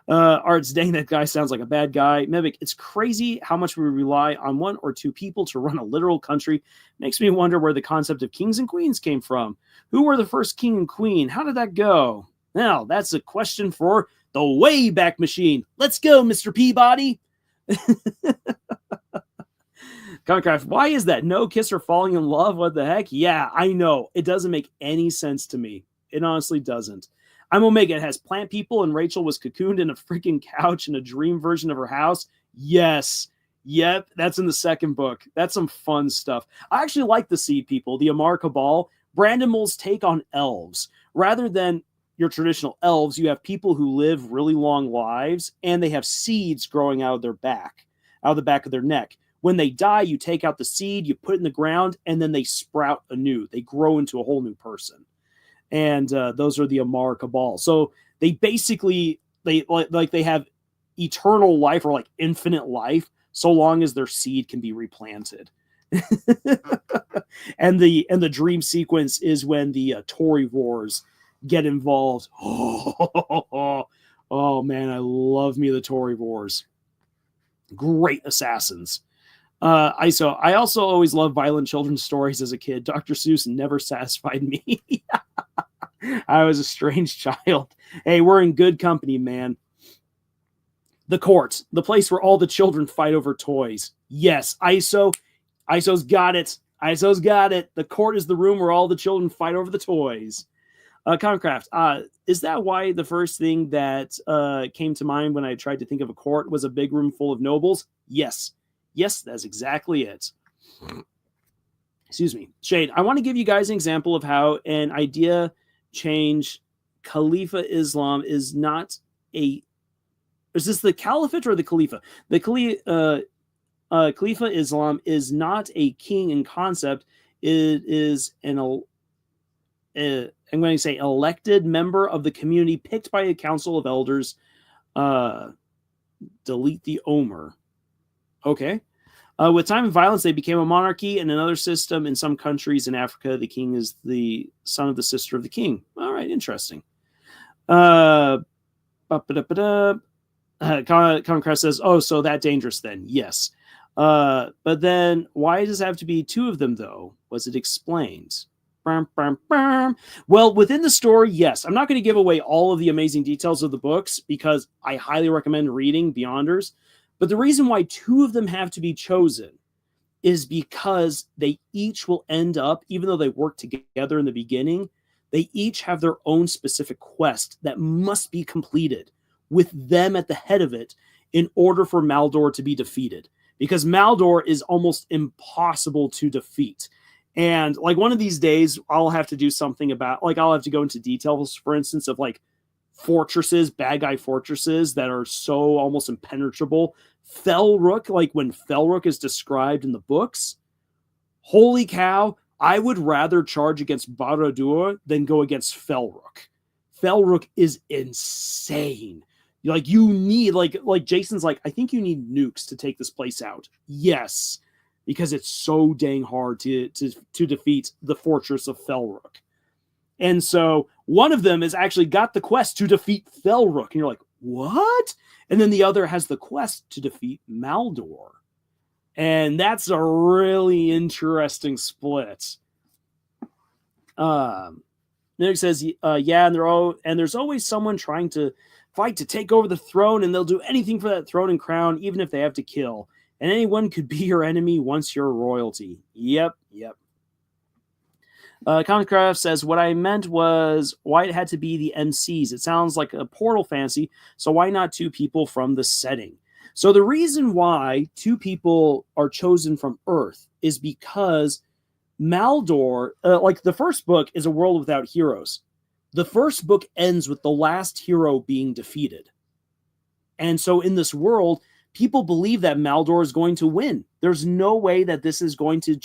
Arts, dang, that guy sounds like a bad guy. Mimic, it's crazy how much we rely on one or two people to run a literal country. Makes me wonder where the concept of kings and queens came from. Who were the first king and queen? How did that go? Now, that's a question for the Wayback Machine. Let's go, Mr. Peabody. Concraft, why is that? No kiss or falling in love? What the heck? Yeah, I know. It doesn't make any sense to me. It honestly doesn't. I'm Omega. It has plant people, and Rachel was cocooned in a freaking couch in a dream version of her house. Yes. Yep, that's in the second book. That's some fun stuff. I actually like the Seed People, the Amar Cabal. Brandon Mull's take on elves. Rather than your traditional elves, you have people who live really long lives, and they have seeds growing out of the back of their neck. When they die, you take out the seed, you put it in the ground, and then they sprout anew. They grow into a whole new person. And those are the Amar Cabal. So they basically, they have eternal life or like infinite life so long as their seed can be replanted. and the dream sequence is when the Tory Wars get involved. Oh man, I love me the Tory Wars. Great assassins. I also always loved violent children's stories as a kid. Dr. Seuss never satisfied me. I was a strange child. Hey, we're in good company, man. The court, the place where all the children fight over toys. Yes, ISO's got it. ISO's got it. The court is the room where all the children fight over the toys. Concraft, is that why the first thing that came to mind when I tried to think of a court was a big room full of nobles? Yes, that's exactly it. Excuse me. Shade, I want to give you guys an example of how an idea change Khalifa Islam is not a... Is this the Caliphate or the Khalifa? The Khalifa Islam is not a king in concept. It is I'm going to say elected member of the community picked by a council of elders. Delete the Omer. Okay. With time and violence, they became a monarchy and another system. In some countries in Africa, the king is the son of the sister of the king. All right, interesting. Concrest says, oh, so that dangerous then. Yes. But then why does it have to be two of them, though? Was it explained? Well, within the story, yes. I'm not going to give away all of the amazing details of the books because I highly recommend reading Beyonders. But the reason why two of them have to be chosen is because they each will end up, even though they work together in the beginning, they each have their own specific quest that must be completed with them at the head of it in order for Maldor to be defeated. Because Maldor is almost impossible to defeat. And like one of these days, I'll have to do something about, like I'll have to go into details, for instance, of like fortresses, bad guy fortresses that are so almost impenetrable. Felrook, like when Felrook is described in the books, holy cow, I would rather charge against Barad-dûr than go against Felrook. Felrook is insane. Like you need, like Jason's like, I think you need nukes to take this place out. Yes, because it's so dang hard to defeat the fortress of Felrook. And so one of them has actually got the quest to defeat Felrook. And you're like, what? And then the other has the quest to defeat Maldor. And that's a really interesting split. Nick says, yeah, and there's always someone trying to fight to take over the throne, and they'll do anything for that throne and crown, even if they have to kill. And anyone could be your enemy once you're royalty. Yep. Concraft says, what I meant was why it had to be the MCs. It sounds like a Portal fantasy, so why not two people from the setting? So the reason why two people are chosen from Earth is because Maldor, like the first book is a world without heroes. The first book ends with the last hero being defeated. And so in this world, people believe that Maldor is going to win. There's no way that this is going to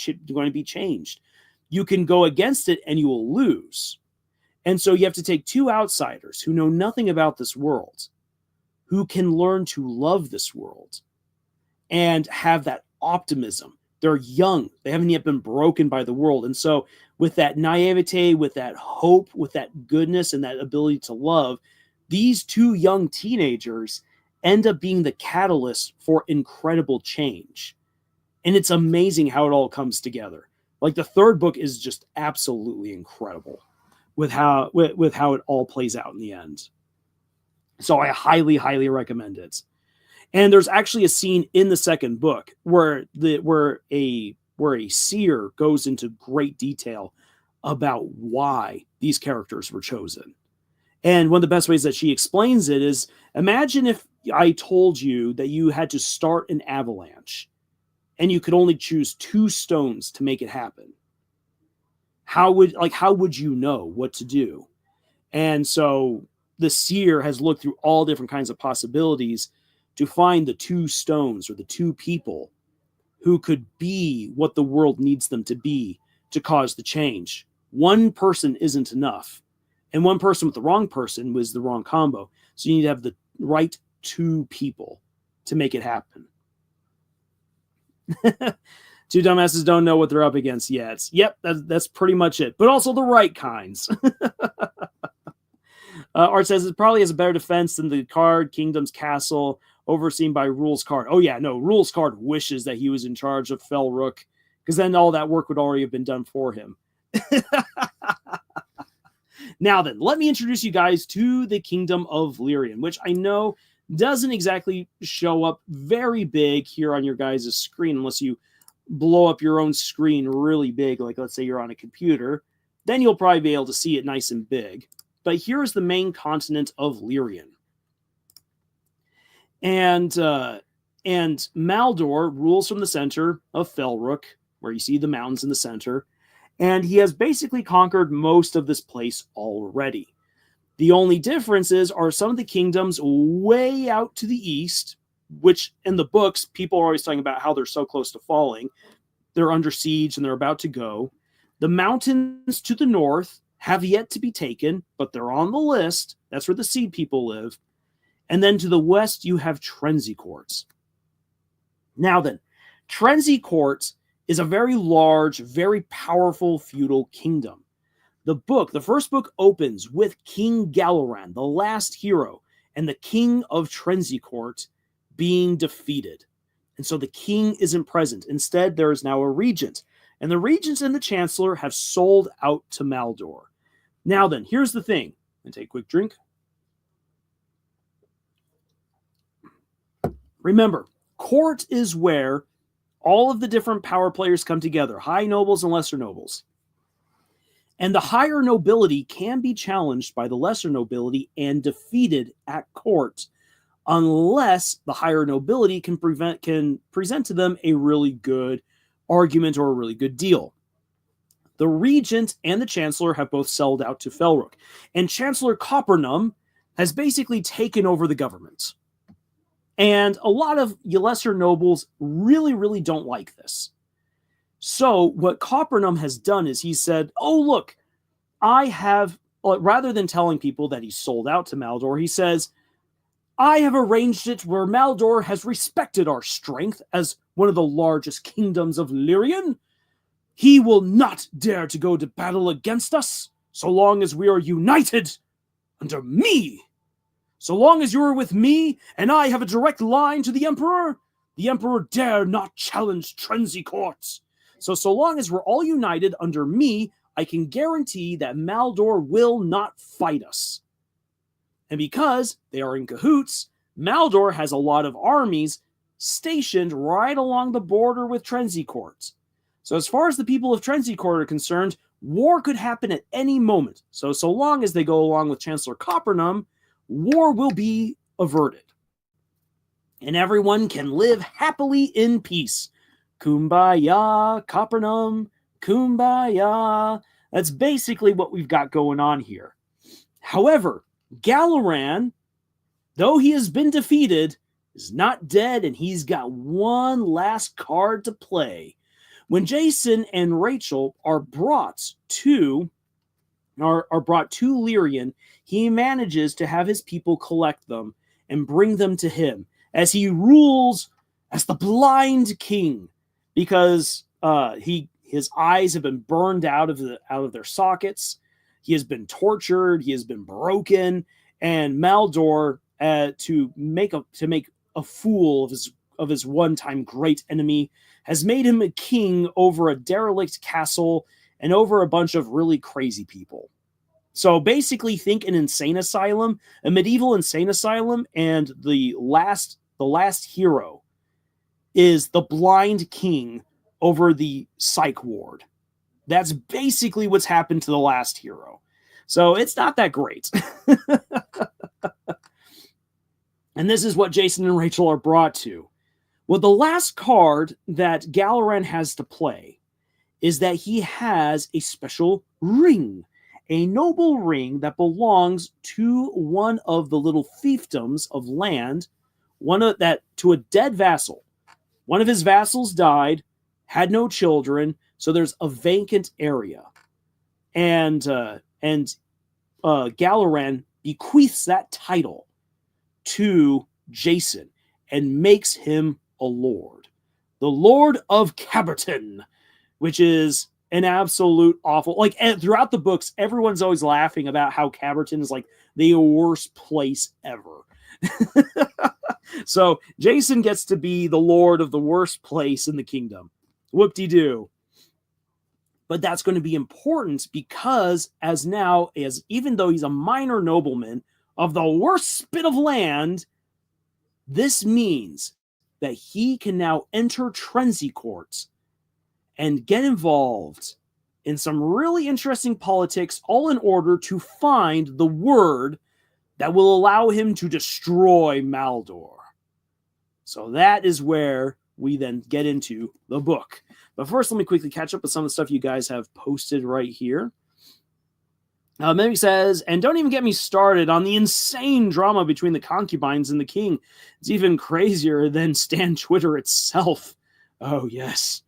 be changed. You can go against it and you will lose. And so you have to take two outsiders who know nothing about this world, who can learn to love this world and have that optimism. They're young. They haven't yet been broken by the world. And so with that naivete, with that hope, with that goodness and that ability to love, these two young teenagers end up being the catalyst for incredible change. And it's amazing how it all comes together. Like the third book is just absolutely incredible with how it all plays out in the end. So I highly, highly recommend it. And there's actually a scene in the second book where a seer goes into great detail about why these characters were chosen. And one of the best ways that she explains it is, imagine if I told you that you had to start an avalanche and you could only choose 2 stones to make it happen. How would you know what to do? And so the seer has looked through all different kinds of possibilities to find the 2 stones or the 2 people who could be what the world needs them to be to cause the change. One person isn't enough. And one person with the wrong person was the wrong combo. So you need to have the right 2 people to make it happen. 2 dumbasses don't know what they're up against yet. Yep, that's pretty much it. But also the right kinds. Art says it probably has a better defense than the Card Kingdom's castle overseen by Rules Card. Oh yeah, no, Rules Card wishes that he was in charge of Felrook, because then all that work would already have been done for him. Now then, let me introduce you guys to the Kingdom of Lyrian, which I know doesn't exactly show up very big here on your guys' screen unless you blow up your own screen really big, like let's say you're on a computer. Then you'll probably be able to see it nice and big. But here is the main continent of Lyrian. And Maldor rules from the center of Felrook, where you see the mountains in the center. And he has basically conquered most of this place already. The only differences are some of the kingdoms way out to the east, which in the books, people are always talking about how they're so close to falling. They're under siege and they're about to go. The mountains to the north have yet to be taken, but they're on the list. That's where the seed people live. And then to the west, you have Trenzycourt. Now then, Trenzycourt is a very large, very powerful feudal kingdom. The first book opens with King Galaran, the last hero, and the king of Trenzycourt being defeated. And so the king isn't present. Instead, there is now a regent. And the regent and the chancellor have sold out to Maldor. Now then, here's the thing. I'm going to take a quick drink. Remember, court is where all of the different power players come together, high nobles and lesser nobles. And the higher nobility can be challenged by the lesser nobility and defeated at court unless the higher nobility can present to them a really good argument or a really good deal. The regent and the chancellor have both sold out to Felrook. And Chancellor Coppernum has basically taken over the government. And a lot of lesser nobles really, really don't like this. So what Coppernum has done is he said, oh, look, I have, rather than telling people that he's sold out to Maldor, he says, I have arranged it where Maldor has respected our strength as one of the largest kingdoms of Lyrian. He will not dare to go to battle against us so long as we are united under me. So long as you are with me and I have a direct line to the Emperor dare not challenge Trenzycourt. So long as we're all united under me, I can guarantee that Maldor will not fight us. And because they are in cahoots, Maldor has a lot of armies stationed right along the border with Trenzycourt. So as far as the people of Trenzycourt are concerned, war could happen at any moment. So long as they go along with Chancellor Coppernum, war will be averted. And everyone can live happily in peace. Kumbaya, Coppernum, kumbaya. That's basically what we've got going on here. However, Galaran, though he has been defeated, is not dead, and he's got one last card to play. When Jason and Rachel are brought to are brought to Lyrian, he manages to have his people collect them and bring them to him as he rules as the blind king, because his eyes have been burned out of their sockets. He has been tortured. He has been broken, and Maldor, to make a fool of his one-time great enemy, has made him a king over a derelict castle and over a bunch of really crazy people. So basically, think an insane asylum, a medieval insane asylum, and the last hero is the blind king over the psych ward. That's basically what's happened to the last hero. So it's not that great. And this is what Jason and Rachel are brought to. Well, the last card that Galaran has to play is that he has a special ring, a noble ring that belongs to one of the little fiefdoms of land, to a dead vassal. One of his vassals died, had no children, so there's a vacant area. And Galaran bequeaths that title to Jason and makes him a lord. The Lord of Caberton, which is an absolute awful... Like, throughout the books, everyone's always laughing about how Caberton is like the worst place ever. So Jason gets to be the lord of the worst place in the kingdom. Whoop-de-doo. But that's going to be important because even though he's a minor nobleman of the worst spit of land, this means that he can now enter Trenzy courts and get involved in some really interesting politics, all in order to find the word that will allow him to destroy Maldor. So that is where we then get into the book. But first, let me quickly catch up with some of the stuff you guys have posted right here. Mimic says, and don't even get me started on the insane drama between the concubines and the king. It's even crazier than Stan Twitter itself. Oh, yes.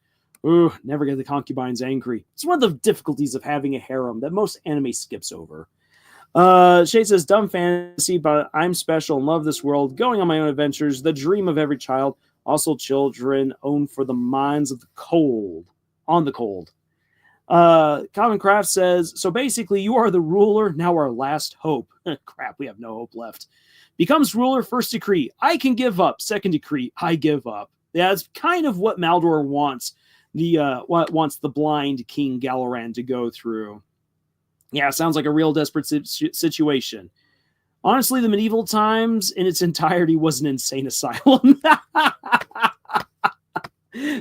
Ooh, never get the concubines angry. It's one of the difficulties of having a harem that most anime skips over. Shade says, dumb fantasy, but I'm special and love this world. Going on my own adventures, the dream of every child. Also children owned for the minds of the cold. On the cold. Common Craft says, so basically you are the ruler, now our last hope. Crap, we have no hope left. Becomes ruler, first decree, I can give up. Second decree, I give up. Yeah, that's kind of what Maldor wants. Wants the blind King Galaran to go through. Yeah, sounds like a real desperate situation. Honestly, the medieval times in its entirety was an insane asylum.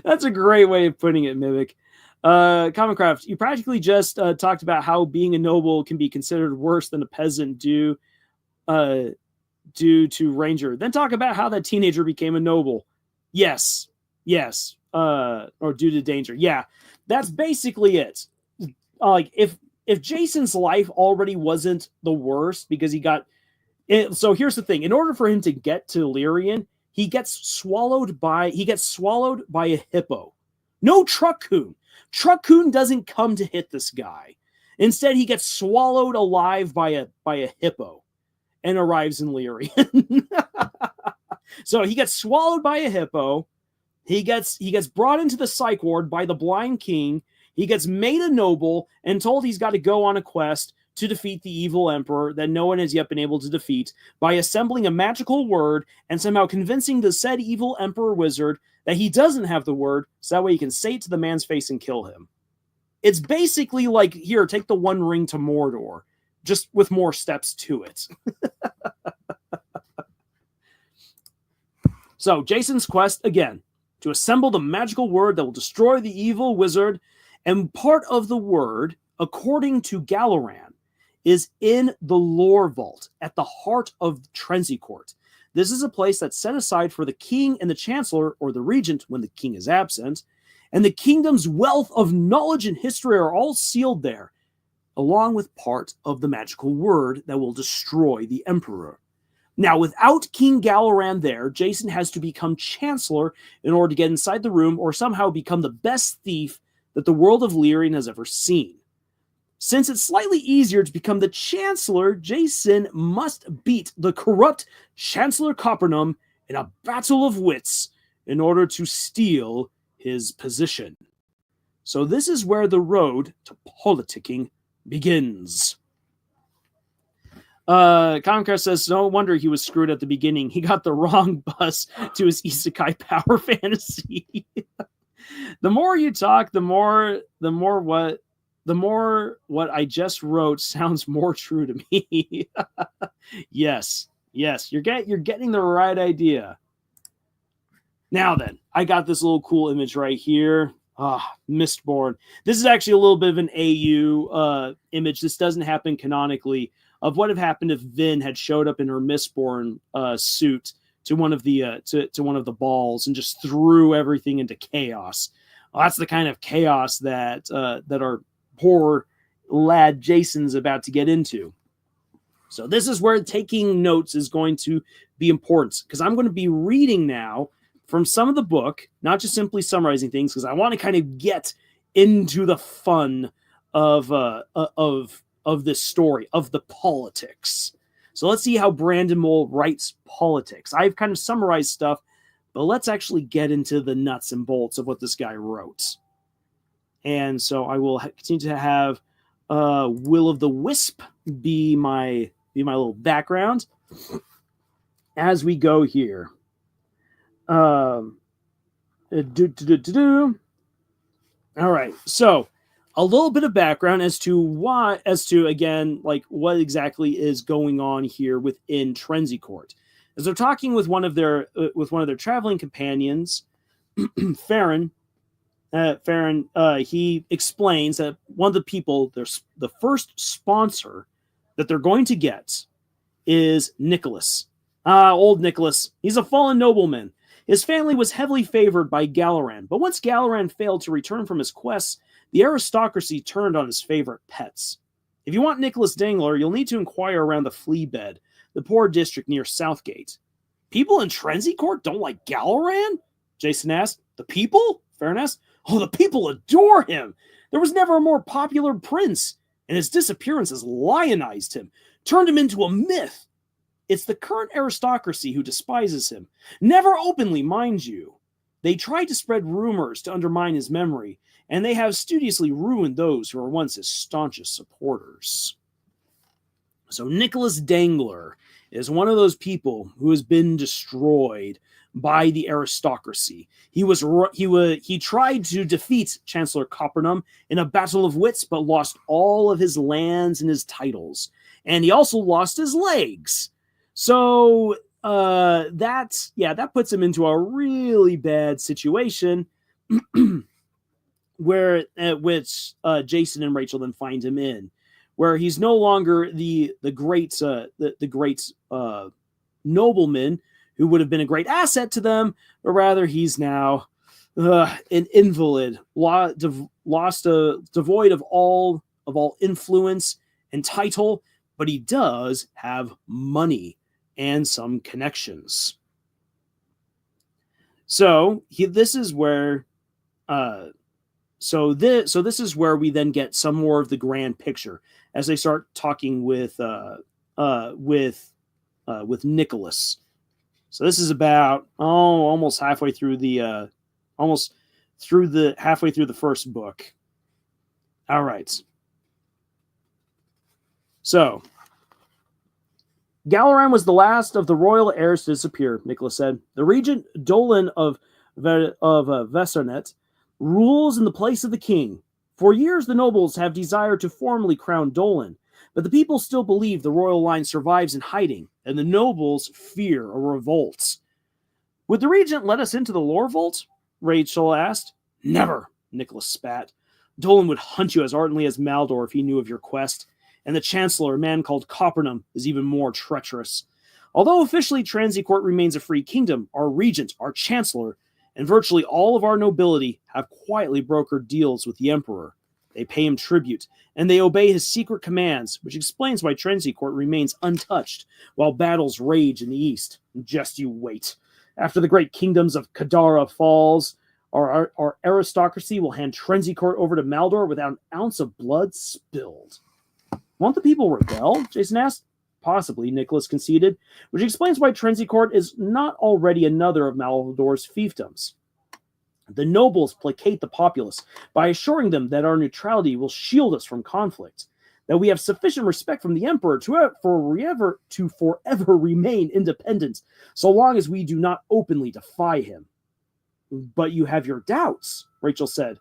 That's a great way of putting it, Mimic. Commoncraft, you practically just talked about how being a noble can be considered worse than a peasant due to Ranger. Then talk about how that teenager became a noble. Yes. Or due to danger. Yeah, that's basically it. Like, if Jason's life already wasn't the worst because he got... So here's the thing. In order for him to get to Lyrian, he gets swallowed by a hippo. No Truck-kun. Truck-kun doesn't come to hit this guy. Instead, he gets swallowed alive by a hippo and arrives in Lyrian. So he gets swallowed by a hippo. He gets brought into the psych ward by the blind king. He gets made a noble and told he's got to go on a quest to defeat the evil emperor that no one has yet been able to defeat by assembling a magical word and somehow convincing the said evil emperor wizard that he doesn't have the word, so that way he can say it to the man's face and kill him. It's basically like, here, take the One Ring to Mordor, just with more steps to it. So, Jason's quest, again, to assemble the magical word that will destroy the evil wizard, and part of the word, according to Galaran, is in the lore vault at the heart of Trenzy Court. This is a place that's set aside for the king and the chancellor, or the regent when the king is absent, and the kingdom's wealth of knowledge and history are all sealed there, along with part of the magical word that will destroy the emperor. Now, without King Galaran there, Jason has to become chancellor in order to get inside the room or somehow become the best thief that the world of Lyrian has ever seen. Since it's slightly easier to become the Chancellor, Jason must beat the corrupt Chancellor Copernum in a battle of wits in order to steal his position. So this is where the road to politicking begins. Comcast says, no wonder he was screwed at the beginning. He got the wrong bus to his isekai power fantasy. The more you talk, the more what I just wrote sounds more true to me. Yes, you're getting the right idea. Now then, I got this little cool image right here. Mistborn. This is actually a little bit of an AU image. This doesn't happen canonically. Of what had happened if Vin had showed up in her Mistborn suit to one of the to one of the balls and just threw everything into chaos. Well, that's the kind of chaos that our poor lad Jason's about to get into. So this is where taking notes is going to be important, because I'm going to be reading now from some of the book, not just simply summarizing things, because I want to kind of get into the fun of this story, of the politics. So let's see how Brandon Mole writes politics. I've kind of summarized stuff, but let's actually get into the nuts and bolts of what this guy wrote. And so I will continue to have Will of the Wisp be my little background as we go here. All right, so a little bit of background as to again, like what exactly is going on here within Trenzy Court. As they're talking with one of their traveling companions, Farron, he explains that one of the people, the first sponsor that they're going to get is Nicholas. Old Nicholas. He's a fallen nobleman. His family was heavily favored by Galaran, but once Galaran failed to return from his quests, the aristocracy turned on his favorite pets. If you want Nicholas Dangler, you'll need to inquire around the Flea Bed, the poor district near Southgate. People in Trenzy Court don't like Galaran? Jason asked. The people? Farron asked. Oh, the people adore him. There was never a more popular prince, and his disappearance has lionized him, turned him into a myth. It's the current aristocracy who despises him. Never openly, mind you. They tried to spread rumors to undermine his memory, and they have studiously ruined those who were once his staunchest supporters. So Nicholas Dangler is one of those people who has been destroyed by the aristocracy. He tried to defeat Chancellor Copernum in a battle of wits, but lost all of his lands and his titles. And he also lost his legs. So that puts him into a really bad situation where which Jason and Rachel then find him in, where he's no longer the great nobleman who would have been a great asset to them, but rather he's now an invalid, devoid of all influence and title, but he does have money and some connections. So this is where this is where we then get some more of the grand picture as they start talking with Nicholas. So this is about almost halfway through the first book. All right. So Galaran was the last of the royal heirs to disappear, Nicholas said. The regent Dolan of Vesarnet rules in the place of the king. For years, the nobles have desired to formally crown Dolan, but the people still believe the royal line survives in hiding, and the nobles fear a revolt. Would the regent let us into the lore vault? Rachel asked. Never, Nicholas spat. Dolan would hunt you as ardently as Maldor if he knew of your quest, and the chancellor, a man called Copernum, is even more treacherous. Although officially Trenzy Court remains a free kingdom, our regent, our chancellor, and virtually all of our nobility have quietly brokered deals with the emperor. They pay him tribute, and they obey his secret commands, which explains why Trenzy Court remains untouched while battles rage in the east. Just you wait. After the great kingdoms of Kadara falls, Our aristocracy will hand Trenzycourt over to Maldor without an ounce of blood spilled. Won't the people rebel? Jason asked. Possibly, Nicholas conceded, which explains why Trenzycourt is not already another of Maldor's fiefdoms. The nobles placate the populace by assuring them that our neutrality will shield us from conflict, that we have sufficient respect from the Emperor to forever remain independent, so long as we do not openly defy him. But you have your doubts, Rachel said.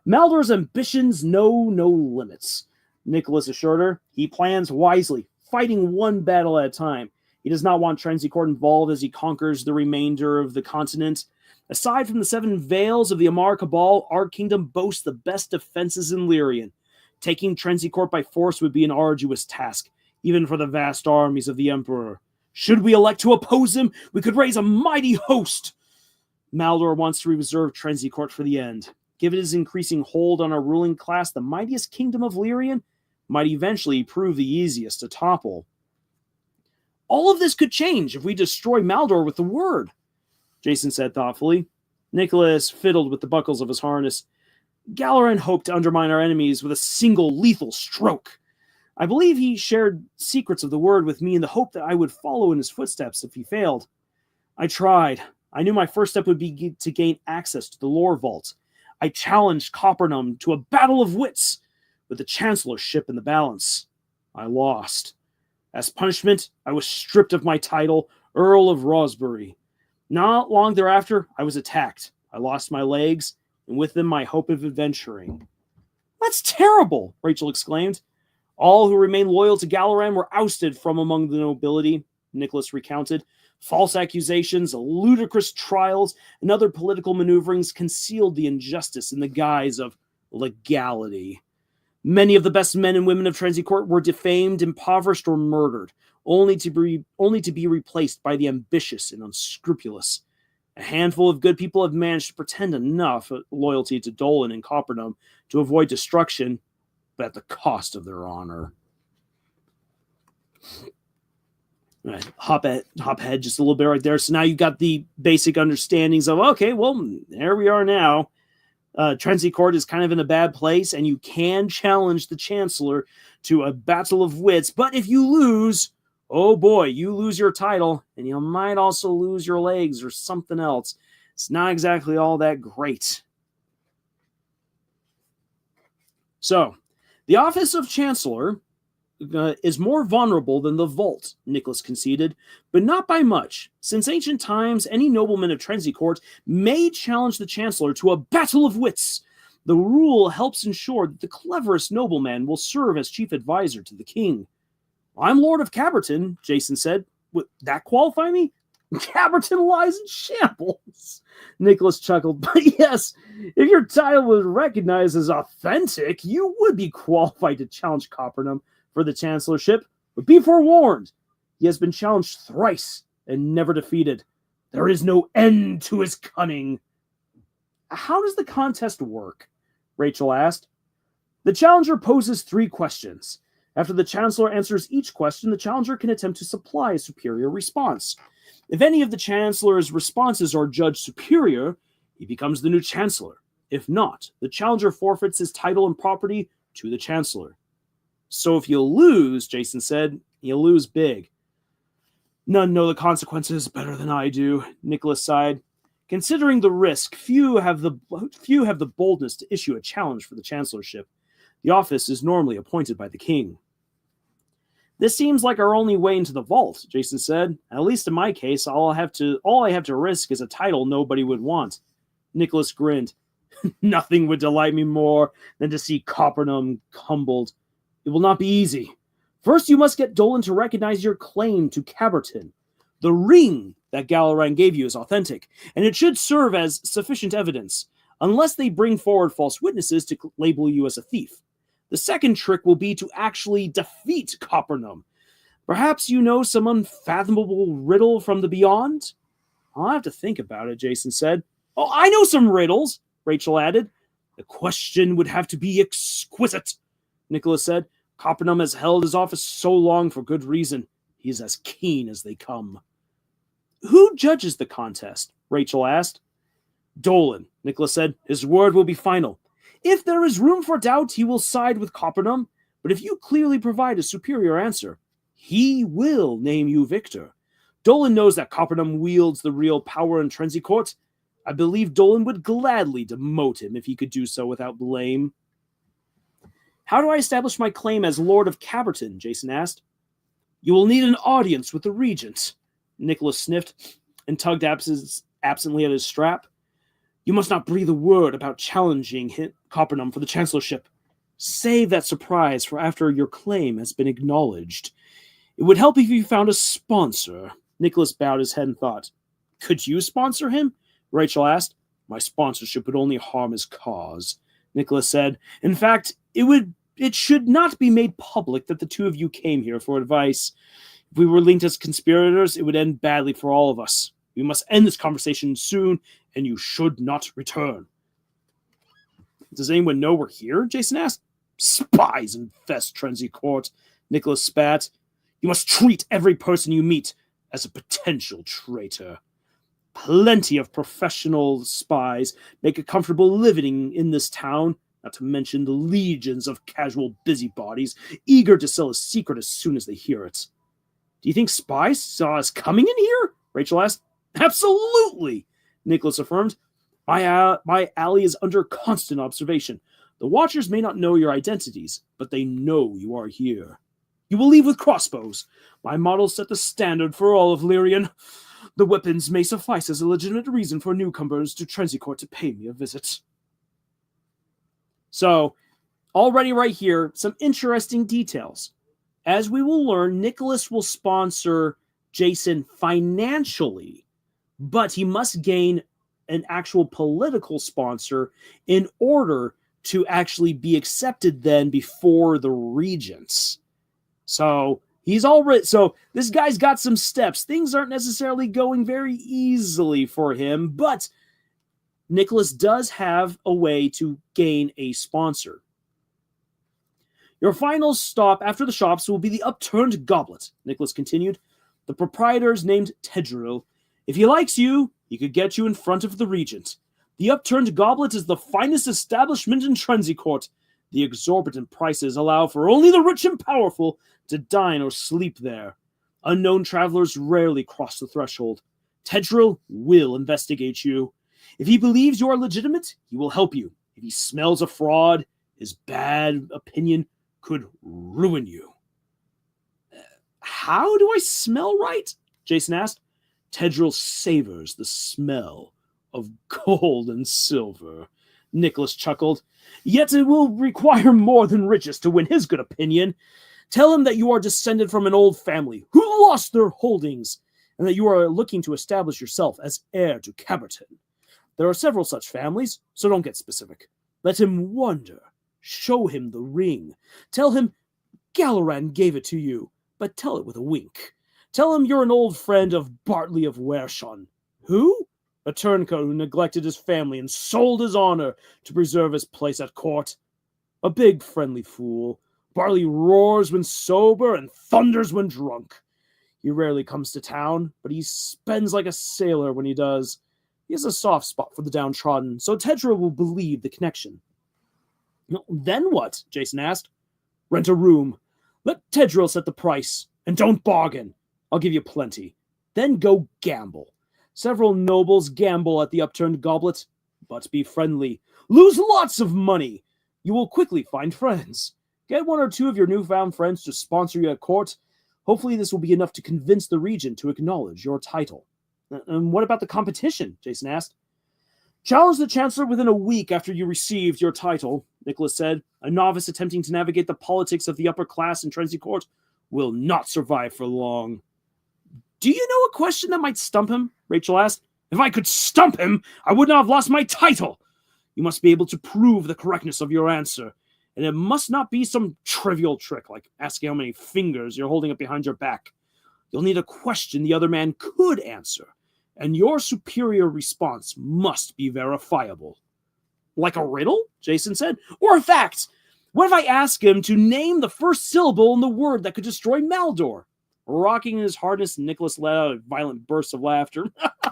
Maldor's ambitions know no limits, Nicholas assured her. He plans wisely, fighting one battle at a time. He does not want Trenzycourt involved as he conquers the remainder of the continent. Aside from the 7 Vales of the Amar Cabal, our kingdom boasts the best defenses in Lyrian. Taking Trenzycourt by force would be an arduous task, even for the vast armies of the Emperor. Should we elect to oppose him, we could raise a mighty host. Maldor wants to reserve Trenzycourt for the end. Given his increasing hold on our ruling class, the mightiest kingdom of Lyrian might eventually prove the easiest to topple. All of this could change if we destroy Maldor with the word, Jason said thoughtfully. Nicholas fiddled with the buckles of his harness. Galaran hoped to undermine our enemies with a single lethal stroke. I believe he shared secrets of the word with me in the hope that I would follow in his footsteps if he failed. I tried. I knew my first step would be to gain access to the lore vault. I challenged Coppernum to a battle of wits, with the Chancellorship in the balance. I lost. As punishment, I was stripped of my title, Earl of Rosbury. Not long thereafter, I was attacked. I lost my legs, and with them my hope of adventuring. That's terrible, Rachel exclaimed. All who remained loyal to Galaran were ousted from among the nobility, Nicholas recounted. False accusations, ludicrous trials, and other political maneuverings concealed the injustice in the guise of legality. Many of the best men and women of Trenzycourt were defamed, impoverished, or murdered, only to be replaced by the ambitious and unscrupulous. A handful of good people have managed to pretend enough loyalty to Dolan and Coppernum to avoid destruction, but at the cost of their honor. All right, hop ahead just a little bit right there. So now you got the basic understandings of, okay, well, there we are now. Trenzycourt is kind of in a bad place, and you can challenge the Chancellor to a battle of wits. But if you lose, oh boy, you lose your title, and you might also lose your legs or something else. It's not exactly all that great. So, the office of Chancellor is more vulnerable than the vault, Nicholas conceded, but not by much. Since ancient times, any nobleman of Trenzycourt may challenge the Chancellor to a battle of wits. The rule helps ensure that the cleverest nobleman will serve as chief advisor to the king. I'm Lord of Caberton, Jason said. Would that qualify me? Caberton lies in shambles. Nicholas chuckled. But yes, if your title was recognized as authentic, you would be qualified to challenge Coppernum for the Chancellorship, but be forewarned, he has been challenged thrice and never defeated. There is no end to his cunning. How does the contest work? Rachel asked. The challenger poses 3 questions. After the Chancellor answers each question, the challenger can attempt to supply a superior response. If any of the Chancellor's responses are judged superior, he becomes the new Chancellor. If not, the challenger forfeits his title and property to the Chancellor. So if you lose, Jason said, you lose big. None know the consequences better than I do, Nicholas sighed. Considering the risk, few have the boldness to issue a challenge for the Chancellorship. The office is normally appointed by the king. This seems like our only way into the vault, Jason said. At least in my case, all I have to risk is a title nobody would want. Nicholas grinned. Nothing would delight me more than to see Coppernum humbled. It will not be easy. First, you must get Dolan to recognize your claim to Caberton. The ring that Galaran gave you is authentic, and it should serve as sufficient evidence, unless they bring forward false witnesses to label you as a thief. The second trick will be to actually defeat Coppernum. Perhaps you know some unfathomable riddle from the beyond? I'll have to think about it, Jason said. Oh, I know some riddles, Rachel added. The question would have to be exquisite, Nicholas said. Coppernum has held his office so long for good reason. He is as keen as they come. Who judges the contest? Rachel asked. Dolan, Nicholas said. His word will be final. If there is room for doubt, he will side with Coppernum, but if you clearly provide a superior answer, he will name you victor. Dolan knows that Coppernum wields the real power in Trenzy Court. I believe Dolan would gladly demote him if he could do so without blame. How do I establish my claim as Lord of Caberton? Jason asked. You will need an audience with the regent. Nicholas sniffed and tugged absently at his strap. You must not breathe a word about challenging Coppernum for the chancellorship. Save that surprise for after your claim has been acknowledged. It would help if you found a sponsor. Nicholas bowed his head and thought. Could you sponsor him? Rachel asked. My sponsorship would only harm his cause, Nicholas said. In fact, it should not be made public that the two of you came here for advice. If we were linked as conspirators, it would end badly for all of us. We must end this conversation soon, and you should not return. Does anyone know we're here? Jason asked. Spies infest Trenzy Court, Nicholas spat. You must treat every person you meet as a potential traitor. Plenty of professional spies make a comfortable living in this town, not to mention the legions of casual busybodies eager to sell a secret as soon as they hear it. Do you think spies saw us coming in here? Rachel asked. Absolutely, Nicholas affirmed. My alley is under constant observation. The Watchers may not know your identities, but they know you are here. You will leave with crossbows. My models set the standard for all of Lyrian. The weapons may suffice as a legitimate reason for newcomers to Trenzy Court to pay me a visit. So, already right here, some interesting details. As we will learn, Nicholas will sponsor Jason financially, but he must gain an actual political sponsor in order to actually be accepted then before the regents. So this guy's got some steps. Things aren't necessarily going very easily for him, but Nicholas does have a way to gain a sponsor. Your final stop after the shops will be the Upturned Goblet, Nicholas continued. The proprietor is named Tedril. If he likes you, he could get you in front of the regent. The Upturned Goblet is the finest establishment in Trenzy Court. The exorbitant prices allow for only the rich and powerful to dine or sleep there. Unknown travelers rarely cross the threshold. Tedril will investigate you. If he believes you are legitimate, he will help you. If he smells a fraud, his bad opinion could ruin you. How do I smell right? Jason asked. Tedril savors the smell of gold and silver. Nicholas chuckled. Yet it will require more than riches to win his good opinion. Tell him that you are descended from an old family who lost their holdings, and that you are looking to establish yourself as heir to Caberton. There are several such families, so don't get specific. Let him wonder. Show him the ring. Tell him Galloran gave it to you, but tell it with a wink. Tell him you're an old friend of Bartley of Wershon. Who? A turncoat who neglected his family and sold his honor to preserve his place at court. A big, friendly fool. Bartley roars when sober and thunders when drunk. He rarely comes to town, but he spends like a sailor when he does. He has a soft spot for the downtrodden, so Tedra will believe the connection. Then what? Jason asked. Rent a room. Let Tedril set the price, and don't bargain. I'll give you plenty. Then go gamble. Several nobles gamble at the Upturned Goblet, but be friendly. Lose lots of money. You will quickly find friends. Get one or two of your newfound friends to sponsor you at court. Hopefully this will be enough to convince the regent to acknowledge your title. And what about the competition? Jason asked. Challenge the Chancellor within a week after you received your title, Nicholas said. A novice attempting to navigate the politics of the upper class in Trenzy Court will not survive for long. Do you know a question that might stump him? Rachel asked. If I could stump him, I would not have lost my title. You must be able to prove the correctness of your answer, and it must not be some trivial trick like asking how many fingers you're holding up behind your back. You'll need a question the other man could answer, and your superior response must be verifiable. Like a riddle? Jason said. Or a fact? What if I ask him to name the first syllable in the word that could destroy Maldor? Rocking in his hardness, Nicholas let out a violent burst of laughter.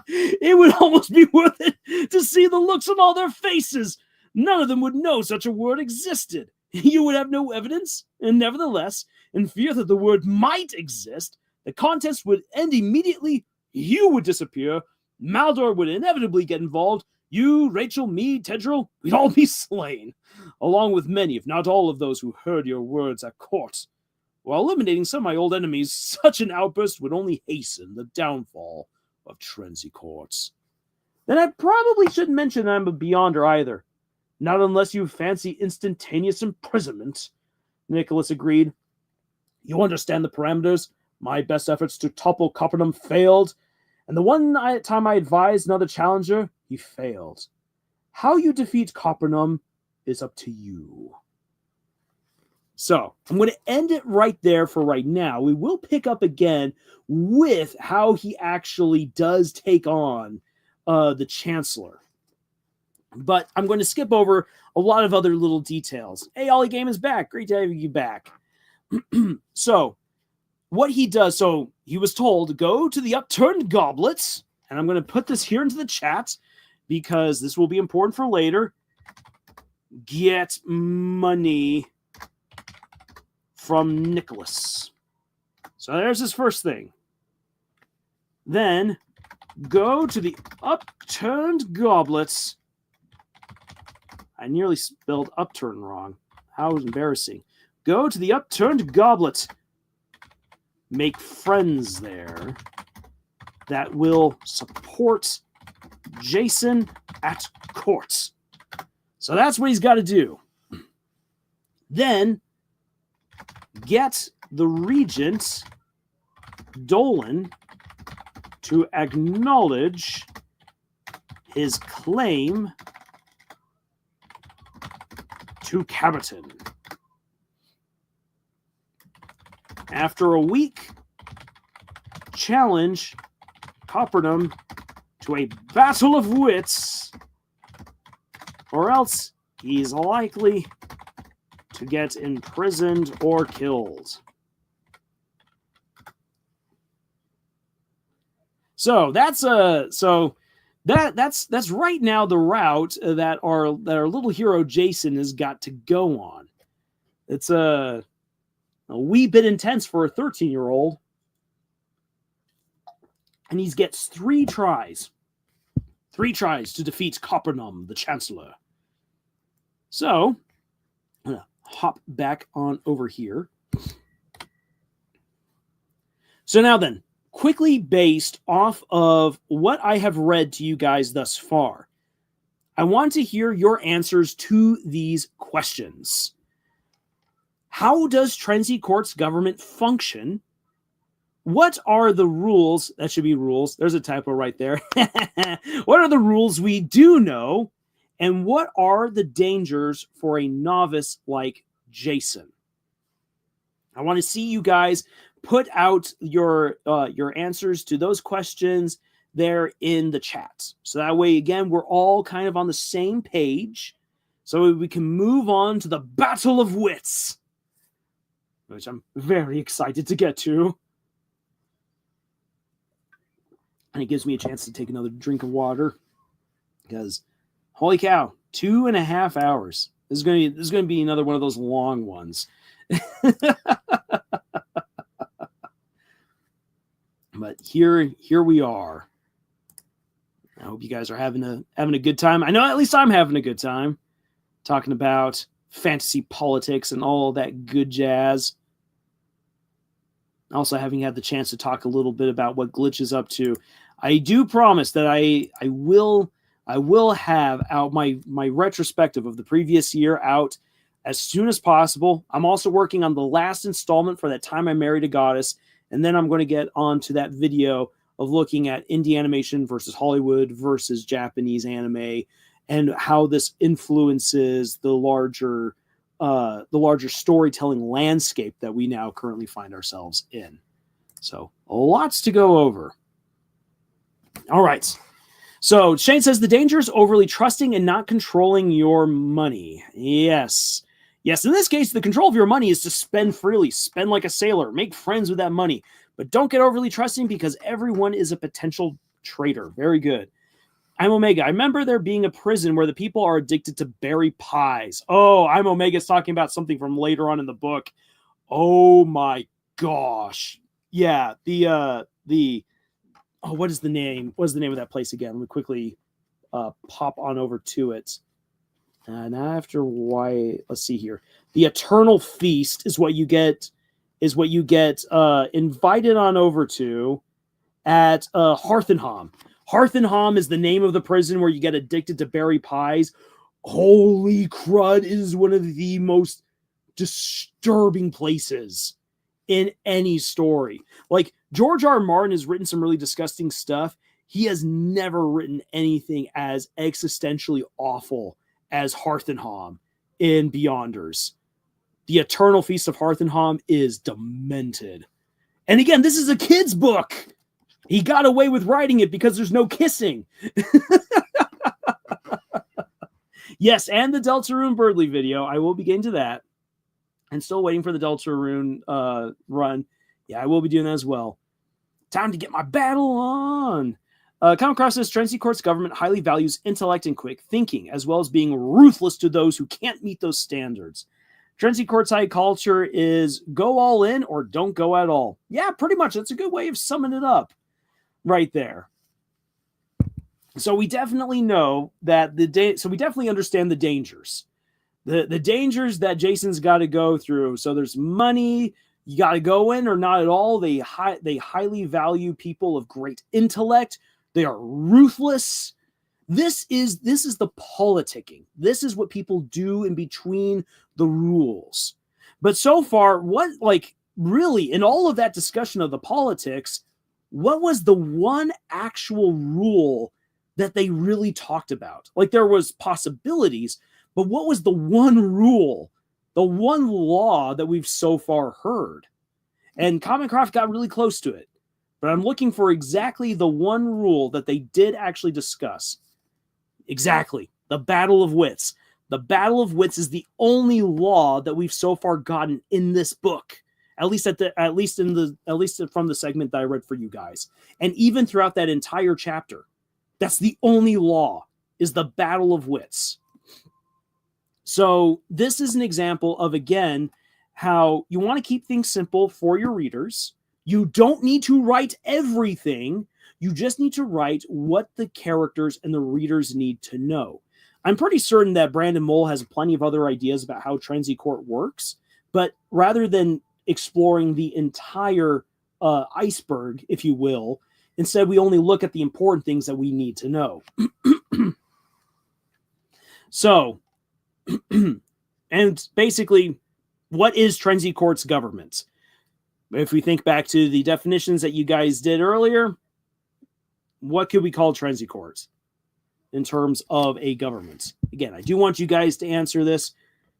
It would almost be worth it to see the looks on all their faces. None of them would know such a word existed. You would have no evidence, and nevertheless, in fear that the word might exist, the contest would end immediately, you would disappear, Maldor would inevitably get involved, you, Rachel, me, Tedril, we'd all be slain, along with many, if not all of those who heard your words at court. While eliminating some of my old enemies, such an outburst would only hasten the downfall of Terrace courts. Then I probably shouldn't mention that I'm a Beyonder either. Not unless you fancy instantaneous imprisonment, Nicholas agreed. You understand the parameters. My best efforts to topple Coppernum failed, and the one time I advised another challenger, he failed. How you defeat Coppernum is up to you. So, I'm going to end it right there for right now. We will pick up again with how he actually does take on the Chancellor. But I'm going to skip over a lot of other little details. Hey, Ollie Game is back. Great to have you back. So, what he does, so he was told to go to the upturned goblets, and I'm going to put this here into the chat because this will be important for later. Get money from Nicholas. So there's his first thing. Then go to the upturned goblets. I nearly spelled upturn wrong. How embarrassing. Go to the upturned goblet. Make friends there that will support Jason at court. So that's what he's got to do. Then get the regent, Dolan, to acknowledge his claim to Caboton. After a week, challenge Coppernum to a battle of wits, or else he's likely to get imprisoned or killed. So that's that's right now the route that our little hero Jason has got to go on. It's a wee bit intense for a 13-year-old. And he gets 3 tries. 3 tries to defeat Coppernum, the Chancellor. So, I'm going to hop back on over here. So now then, quickly based off of what I have read to you guys thus far, I want to hear your answers to these questions. How does Terrace Court's government function? What are the rules? That should be rules. There's a typo right there. What are the rules we do know? And what are the dangers for a novice like Jason? I want to see you guys put out your answers to those questions there in the chat. So that way, again, we're all kind of on the same page. So we can move on to the Battle of Wits, which I'm very excited to get to. And it gives me a chance to take another drink of water. Because, holy cow, 2.5 hours. This is going to be another one of those long ones. But here we are. I hope you guys are having a good time. I know at least I'm having a good time talking about fantasy politics and all that good jazz. Also, having had the chance to talk a little bit about what Glitch is up to, I do promise that I will have out my retrospective of the previous year out as soon as possible. I'm also working on the last installment for That Time I Married a Goddess, and then I'm going to get on to that video of looking at indie animation versus Hollywood versus Japanese anime, and how this influences the larger storytelling landscape that we now currently find ourselves in. So lots to go over. All right. So Shane says the danger is overly trusting and not controlling your money. Yes. In this case, the control of your money is to spend freely, spend like a sailor, make friends with that money, But don't get overly trusting because everyone is a potential traitor. Very good. I'm Omega. I remember there being a prison where the people are addicted to berry pies. Oh, I'm Omega's talking about something from later on in the book. Oh my gosh. Yeah, what is the name? What is the name of that place again? Let me quickly pop on over to it. And after why, let's see here. The Eternal Feast is what you get invited on over to at Harthenham. Harthenham is the name of the prison where you get addicted to berry pies. Holy crud, it is one of the most disturbing places in any story. Like, George R. R. Martin has written some really disgusting stuff. He has never written anything as existentially awful as Harthenham in Beyonders. The Eternal Feast of Harthenham is demented. And again, this is a kid's book. He got away with writing it because there's no kissing. Yes, and the Deltarune Birdly video. I will be getting to that. And still waiting for the Deltarune run. Yeah, I will be doing that as well. Time to get my battle on. Come across this, Terrace Court's government highly values intellect and quick thinking, as well as being ruthless to those who can't meet those standards. Terrace Court's high culture is go all in or don't go at all. Yeah, pretty much. That's a good way of summing it up right there. So we definitely know that so we definitely understand the dangers. The dangers that Jason's got to go through. So there's money, you got to go in or not at all. They highly value people of great intellect. They are ruthless. This is the politicking. This is what people do in between the rules. But so far, really, in all of that discussion of the politics, what was the one actual rule that they really talked about? Like, there was possibilities, but what was the one rule, the one law that we've so far heard? And Commoncraft got really close to it. But I'm looking for exactly the one rule that they did actually discuss. Exactly. The Battle of Wits. The Battle of Wits is the only law that we've so far gotten in this book. At least from the segment that I read for you guys. And even throughout that entire chapter, that's the only law, is the Battle of Wits. So this is an example of, again, how you want to keep things simple for your readers. You don't need to write everything. You just need to write what the characters and the readers need to know. I'm pretty certain that Brandon Mole has plenty of other ideas about how Terrace Court works, but rather than exploring the entire iceberg, if you will, instead we only look at the important things that we need to know. So, and basically, what is Terrace Court's government? If we think back to the definitions that you guys did earlier, what could we call Terrace Court in terms of a government? Again, I do want you guys to answer this,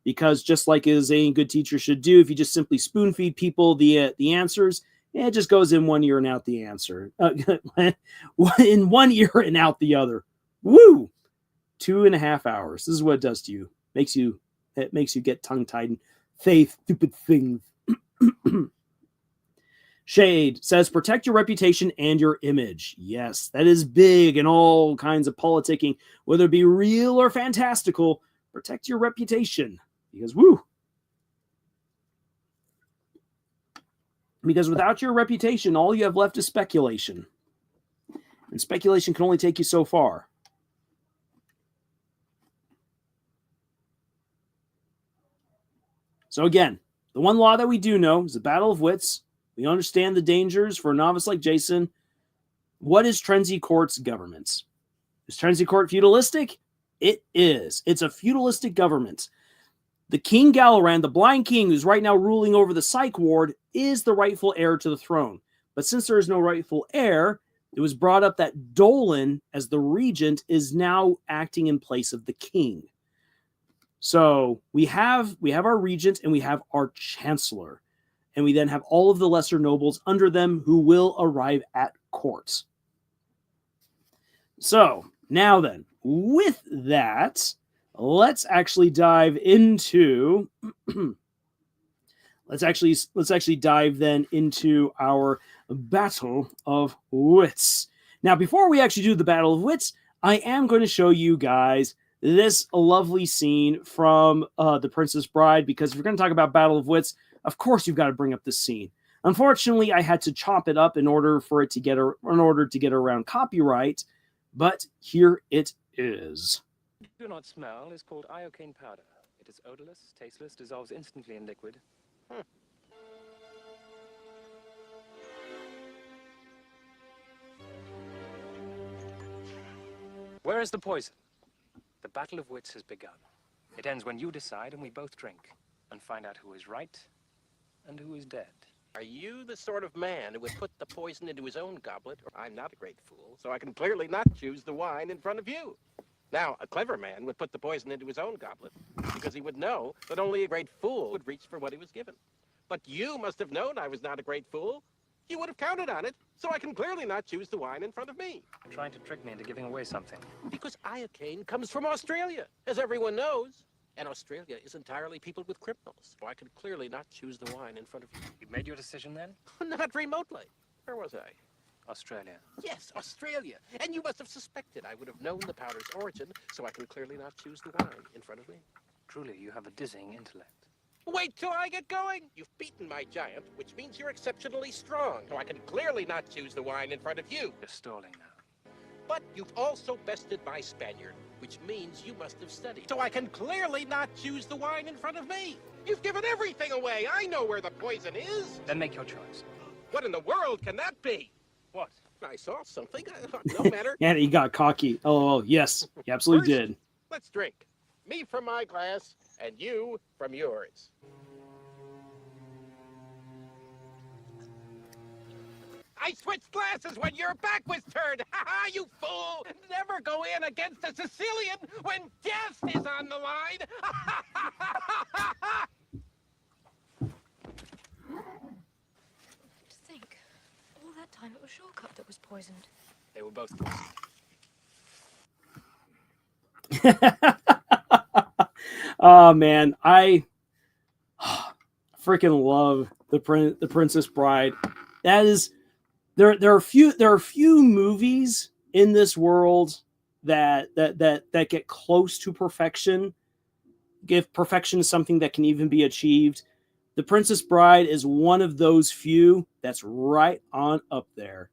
because just like as a good teacher should do, if you just simply spoon feed people the answers, it just goes in one ear and out the answer. In one ear and out the other. Woo! 2.5 hours. This is what it does to you. It makes you get tongue-tied and say stupid things. Shade says, protect your reputation and your image. Yes, that is big in all kinds of politicking, whether it be real or fantastical. Protect your reputation, because because without your reputation, all you have left is speculation, and speculation can only take you so far. So again, the one law that we do know is the Battle of Wits. We understand the dangers for a novice like Jason. What is Terrace Court's government? Is Terrace Court feudalistic? It is. It's a feudalistic government. The King Galaran, the blind king who's right now ruling over the Psych Ward, is the rightful heir to the throne. But since there is no rightful heir, it was brought up that Dolan, as the regent, is now acting in place of the king. So we have our regent and we have our chancellor. And we then have all of the lesser nobles under them who will arrive at court. So now then, with that, let's actually dive into let's actually dive then into our battle of wits. Now, before we actually do the battle of wits, I am going to show you guys this lovely scene from The Princess Bride, because if we're going to talk about battle of wits, of course you've got to bring up this scene. Unfortunately, I had to chop it up in order to get around copyright, but here it is. Do not smell is called iocane powder. It is odorless, tasteless, dissolves instantly in liquid. Where is the poison? The battle of wits has begun. It ends when you decide and we both drink and find out who is right and who is dead. Are you the sort of man who would put the poison into his own goblet? I'm not a great fool, so I can clearly not choose the wine in front of you. Now, a clever man would put the poison into his own goblet, because he would know that only a great fool would reach for what he was given. But you must have known I was not a great fool. You would have counted on it, so I can clearly not choose the wine in front of me. Trying to trick me into giving away something. Because iocane comes from Australia, as everyone knows. And Australia is entirely peopled with criminals, so I can clearly not choose the wine in front of you. You made your decision then? Not remotely. Where was I? Australia. Yes, Australia. And you must have suspected I would have known the powder's origin, so I can clearly not choose the wine in front of me. Truly, you have a dizzying intellect. Wait till I get going! You've beaten my giant, which means you're exceptionally strong, so I can clearly not choose the wine in front of you. You're stalling now. But you've also bested my Spaniard, which means you must have studied, so I can clearly not choose the wine in front of me. You've given everything away. I know where the poison is. Then make your choice. What in the world can that be? What? I saw something. No matter. And he got cocky. Oh, yes, he absolutely First, did. Let's drink. Me from my glass, and you from yours. I switched glasses when your back was turned. Ha ha, you fool! Never go in against a Sicilian when death is on the line. To think, all that time it was Shortcut that was poisoned. They were both. Oh man, I freaking love the Princess Bride. That is, there are few movies in this world that get close to perfection. If perfection is something that can even be achieved, The Princess Bride is one of those few that's right on up there.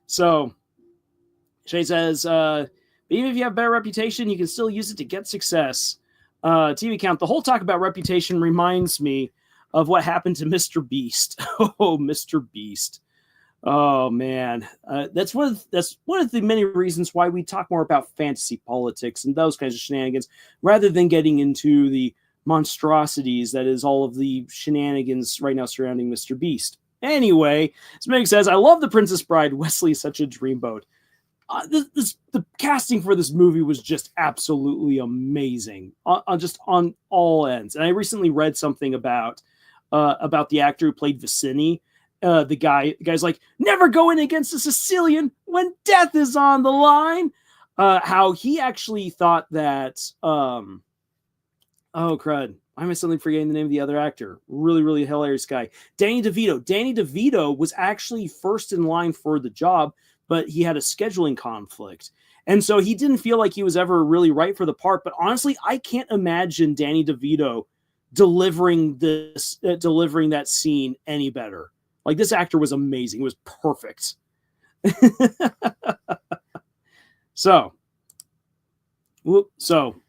So Shay says, even if you have a better reputation, you can still use it to get success. TV count. The whole talk about reputation reminds me of what happened to Mr. Beast. Oh, Mr. Beast. Oh man, that's one of the many reasons why we talk more about fantasy politics and those kinds of shenanigans, rather than getting into the monstrosities that is all of the shenanigans right now surrounding Mr. Beast. Anyway, as Meg says, I love The Princess Bride. Wesley is such a dreamboat. The casting for this movie was just absolutely amazing, on all ends. And I recently read something about the actor who played Vicini. The guy's like, never go in against a Sicilian when death is on the line. How he actually thought that, oh crud, why am I suddenly forgetting the name of the other actor? Really, really hilarious guy. Danny DeVito. Danny DeVito was actually first in line for the job, but he had a scheduling conflict. And so he didn't feel like he was ever really right for the part. But honestly, I can't imagine Danny DeVito delivering that scene any better. Like, this actor was amazing. It was perfect. So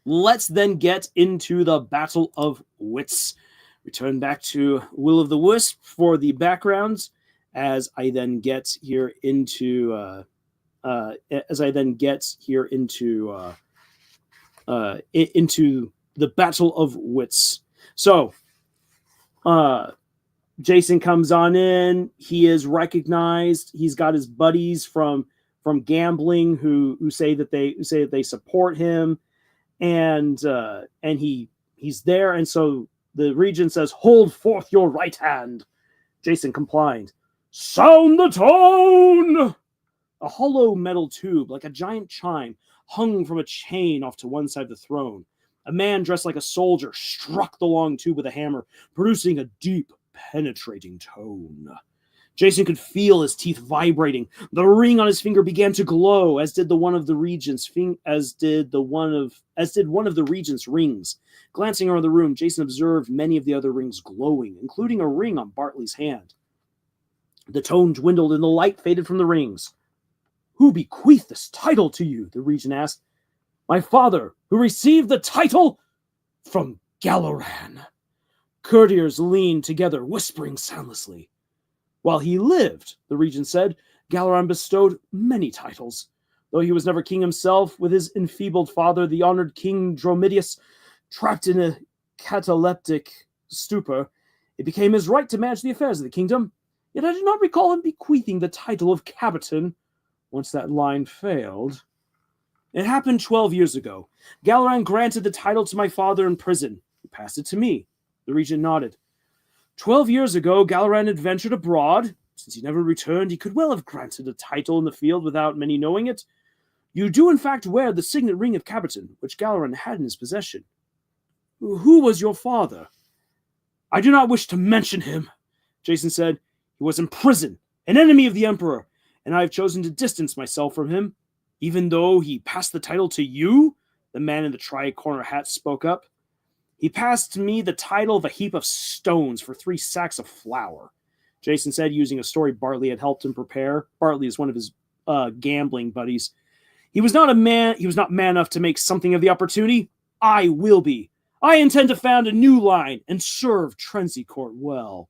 let's then get into the Battle of Wits. Return back to Will of the Wisp for the backgrounds as I then get here into into the Battle of Wits. So Jason comes on in. He is recognized. He's got his buddies from gambling who say that they support him, and he's there. And so the regent says, "Hold forth your right hand." Jason complied. "Sound the tone!" A hollow metal tube, like a giant chime, hung from a chain off to one side of the throne. A man dressed like a soldier struck the long tube with a hammer, producing a deep, penetrating tone. Jason could feel his teeth vibrating. The ring on his finger began to glow, as did one of the regent's rings. Glancing around the room, Jason observed many of the other rings glowing, including a ring on Bartley's hand. The tone dwindled and the light faded from the rings. "Who bequeathed this title to you?" the regent asked. "My father, who received the title from Galaran." Courtiers leaned together, whispering soundlessly. "While he lived," the regent said, "Galaran bestowed many titles. Though he was never king himself, with his enfeebled father, the honored King Dromidius, trapped in a cataleptic stupor, it became his right to manage the affairs of the kingdom. Yet I do not recall him bequeathing the title of Capitan once that line failed. It happened 12 years ago. Galaran granted the title to my father in prison. He passed it to me." The regent nodded. 12 years ago, Galaran had ventured abroad. Since he never returned, he could well have granted a title in the field without many knowing it. You do in fact wear the signet ring of Capitan, which Galaran had in his possession. Who was your father?" "I do not wish to mention him," Jason said. "He was in prison, an enemy of the Emperor, and I have chosen to distance myself from him. Even though he passed the title to you," the man in the tri-corner hat spoke up. "He passed me the title of a heap of stones for 3 sacks of flour," Jason said, using a story Bartley had helped him prepare. Bartley is one of his gambling buddies. He was not man enough to make something of the opportunity. I will be. I intend to found a new line and serve Trency Court well."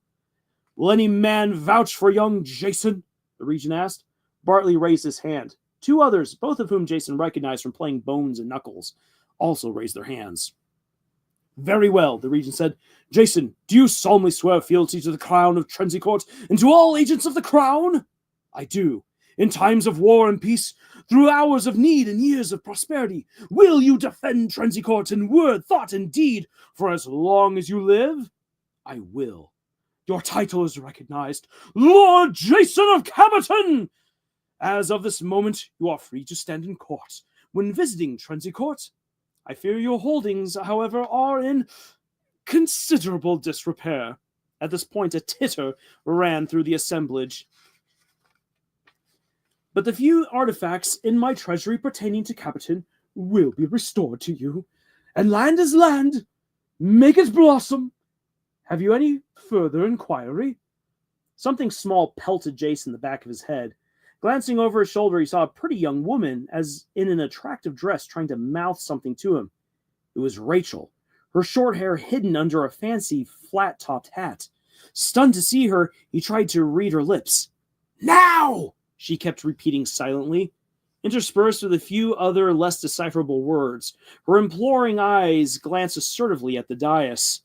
"Will any man vouch for young Jason?" the regent asked. Bartley raised his hand. 2 others, both of whom Jason recognized from playing Bones and Knuckles, also raised their hands. "Very well," the regent said. "Jason, do you solemnly swear fealty to the crown of Trency Court and to all agents of the crown?" "I do. In times of war and peace, through hours of need and years of prosperity, will you defend Trency Court in word, thought, and deed for as long as you live?" "I will." "Your title is recognized, Lord Jason of Capitan! As of this moment, you are free to stand in court when visiting Trency Court. I fear your holdings, however, are in considerable disrepair." At this point, a titter ran through the assemblage. "But the few artifacts in my treasury pertaining to Capitan will be restored to you. And land is land. Make it blossom. Have you any further inquiry?" Something small pelted Jason in the back of his head. Glancing over his shoulder, he saw a pretty young woman, as in an attractive dress, trying to mouth something to him. It was Rachel, her short hair hidden under a fancy, flat-topped hat. Stunned to see her, he tried to read her lips. "Now!" she kept repeating silently, interspersed with a few other less decipherable words. Her imploring eyes glanced assertively at the dais.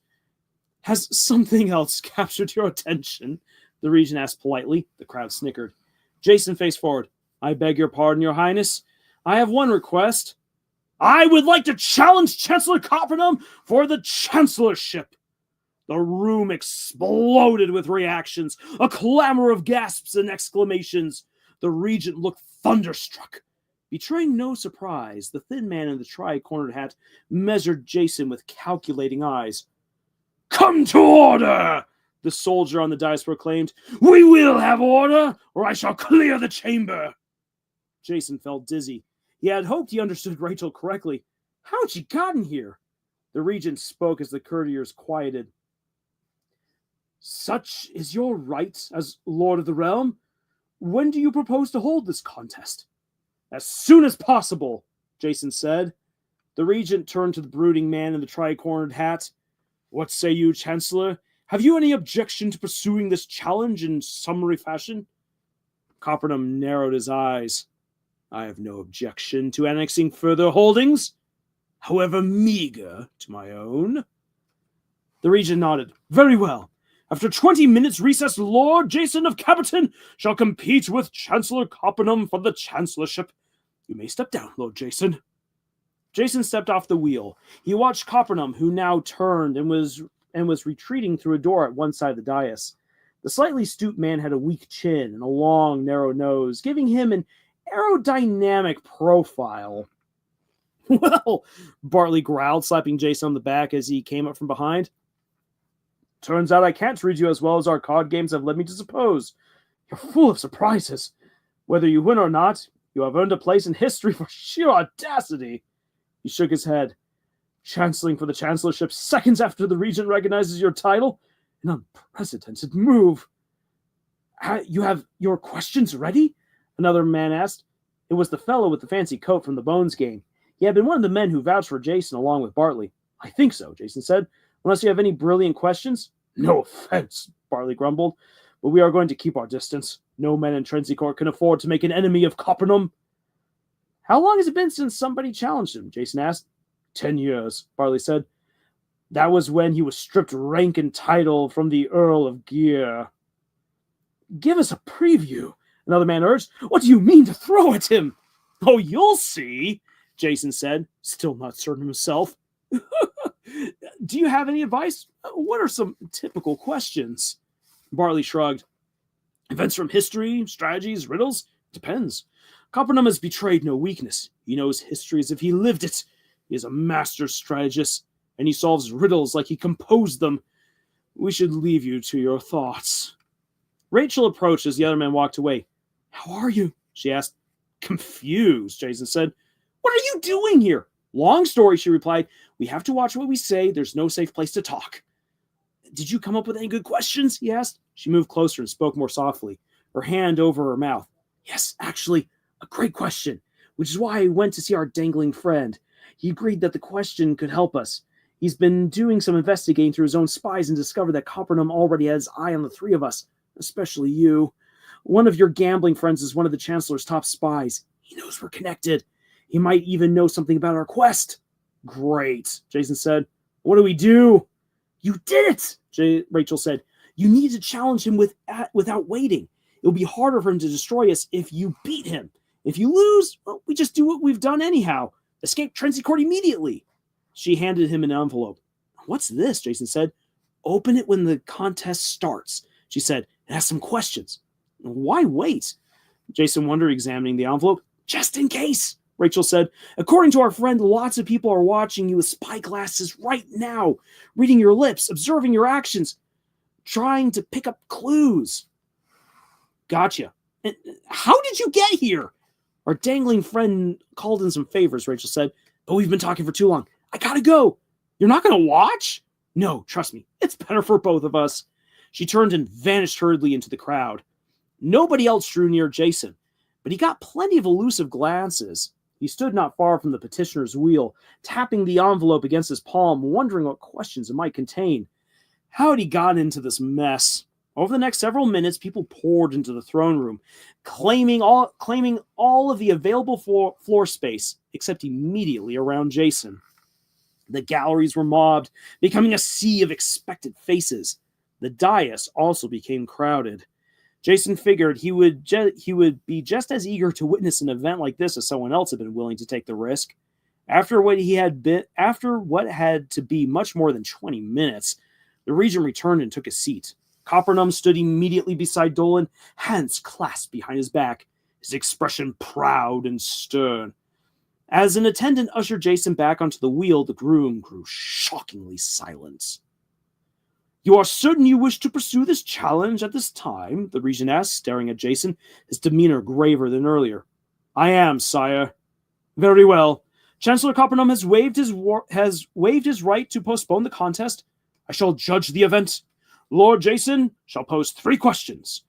"Has something else captured your attention?" the regent asked politely. The crowd snickered. Jason faced forward. "I beg your pardon, your highness. I have one request. I would like to challenge Chancellor Copperham for the chancellorship." The room exploded with reactions, a clamor of gasps and exclamations. The regent looked thunderstruck. Betraying no surprise, the thin man in the tri-cornered hat measured Jason with calculating eyes. "Come to order!" the soldier on the dais proclaimed. "We will have order, or I shall clear the chamber." Jason felt dizzy. He had hoped he understood Rachel correctly. How had she gotten here? The regent spoke as the courtiers quieted. "Such is your right as Lord of the Realm. When do you propose to hold this contest?" "As soon as possible," Jason said. The regent turned to the brooding man in the tri-cornered hat. "What say you, Chancellor? Have you any objection to pursuing this challenge in summary fashion?" Copperham narrowed his eyes. "I have no objection to annexing further holdings, however meager, to my own." The regent nodded. "Very well. After 20 minutes recess, Lord Jason of Capitan shall compete with Chancellor Copperham for the chancellorship. You may step down, Lord Jason." Jason stepped off the wheel. He watched Copperham, who now turned and was retreating through a door at one side of the dais. The slightly stooped man had a weak chin and a long, narrow nose, giving him an aerodynamic profile. Well, Bartley growled, slapping Jason on the back as he came up from behind. Turns out I can't read you as well as our card games have led me to suppose. You're full of surprises. Whether you win or not, you have earned a place in history for sheer audacity. He shook his head. Chancelling for the chancellorship seconds after the regent recognizes your title? An unprecedented move. You have your questions ready? Another man asked. It was the fellow with the fancy coat from the Bones game. He had been one of the men who vouched for Jason along with Bartley. I think so, Jason said. Unless you have any brilliant questions? No offense, Bartley grumbled, but we are going to keep our distance. No man in Trencycourt can afford to make an enemy of Copernum. How long has it been since somebody challenged him? Jason asked. 10 years, Bartley said. That was when he was stripped rank and title from the Earl of Gear. Give us a preview, another man urged. What do you mean to throw at him? Oh, you'll see, Jason said, still not certain himself. Do you have any advice? What are some typical questions? Bartley shrugged. Events from history, strategies, riddles? Depends. Copernum has betrayed no weakness. He knows history as if he lived it. He is a master strategist, and he solves riddles like he composed them. We should leave you to your thoughts. Rachel approached as the other man walked away. How are you? She asked. Confused, Jason said. What are you doing here? Long story, she replied. We have to watch what we say. There's no safe place to talk. Did you come up with any good questions? He asked. She moved closer and spoke more softly, her hand over her mouth. Yes, actually, a great question, which is why I went to see our dangling friend. He agreed that the question could help us. He's been doing some investigating through his own spies and discovered that Copernum already has his eye on the three of us, especially you. One of your gambling friends is one of the Chancellor's top spies. He knows we're connected. He might even know something about our quest. Great, Jason said. What do we do? You did it, Rachel said. You need to challenge him without waiting. It will be harder for him to destroy us if you beat him. If you lose, well, we just do what we've done anyhow. Escape Trencycourt immediately. She handed him an envelope. What's this? Jason said. Open it when the contest starts. She said, it has some questions. Why wait? Jason wondered, examining the envelope. Just in case, Rachel said. According to our friend, lots of people are watching you with spy glasses right now, reading your lips, observing your actions, trying to pick up clues. Gotcha. And how did you get here? Our dangling friend called in some favors, Rachel said, but we've been talking for too long. I gotta go. You're not gonna watch? No, trust me. It's better for both of us. She turned and vanished hurriedly into the crowd. Nobody else drew near Jason, but he got plenty of elusive glances. He stood not far from the petitioner's wheel, tapping the envelope against his palm, wondering what questions it might contain. How had he gotten into this mess? Over the next several minutes, people poured into the throne room, claiming all of the available floor space, except immediately around Jason. The galleries were mobbed, becoming a sea of expectant faces. The dais also became crowded. Jason figured he would be just as eager to witness an event like this as someone else had been willing to take the risk. After what had to be much more than 20 minutes, the regent returned and took a seat. Copernum stood immediately beside Dolan, hands clasped behind his back, his expression proud and stern. As an attendant ushered Jason back onto the wheel, the groom grew shockingly silent. You are certain you wish to pursue this challenge at this time? The regent asked, staring at Jason, his demeanor graver than earlier. I am, sire. Very well. Chancellor Copernum has waived his right to postpone the contest. I shall judge the event. Lord Jason shall pose 3 questions.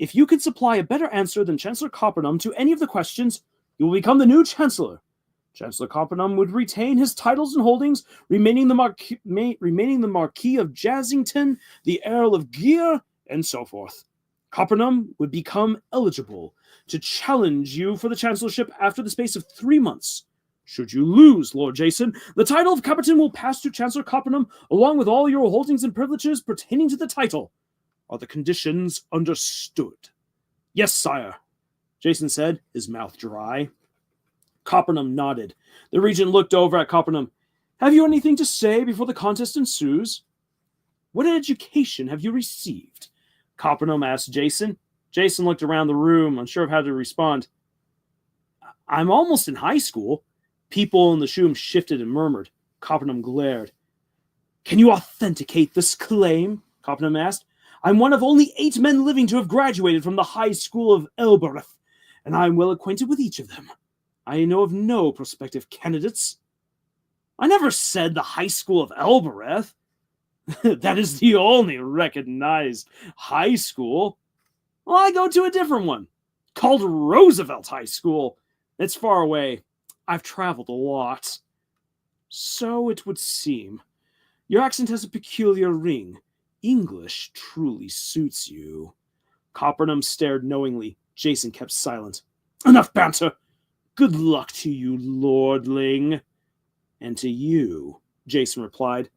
If you can supply a better answer than Chancellor Copernum to any of the questions, you will become the new Chancellor. Chancellor Copernum would retain his titles and holdings, remaining the Marquis of Jazzington, the Earl of Gear, and so forth. Copernum would become eligible to challenge you for the Chancellorship after the space of 3 months. Should you lose, Lord Jason, the title of Captain will pass to Chancellor Copernum, along with all your holdings and privileges pertaining to the title. Are the conditions understood? Yes, sire, Jason said, his mouth dry. Copernum nodded. The regent looked over at Copernum. Have you anything to say before the contest ensues? What education have you received? Copernum asked Jason. Jason looked around the room, unsure of how to respond. I'm almost in high school. People in the shroom shifted and murmured. Coppenham glared. Can you authenticate this claim? Coppenham asked. I'm one of only 8 men living to have graduated from the High School of Elbereth, and I am well acquainted with each of them. I know of no prospective candidates. I never said the High School of Elbereth. That is the only recognized high school. Well, I go to a different one, called Roosevelt High School. It's far away. I've traveled a lot. So it would seem. Your accent has a peculiar ring. English truly suits you. Coppenham stared knowingly. Jason kept silent. Enough banter. Good luck to you, lordling. And to you, Jason replied.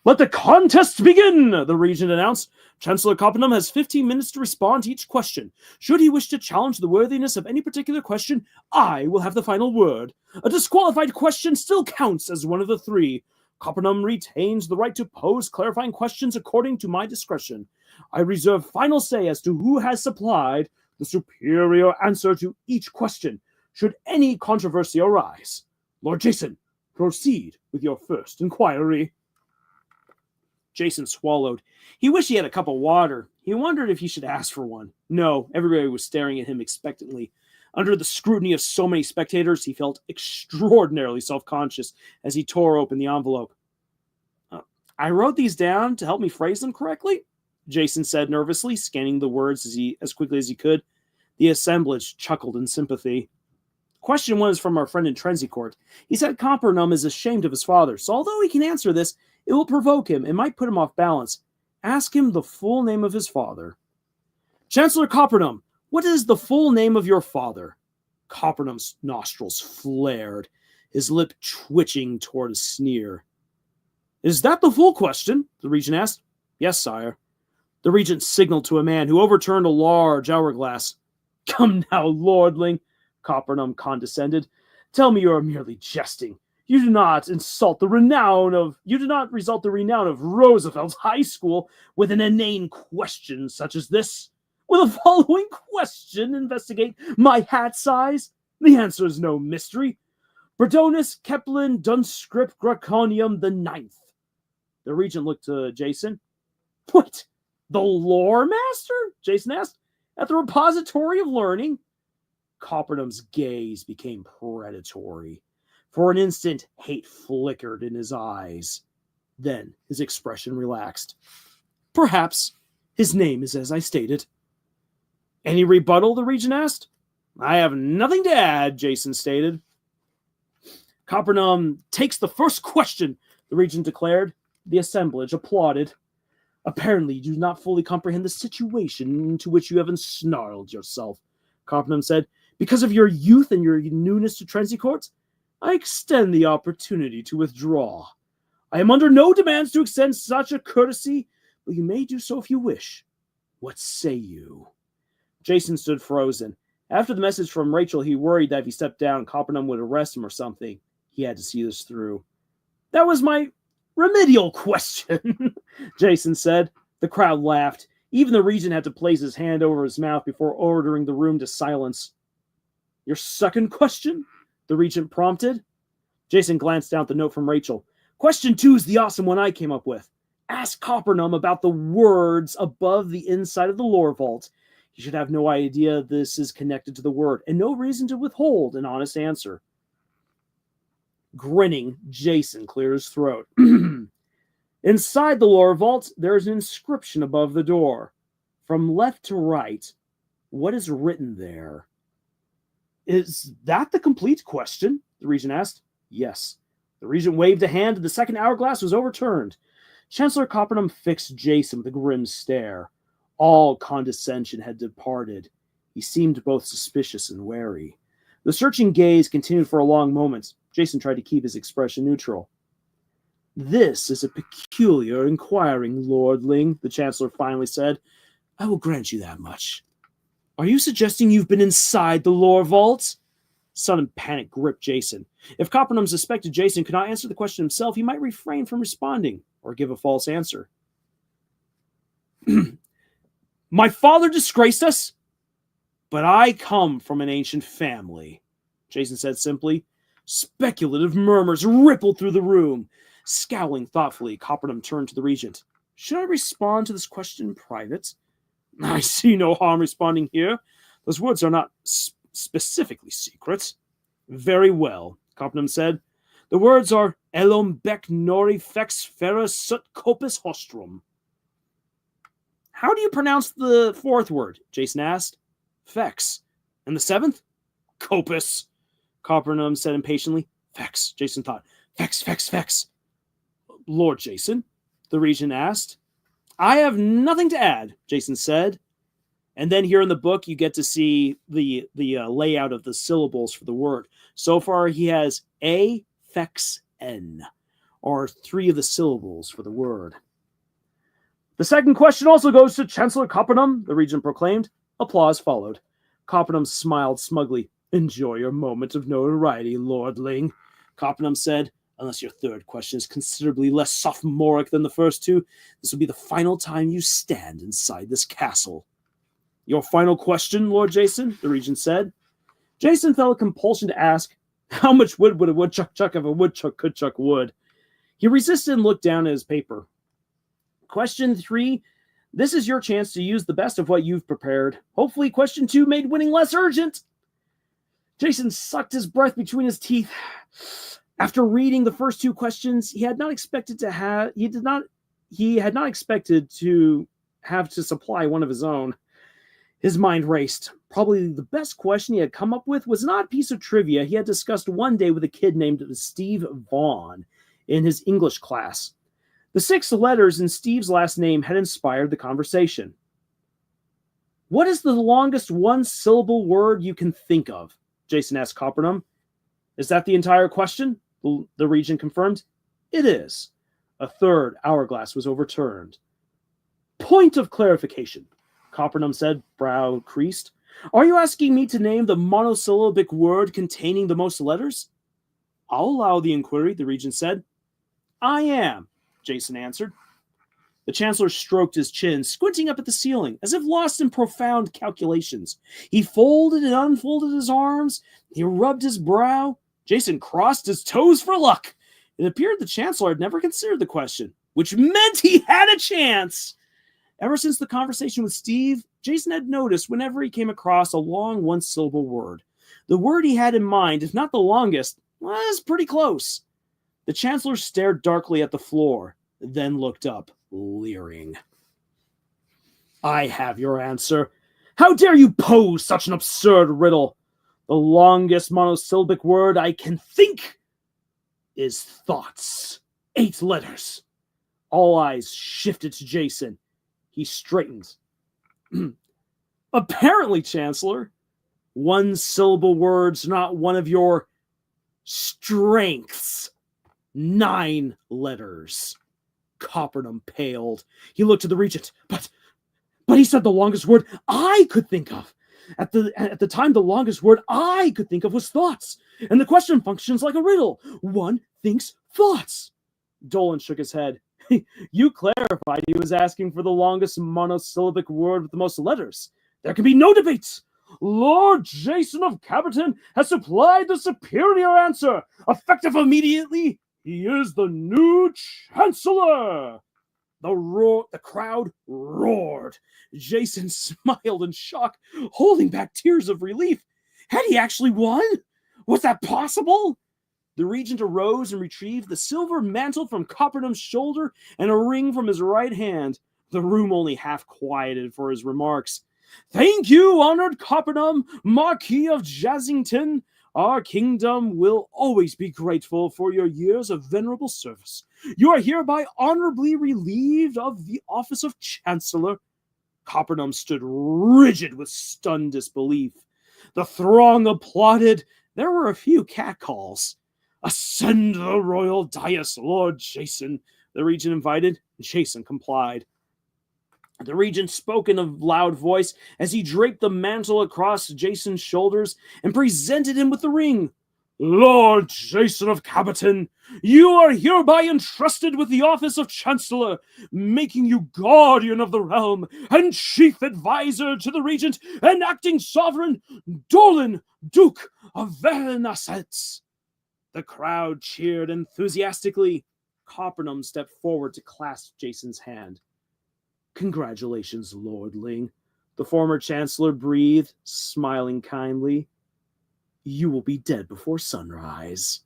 Let the contest begin, the regent announced. Chancellor Coppenham has 15 minutes to respond to each question. Should he wish to challenge the worthiness of any particular question, I will have the final word. A disqualified question still counts as one of the 3. Coppenham retains the right to pose clarifying questions according to my discretion. I reserve final say as to who has supplied the superior answer to each question, should any controversy arise. Lord Jason, proceed with your first inquiry. Jason swallowed. He wished he had a cup of water. He wondered if he should ask for one. No, everybody was staring at him expectantly. Under the scrutiny of so many spectators, he felt extraordinarily self-conscious as he tore open the envelope. I wrote these down to help me phrase them correctly, Jason said nervously, scanning the words as quickly as he could. The assemblage chuckled in sympathy. Question 1 is from our friend in Trenzycourt. He said Coppenham is ashamed of his father, so although he can answer this, it will provoke him and might put him off balance. Ask him the full name of his father. Chancellor Coppenham, what is the full name of your father? Coppenham's nostrils flared, his lip twitching toward a sneer. Is that the full question? The regent asked. Yes, sire. The regent signaled to a man who overturned a large hourglass. Come now, lordling, Coppenham condescended. Tell me you are merely jesting. You do not result the renown of Roosevelt High School with an inane question such as this. Will the following question investigate my hat size? The answer is no mystery. Bredonus Keplin Dunscript Graconium the 9th. The regent looked to Jason. What? The lore master? Jason asked. At the repository of learning? Coppenham's gaze became predatory. For an instant, hate flickered in his eyes. Then his expression relaxed. Perhaps his name is as I stated. Any rebuttal? The regent asked. I have nothing to add, Jason stated. Coppenham takes the first question, the regent declared. The assemblage applauded. Apparently, you do not fully comprehend the situation into which you have ensnarled yourself, Coppenham said. Because of your youth and your newness to Trenzycourt, I extend the opportunity to withdraw. I am under no demands to extend such a courtesy, but you may do so if you wish. What say you? Jason stood frozen. After the message from Rachel, he worried that if he stepped down, Coppenham would arrest him or something. He had to see this through. That was my remedial question, Jason said. The crowd laughed. Even the regent had to place his hand over his mouth before ordering the room to silence. Your second question? The regent prompted. Jason glanced down at the note from Rachel. Question 2 is the awesome one I came up with. Ask Coppenham about the words above the inside of the lore vault. He should have no idea this is connected to the word, and no reason to withhold an honest answer. Grinning, Jason cleared his throat. Inside the lore vault, there is an inscription above the door. From left to right, what is written there? Is that the complete question? The regent asked. Yes. The regent waved a hand and the second hourglass was overturned. Chancellor Coppenham fixed Jason with a grim stare. All condescension had departed. He seemed both suspicious and wary. The searching gaze continued for a long moment. Jason tried to keep his expression neutral. This is a peculiar inquiring, lordling, the Chancellor finally said. I will grant you that much. Are you suggesting you've been inside the lore vault? Sudden panic gripped Jason. If Coppenham suspected Jason could not answer the question himself, he might refrain from responding or give a false answer. My father disgraced us, but I come from an ancient family, Jason said simply. Speculative murmurs rippled through the room. Scowling thoughtfully, Coppernam turned to the regent. Should I respond to this question in private? I see no harm responding here. Those words are not specifically secret. Very well, Coppernam said. The words are Elom bec nori fex fera sut copus hostrum. How do you pronounce the fourth word? Jason asked. Fex. And the seventh? Copus. Coppernam said impatiently. Fex, Jason thought. Fex, fex, fex. Lord Jason, the regent asked. I have nothing to add, Jason said. And then here in the book, you get to see the layout of the syllables for the word. So far, he has A, fex, N, or 3 of the syllables for the word. The second question also goes to Chancellor Coppernam, the regent proclaimed. Applause followed. Coppernam smiled smugly. Enjoy your moment of notoriety, lordling, Coppernam said. Unless your third question is considerably less sophomoric than the first 2, this will be the final time you stand inside this castle. Your final question, Lord Jason, the regent said. Jason felt a compulsion to ask, how much wood would a woodchuck chuck if a woodchuck could chuck wood? He resisted and looked down at his paper. Question 3, this is your chance to use the best of what you've prepared. Hopefully question 2 made winning less urgent. Jason sucked his breath between his teeth. After reading the first 2 questions, he had not expected to have to supply one of his own. His mind raced. Probably the best question he had come up with was an odd piece of trivia he had discussed one day with a kid named Steve Vaughn in his English class. The 6 letters in Steve's last name had inspired the conversation. What is the longest one-syllable word you can think of? Jason asked Coppernam. Is that the entire question? The regent confirmed. It is. A third hourglass was overturned. Point of clarification, Coppernam said, brow creased. Are you asking me to name the monosyllabic word containing the most letters? I'll allow the inquiry, the regent said. I am, Jason answered. The chancellor stroked his chin, squinting up at the ceiling, as if lost in profound calculations. He folded and unfolded his arms. He rubbed his brow. Jason crossed his toes for luck. It appeared the chancellor had never considered the question, which meant he had a chance. Ever since the conversation with Steve, Jason had noticed whenever he came across a long one-syllable word, the word he had in mind, if not the longest, was pretty close. The chancellor stared darkly at the floor, then looked up, leering. I have your answer. How dare you pose such an absurd riddle? The longest monosyllabic word I can think is thoughts. 8 letters. All eyes shifted to Jason. He straightened. Apparently, Chancellor, one-syllable words not one of your strengths. 9 letters. Coppernam paled. He looked to the regent. But he said the longest word I could think of. At the time, the longest word I could think of was thoughts. And the question functions like a riddle. One thinks thoughts. Dolan shook his head. You clarified he was asking for the longest monosyllabic word with the most letters. There can be no debates. Lord Jason of Caperton has supplied the superior answer. Effective immediately, he is the new chancellor. The crowd roared. Jason smiled in shock, holding back tears of relief. Had he actually won? Was that possible? The regent arose and retrieved the silver mantle from Coppernam's shoulder and a ring from his right hand. The room only half quieted for his remarks. Thank you, honored Coppernam, Marquis of Jazzington. Our kingdom will always be grateful for your years of venerable service. You are hereby honorably relieved of the office of Chancellor. Coppernam stood rigid with stunned disbelief. The throng applauded. There were a few catcalls. Ascend the royal dais, Lord Jason, the regent invited. Jason complied. The regent spoke in a loud voice as he draped the mantle across Jason's shoulders and presented him with the ring. Lord Jason of Caperton, you are hereby entrusted with the office of Chancellor, making you guardian of the realm and chief advisor to the regent and acting sovereign Dolan, Duke of Vernassetz. The crowd cheered enthusiastically. Copernum stepped forward to clasp Jason's hand. Congratulations, lordling, the former chancellor breathed, smiling kindly. You will be dead before sunrise.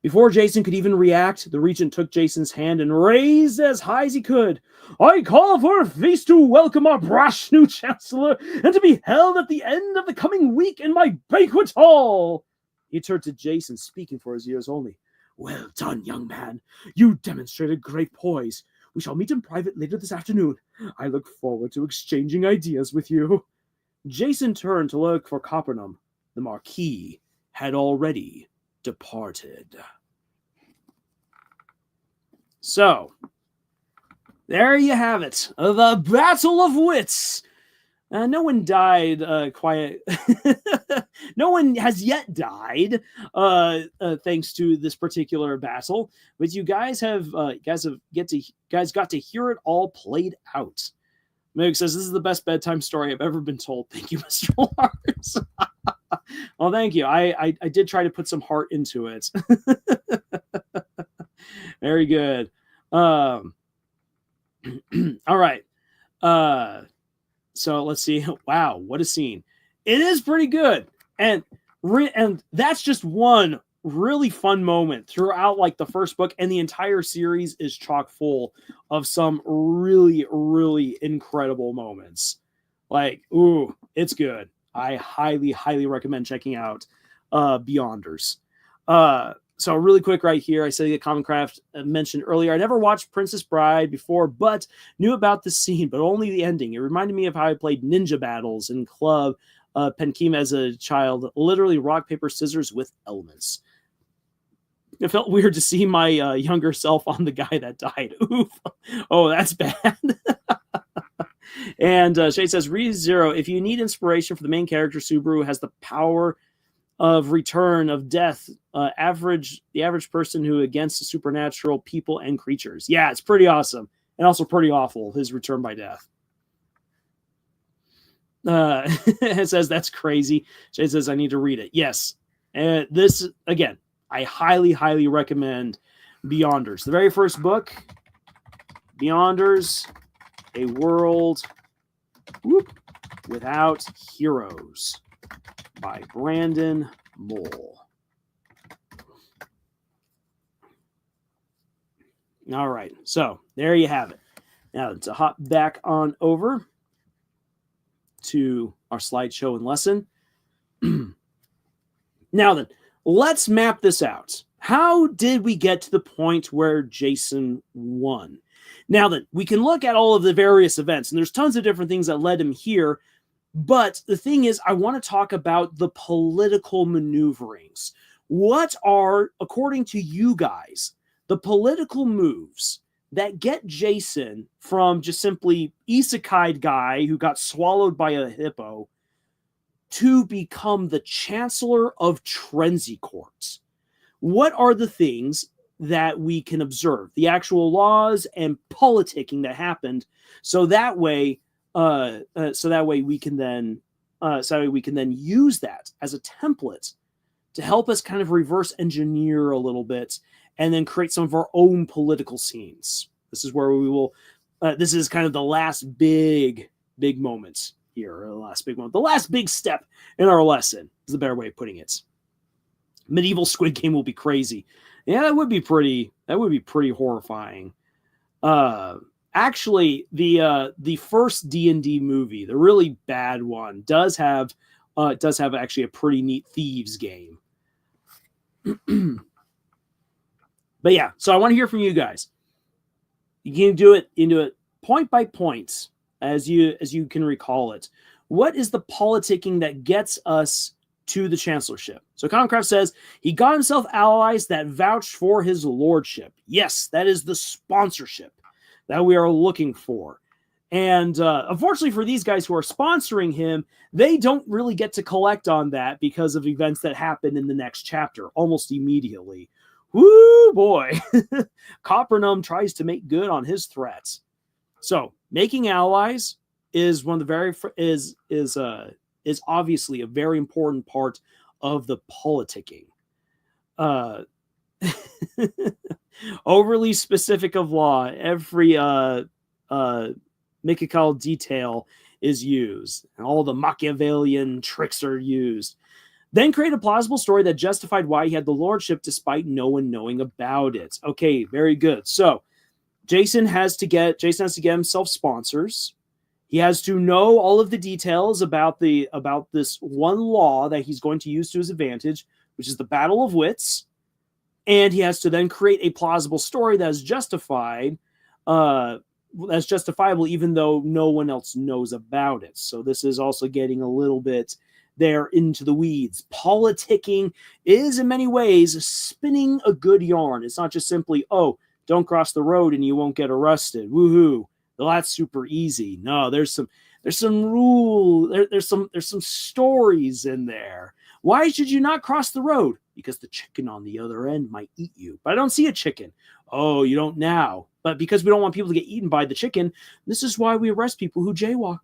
Before Jason could even react, the regent took Jason's hand and raised as high as he could. I call for a feast to welcome our brash new chancellor and to be held at the end of the coming week in my banquet hall. He turned to Jason, speaking for his ears only. Well done, young man. You demonstrated great poise. We shall meet in private later this afternoon. I look forward to exchanging ideas with you. Jason turned to look for Copernum. The Marquis had already departed. So, there you have it. The Battle of Wits. No one died no one has yet died thanks to this particular battle, but you guys got to hear it all played out. Meg says, this is the best bedtime story I've ever been told. Thank you, Mr. Lars. Well, thank you. I did try to put some heart into it. Very good. All right. So let's see. Wow, what a scene. It is pretty good. And that's just one really fun moment throughout like the first book, and the entire series is chock full of some really, really incredible moments. Like, ooh, it's good. I highly, highly recommend checking out Beyonders. So really quick right here, I said the Common Craft mentioned earlier, I never watched Princess Bride before, but knew about the scene, but only the ending. It reminded me of how I played ninja battles in Club Penkim as a child, literally rock, paper, scissors with elements. It felt weird to see my younger self on the guy that died. Oof. Oh, that's bad. And Shay says, ReZero, if you need inspiration for the main character, Subaru has the power of return of death, the average person who against the supernatural people and creatures. Yeah, it's pretty awesome. And also pretty awful, his return by death. It says, that's crazy. Shay says, I need to read it. Yes. This, again, I highly, highly recommend Beyonders. The very first book, Beyonders, A World Without Heroes by Brandon Mole. All right, so there you have it. Now to hop back on over to our slideshow and lesson. Now then, let's map this out. How did we get to the point where Jason won? Now then, we can look at all of the various events, and there's tons of different things that led him here. But the thing is, I want to talk about the political maneuverings. What are, according to you guys, the political moves that get Jason from just simply isekai guy who got swallowed by a hippo to become the Chancellor of Trenzycourt? What are the things that we can observe, the actual laws and politicking that happened, so that way we can then use that as a template to help us kind of reverse engineer a little bit and then create some of our own political scenes. This is where we will. This is kind of the last big moment here. The last big step in our lesson is the better way of putting it. Medieval Squid Game will be crazy. Yeah, that would be pretty horrifying. Actually, the first D&D movie, the really bad one, does have actually a pretty neat thieves game. But yeah, so I want to hear from you guys. You can do it point by point as you can recall it. What is the politicking that gets us to the chancellorship? So Comcraft says he got himself allies that vouched for his lordship. Yes, that is the sponsorship that we are looking for. And unfortunately for these guys who are sponsoring him, they don't really get to collect on that because of events that happen in the next chapter almost immediately. Woo boy. Copernum tries to make good on his threats. So making allies is one of the is obviously a very important part of the politicking. uh, overly specific of law. Every Mikakal detail is used, and all the Machiavellian tricks are used. Then create a plausible story that justified why he had the lordship despite no one knowing about it. Okay, very good. So Jason has to get himself sponsors. He has to know all of the details about this one law that he's going to use to his advantage, which is the Battle of Wits. And he has to then create a plausible story that is justified, that's justifiable, even though no one else knows about it. So this is also getting a little bit there into the weeds. Politicking is in many ways spinning a good yarn. It's not just simply, oh, don't cross the road and you won't get arrested. Woohoo. Well, that's super easy. No, there's some rule. There's some stories in there. Why should you not cross the road? Because the chicken on the other end might eat you. But I don't see a chicken. Oh, you don't now. But because we don't want people to get eaten by the chicken, this is why we arrest people who jaywalk.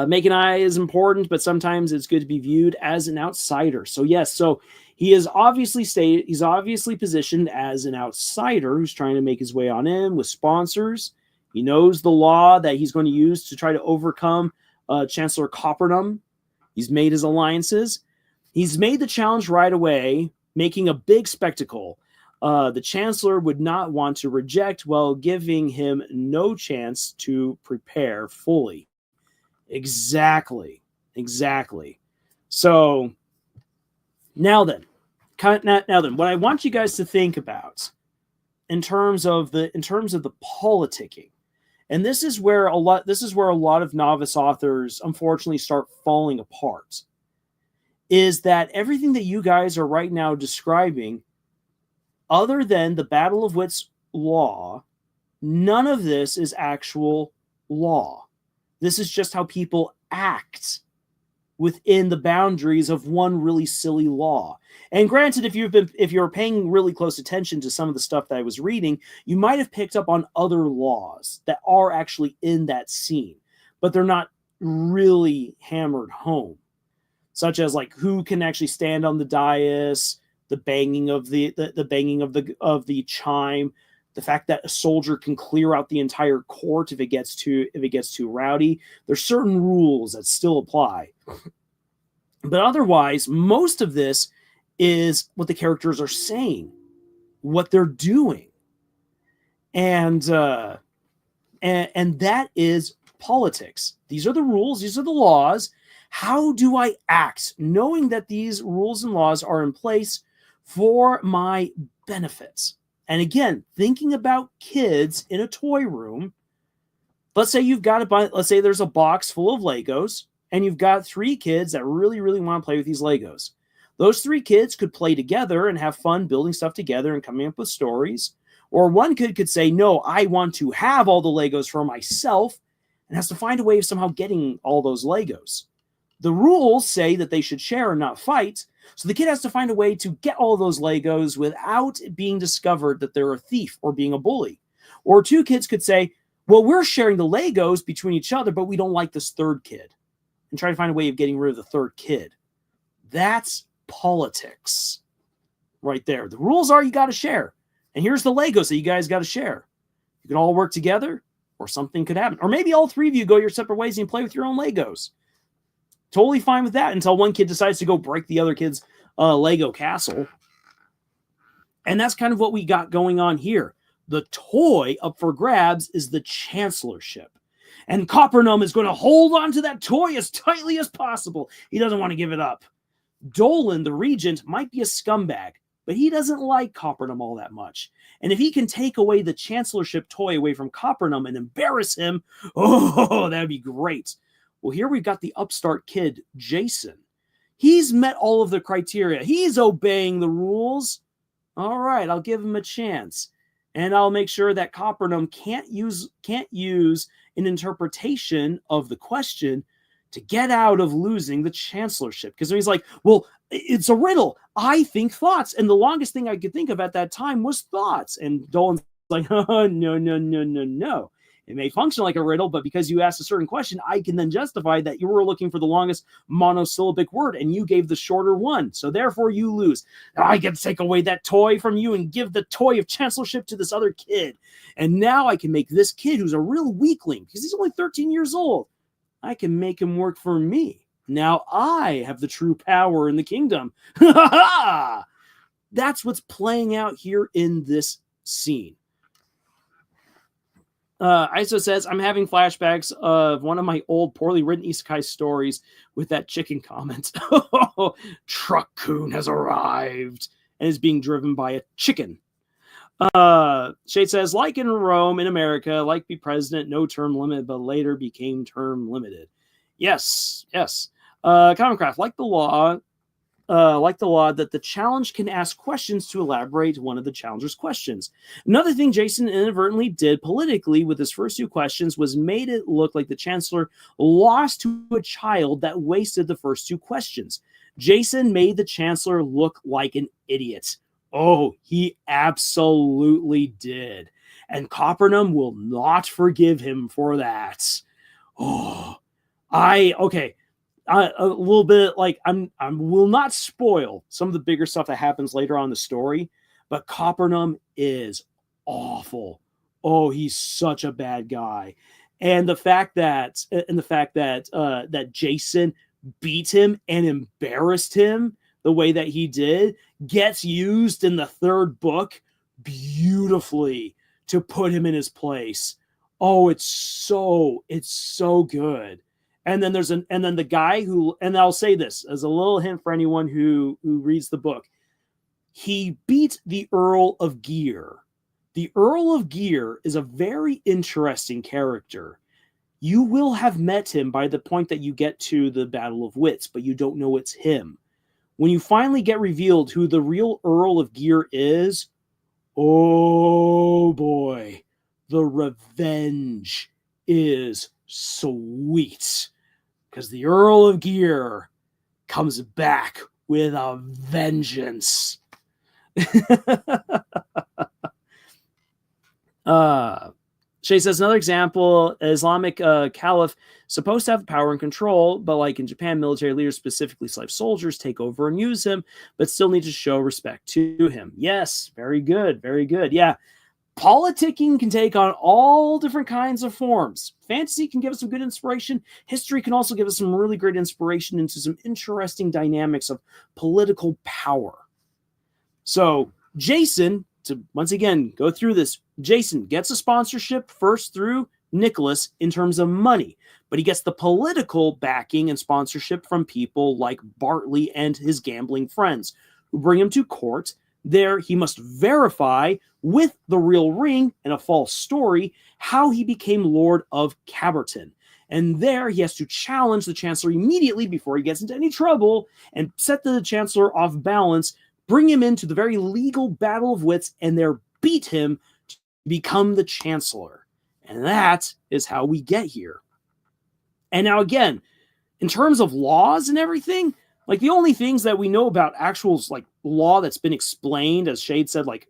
Making eye is important, but sometimes it's good to be viewed as an outsider. So yes, so he is he's obviously positioned as an outsider who's trying to make his way on in with sponsors. He knows the law that he's going to use to try to overcome Chancellor Coppernum. He's made his alliances. He's made the challenge right away, making a big spectacle. The Chancellor would not want to reject while giving him no chance to prepare fully. Exactly. So now then, what I want you guys to think about in terms of the politicking, and this is where a lot of novice authors unfortunately start falling apart, is that everything that you guys are right now describing, other than the Battle of Wits law, none of this is actual law. This is just how people act within the boundaries of one really silly law. And granted, if you're paying really close attention to some of the stuff that I was reading, you might have picked up on other laws that are actually in that scene, but they're not really hammered home, such as like who can actually stand on the dais, the banging of the chime, the fact that a soldier can clear out the entire court if it gets too rowdy. There's certain rules that still apply. But otherwise, most of this is what the characters are saying, what they're doing. And that is politics. These are the rules, these are the laws. How do I act knowing that these rules and laws are in place for my benefits? And again, thinking about kids in a toy room, let's say there's a box full of Legos, and you've got 3 kids that really, really want to play with these Legos. Those 3 kids could play together and have fun building stuff together and coming up with stories. Or one kid could say, no, I want to have all the Legos for myself, and has to find a way of somehow getting all those Legos. The rules say that they should share and not fight, so the kid has to find a way to get all those Legos without it being discovered that they're a thief or being a bully. Or 2 kids could say, well, we're sharing the Legos between each other, but we don't like this 3rd kid, and try to find a way of getting rid of the 3rd kid. That's politics right there. The rules are you got to share. And here's the Legos that you guys got to share. You can all work together, or something could happen. Or maybe all 3 of you go your separate ways and play with your own Legos. Totally fine with that until one kid decides to go break the other kid's Lego castle. And that's kind of what we got going on here. The toy up for grabs is the chancellorship. And Coppernum is going to hold on to that toy as tightly as possible. He doesn't want to give it up. Dolan, the regent, might be a scumbag, but he doesn't like Coppernum all that much. And if he can take away the chancellorship toy away from Coppernum and embarrass him, oh, that'd be great. Well, here we've got the upstart kid, Jason. He's met all of the criteria. He's obeying the rules. All right, I'll give him a chance. And I'll make sure that Coppernum can't use an interpretation of the question to get out of losing the chancellorship. Because he's like, well, it's a riddle. I think thoughts. And the longest thing I could think of at that time was thoughts. And Dolan's like, oh, no. It may function like a riddle, but because you asked a certain question, I can then justify that you were looking for the longest monosyllabic word and you gave the shorter one. So therefore you lose. Now I get to take away that toy from you and give the toy of chancellorship to this other kid. And now I can make this kid, who's a real weakling, because he's only 13 years old, I can make him work for me. Now I have the true power in the kingdom. That's what's playing out here in this scene. Iso says, I'm having flashbacks of one of my old poorly written isekai stories with that chicken comment. Truck-kun has arrived and is being driven by a chicken. Shade says, like in Rome, in America, like be president, no term limit, but later became term limited. Yes. Commoncraft, like the law that the challenge can ask questions to elaborate one of the challenger's questions. Another thing Jason inadvertently did politically with his first two questions was made it look like the chancellor lost to a child that wasted the first two questions. Jason made the chancellor look like an idiot. Oh, he absolutely did. And Copernum will not forgive him for that. A little bit like I will not spoil some of the bigger stuff that happens later on in the story, but Copernum is awful. Oh, he's such a bad guy. And the fact that that Jason beat him and embarrassed him the way that he did gets used in the third book beautifully to put him in his place. Oh, it's so good. And then the guy who, and I'll say this as a little hint for anyone who reads the book, he beat the Earl of Gear. The Earl of Gear is a very interesting character. You will have met him by the point that you get to the Battle of Wits, but you don't know it's him. When you finally get revealed who the real Earl of Gear is, oh boy, the revenge is sweet. Because the Earl of Gear comes back with a vengeance. Shay says, another example, Islamic caliph supposed to have power and control, but like in Japan, military leaders, specifically slave soldiers, take over and use him, but still need to show respect to him. Yes, very good, very good. Yeah. Politicking can take on all different kinds of forms. Fantasy can give us some good inspiration. History can also give us some really great inspiration into some interesting dynamics of political power. So Jason, to once again go through this, Jason gets a sponsorship first through Nicholas in terms of money, but he gets the political backing and sponsorship from people like Bartley and his gambling friends who bring him to court. There, he must verify with the real ring and a false story how he became Lord of Caberton. And there, he has to challenge the Chancellor immediately before he gets into any trouble and set the Chancellor off balance, bring him into the very legal Battle of Wits, and there beat him to become the Chancellor. And that is how we get here. And now again, in terms of laws and everything, like the only things that we know about actual like law that's been explained, as Shade said, like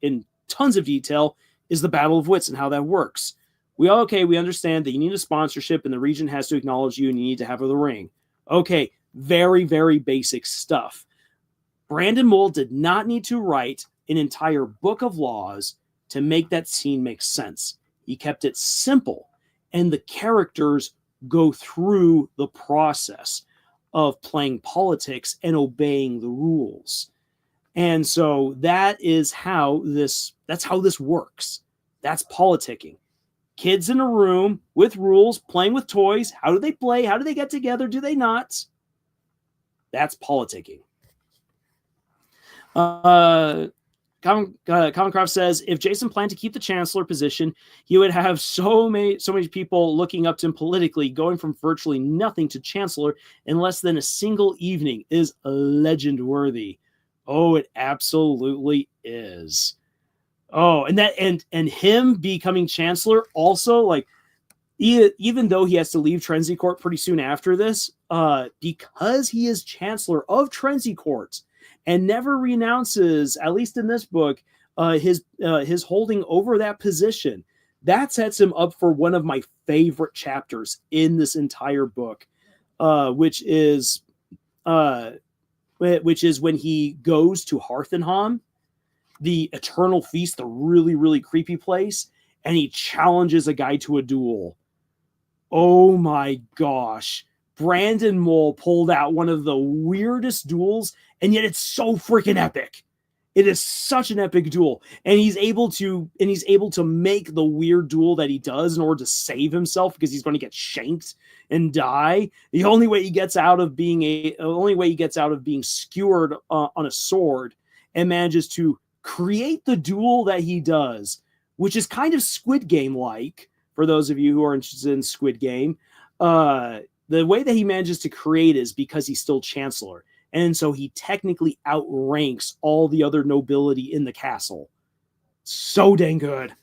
in tons of detail, is the Battle of Wits and how that works. We understand that you need a sponsorship and the region has to acknowledge you and you need to have the ring. Okay, very, very basic stuff. Brandon Mull did not need to write an entire book of laws to make that scene make sense. He kept it simple, and the characters go through the process of playing politics and obeying the rules. And so that's how this works. That's politicking. Kids in a room with rules, playing with toys. How do they play? How do they get together? Do they not? That's politicking. Commoncraft says, if Jason planned to keep the Chancellor position, he would have so many people looking up to him politically. Going from virtually nothing to Chancellor in less than a single evening is legend worthy. Oh, it absolutely is. Oh, and him becoming Chancellor also, like, even though he has to leave Trenzy Court pretty soon after this, because he is Chancellor of Trenzy Court and never renounces, at least in this book, his holding over that position, that sets him up for one of my favorite chapters in this entire book, which is when he goes to Hearthenham, the Eternal Feast, the really, really creepy place, and he challenges a guy to a duel. Oh my gosh. Brandon Mole pulled out one of the weirdest duels, and yet it's so freaking epic. It is such an epic duel, and he's able to make the weird duel that he does in order to save himself, because he's going to get shanked and die. The only way he gets out of being skewered on a sword, and manages to create the duel that he does, which is kind of Squid Game like. For those of you who are interested in Squid Game, the way that he manages to create is because he's still Chancellor. And so he technically outranks all the other nobility in the castle. So dang good.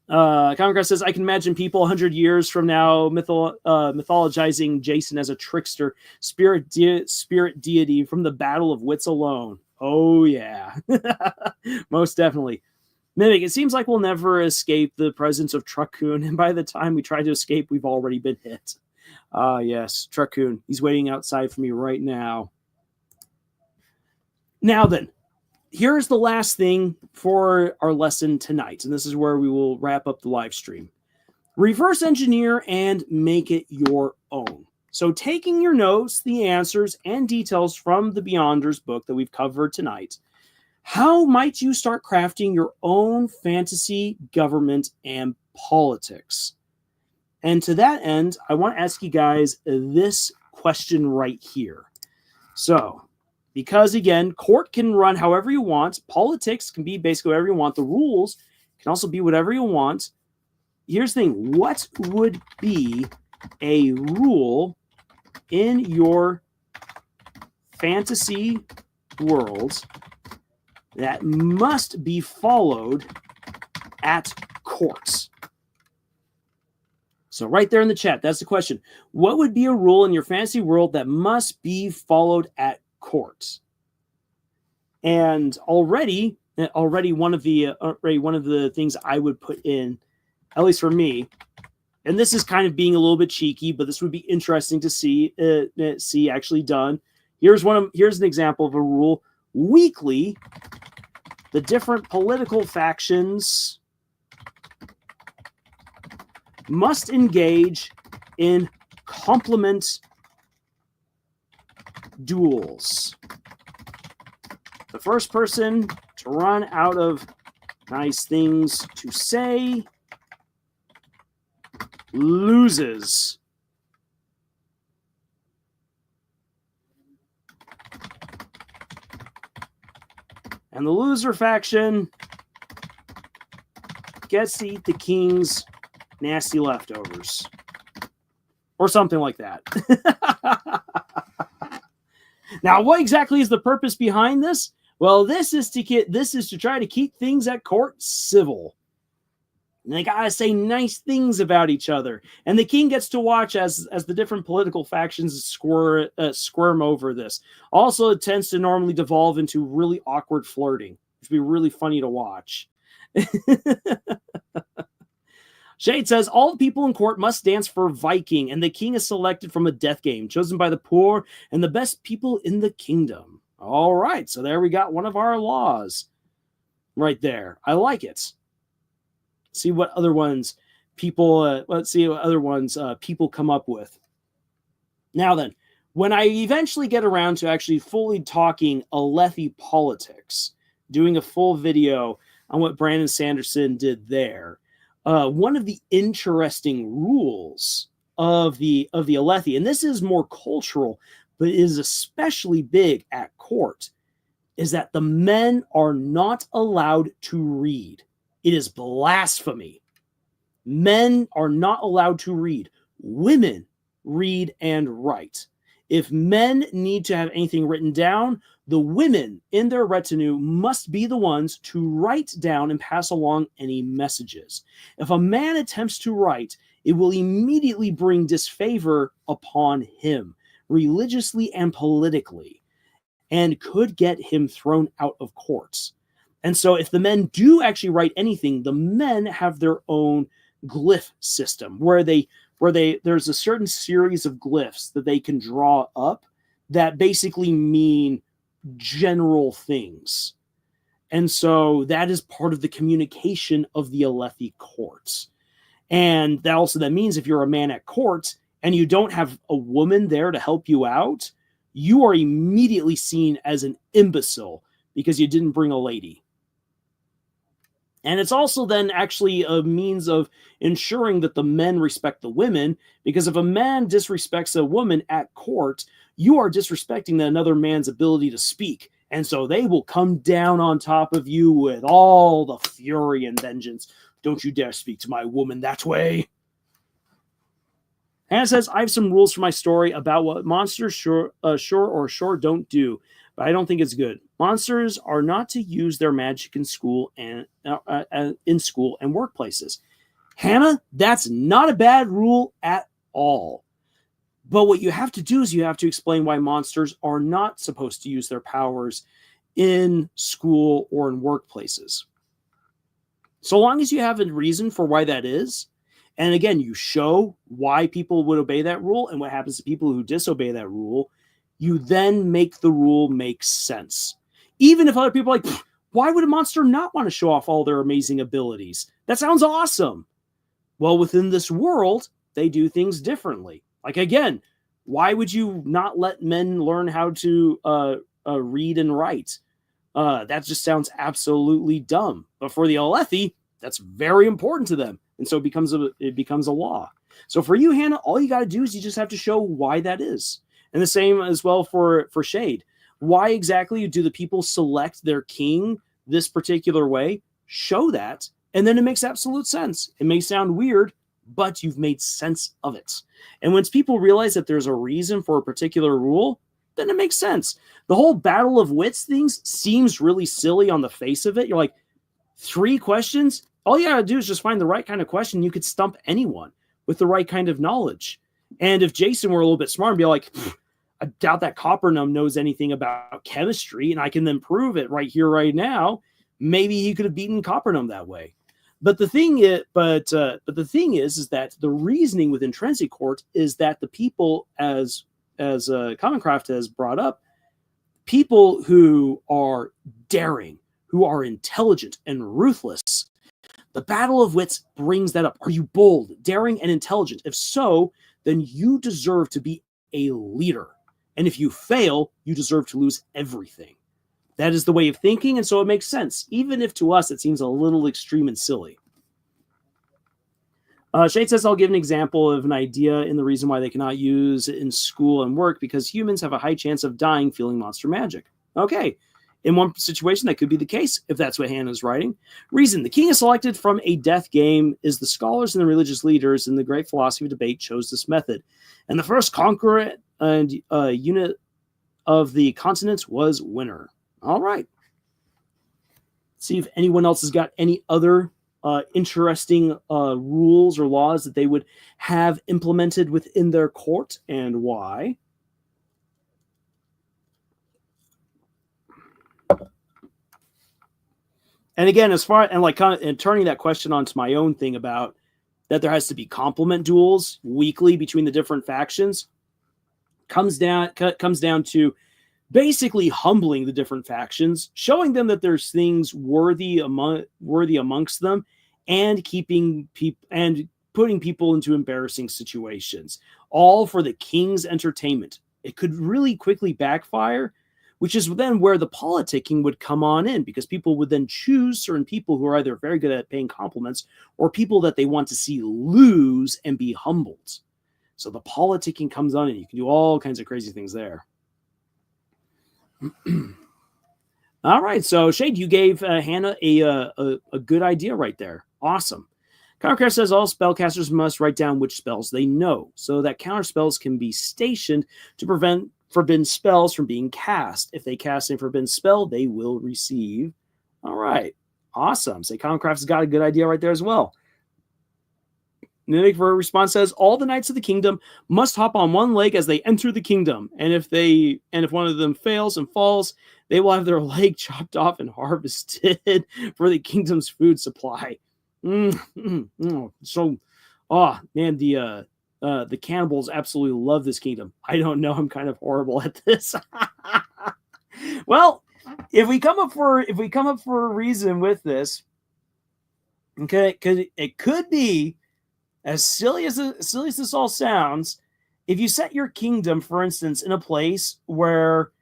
Comic says, I can imagine people 100 years from now mythologizing Jason as a trickster, spirit deity from the Battle of Wits alone. Oh, yeah. Most definitely. Mimic, it seems like we'll never escape the presence of Truckcoon, and by the time we try to escape, we've already been hit. Yes, Truckcoon. He's waiting outside for me right now. Now then, here's the last thing for our lesson tonight, and this is where we will wrap up the live stream. Reverse engineer and make it your own. So taking your notes, the answers, and details from the Beyonders book that we've covered tonight, how might you start crafting your own fantasy, government, and politics? And to that end, I want to ask you guys this question right here. So, because again, court can run however you want. Politics can be basically whatever you want. The rules can also be whatever you want. Here's the thing. What would be a rule in your fantasy world that must be followed at courts? So right there in the chat, that's the question. What would be a rule in your fantasy world that must be followed at courts? And already one of the things I would put in, at least for me, and this is kind of being a little bit cheeky, but this would be interesting to see actually done. Here's an example of a rule. Weekly, the different political factions must engage in complement duels. The first person to run out of nice things to say loses. And the loser faction gets to eat the king's nasty leftovers. Or something like that. Now, what exactly is the purpose behind this? Well, this is to try to keep things at court civil. And they gotta say nice things about each other. And the king gets to watch as the different political factions squirm over this. Also, it tends to normally devolve into really awkward flirting, which would be really funny to watch. Shade says, all the people in court must dance for Viking, and the king is selected from a death game, chosen by the poor and the best people in the kingdom. All right, so there we got one of our laws right there. I like it. See what other ones people come up with. Now then, when I eventually get around to actually fully talking Alethi politics, doing a full video on what Brandon Sanderson did there, one of the interesting rules of the Alethi, and this is more cultural, but is especially big at court, is that the men are not allowed to read. It is blasphemy. Men are not allowed to read. Women read and write. If men need to have anything written down, the women in their retinue must be the ones to write down and pass along any messages. If a man attempts to write, it will immediately bring disfavor upon him, religiously and politically, and could get him thrown out of courts. And so if the men do actually write anything, the men have their own glyph system where there's a certain series of glyphs that they can draw up that basically mean general things. And so that is part of the communication of the Alethi courts. And that means if you're a man at court and you don't have a woman there to help you out, you are immediately seen as an imbecile because you didn't bring a lady. And it's also then actually a means of ensuring that the men respect the women, because if a man disrespects a woman at court, you are disrespecting another man's ability to speak. And so they will come down on top of you with all the fury and vengeance. Don't you dare speak to my woman that way. And it says, I have some rules for my story about what monsters sure don't do, but I don't think it's good. Monsters are not to use their magic in school and workplaces. Hannah, that's not a bad rule at all. But what you have to do is you have to explain why monsters are not supposed to use their powers in school or in workplaces. So long as you have a reason for why that is, and again, you show why people would obey that rule and what happens to people who disobey that rule, you then make the rule make sense. Even if other people are like, why would a monster not want to show off all their amazing abilities? That sounds awesome. Well, within this world, they do things differently. Like, again, why would you not let men learn how to read and write? That just sounds absolutely dumb. But for the Alethi, that's very important to them. And so it becomes a law. So for you, Hannah, all you got to do is you just have to show why that is. And the same as well for Shade. Why exactly do the people select their king this particular way? Show that, and then it makes absolute sense. It may sound weird, but you've made sense of it. And once people realize that there's a reason for a particular rule, then it makes sense. The whole battle of wits things seems really silly on the face of it. You're like, 3 questions? All you gotta do is just find the right kind of question. You could stump anyone with the right kind of knowledge. And if Jason were a little bit smart and be like, I doubt that Coppernum knows anything about chemistry, and I can then prove it right here, right now, maybe he could have beaten Coppernum that way. But the thing is, is that the reasoning with intrinsic court is that the people, as Commoncraft has brought up, people who are daring, who are intelligent and ruthless, the battle of wits brings that up. Are you bold, daring, and intelligent? If so, then you deserve to be a leader. And if you fail, you deserve to lose everything. That is the way of thinking, and so it makes sense, even if to us it seems a little extreme and silly. Shade says, I'll give an example of an idea in the reason why they cannot use it in school and work, because humans have a high chance of dying feeling monster magic. Okay, in one situation, that could be the case, if that's what Hannah's writing. Reason, the king is selected from a death game is the scholars and the religious leaders in the great philosophy debate chose this method. And the first conqueror and unit of the continents was winner. All right. See if anyone else has got any other interesting rules or laws that they would have implemented within their court and why. And again, as far and turning that question onto my own thing about that there has to be complement duels weekly between the different factions comes down to basically humbling the different factions, showing them that there's things worthy amongst them, and keeping people and putting people into embarrassing situations, all for the king's entertainment. It could really quickly backfire, which is then where the politicking would come on in, because people would then choose certain people who are either very good at paying compliments or people that they want to see lose and be humbled. So the politicking comes on, and you can do all kinds of crazy things there. All right, so Shade, you gave Hannah a good idea right there. Awesome. Conqueror says all spellcasters must write down which spells they know, so that counter spells can be stationed to prevent forbidden spells from being cast. If they cast a forbidden spell, they will receive. All right, awesome. So Conqueror has got a good idea right there as well. Guinevere response says, all the knights of the kingdom must hop on one leg as they enter the kingdom, and if one of them fails and falls, they will have their leg chopped off and harvested for the kingdom's food supply. So, oh man, the cannibals absolutely love this kingdom. I don't know, I'm kind of horrible at this. Well, if we come up for a reason with this, okay, it could be as silly as this all sounds. If you set your kingdom, for instance, in a place where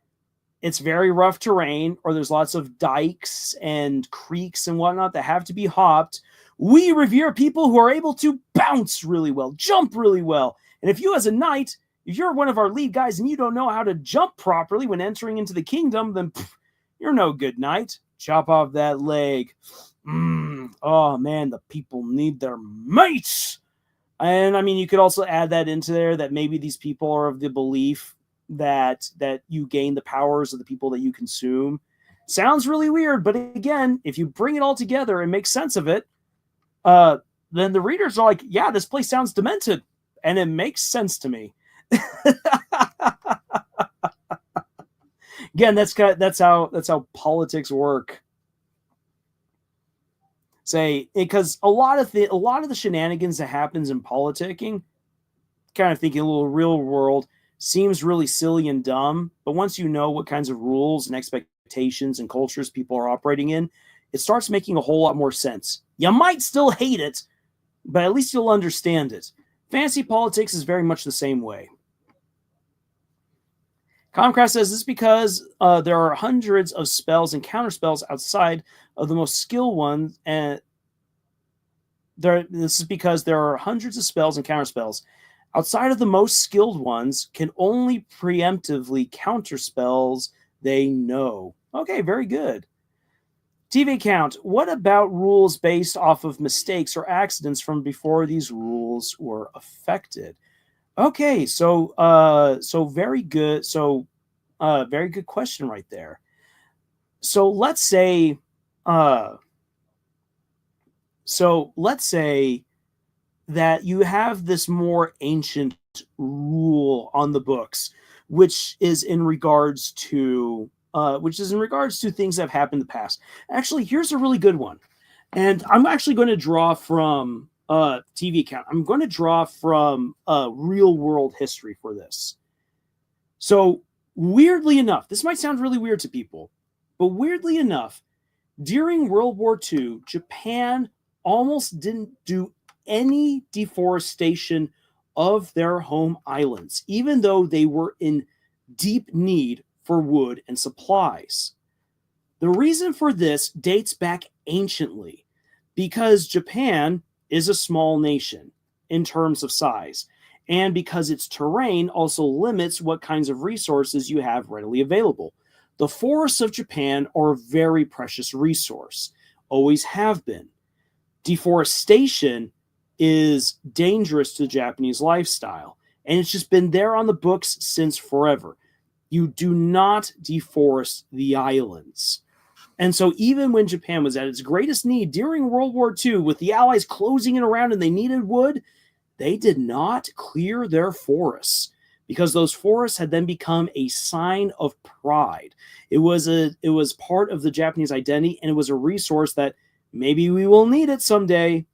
it's very rough terrain, or there's lots of dikes and creeks and whatnot that have to be hopped, we revere people who are able to bounce really well, jump really well. And if you as a knight, if you're one of our lead guys and you don't know how to jump properly when entering into the kingdom, then you're no good knight. Chop off that leg. Oh man, the people need their mates. And I mean, you could also add that into there, that maybe these people are of the belief that you gain the powers of the people that you consume. Sounds really weird, but again, if you bring it all together and make sense of it, then the readers are like, yeah, this place sounds demented, and it makes sense to me. Again, that's how politics work. Say, because a lot of the shenanigans that happens in politicking, kind of thinking a little real world, seems really silly and dumb. But once you know what kinds of rules and expectations and cultures people are operating in, it starts making a whole lot more sense. You might still hate it, but at least you'll understand it. Fantasy politics is very much the same way. Comcraft says this is because there are hundreds of spells and counterspells outside of the most skilled ones, and this is because there are hundreds of spells and counterspells outside of the most skilled ones can only preemptively counter spells they know. Okay, very good. TV count. What about rules based off of mistakes or accidents from before these rules were affected? Okay, so very good. So, very good question right there. So let's say, that you have this more ancient rule on the books, which is in regards to things that have happened in the past. Actually, here's a really good one, and I'm actually going to draw from TV account. I'm going to draw from real world history for this. So weirdly enough, this might sound really weird to people, but weirdly enough, during World War II, Japan almost didn't do any deforestation of their home islands, even though they were in deep need for wood and supplies. The reason for this dates back anciently, because Japan is a small nation in terms of size, and because its terrain also limits what kinds of resources you have readily available. The forests of Japan are a very precious resource, always have been. Deforestation is dangerous to the Japanese lifestyle, and it's just been there on the books since forever. You do not deforest the islands. And so even when Japan was at its greatest need during World War II, with the Allies closing in around and they needed wood, they did not clear their forests, because those forests had then become a sign of pride. It was part of the Japanese identity, and it was a resource that maybe we will need it someday.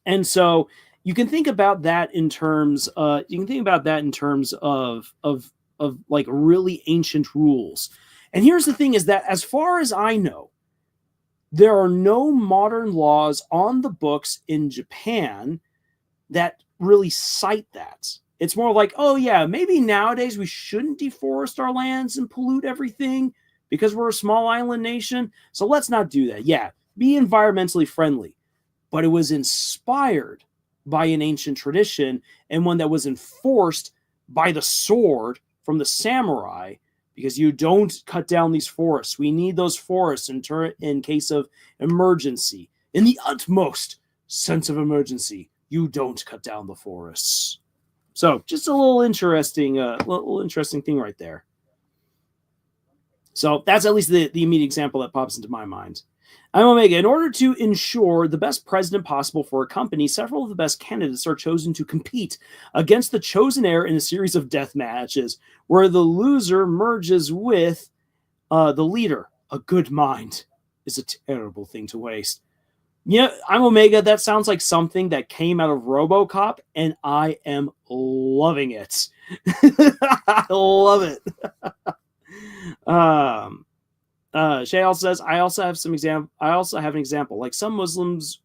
And so you can think about that in terms of like really ancient rules. And here's the thing, is that as far as I know, there are no modern laws on the books in Japan that really cite that. It's more like, oh yeah, maybe nowadays we shouldn't deforest our lands and pollute everything because we're a small island nation. So let's not do that. Yeah, be environmentally friendly. But it was inspired by an ancient tradition, and one that was enforced by the sword from the samurai, because you don't cut down these forests. We need those forests in case of emergency. In the utmost sense of emergency, you don't cut down the forests. So just a little interesting thing right there. So that's at least the immediate example that pops into my mind. I'm Omega. In order to ensure the best president possible for a company, several of the best candidates are chosen to compete against the chosen heir in a series of death matches, where the loser merges with the leader. A good mind is a terrible thing to waste. Yeah, I'm Omega. That sounds like something that came out of RoboCop, and I am loving it. I love it. Shay also says, I also have an example. Like some Muslims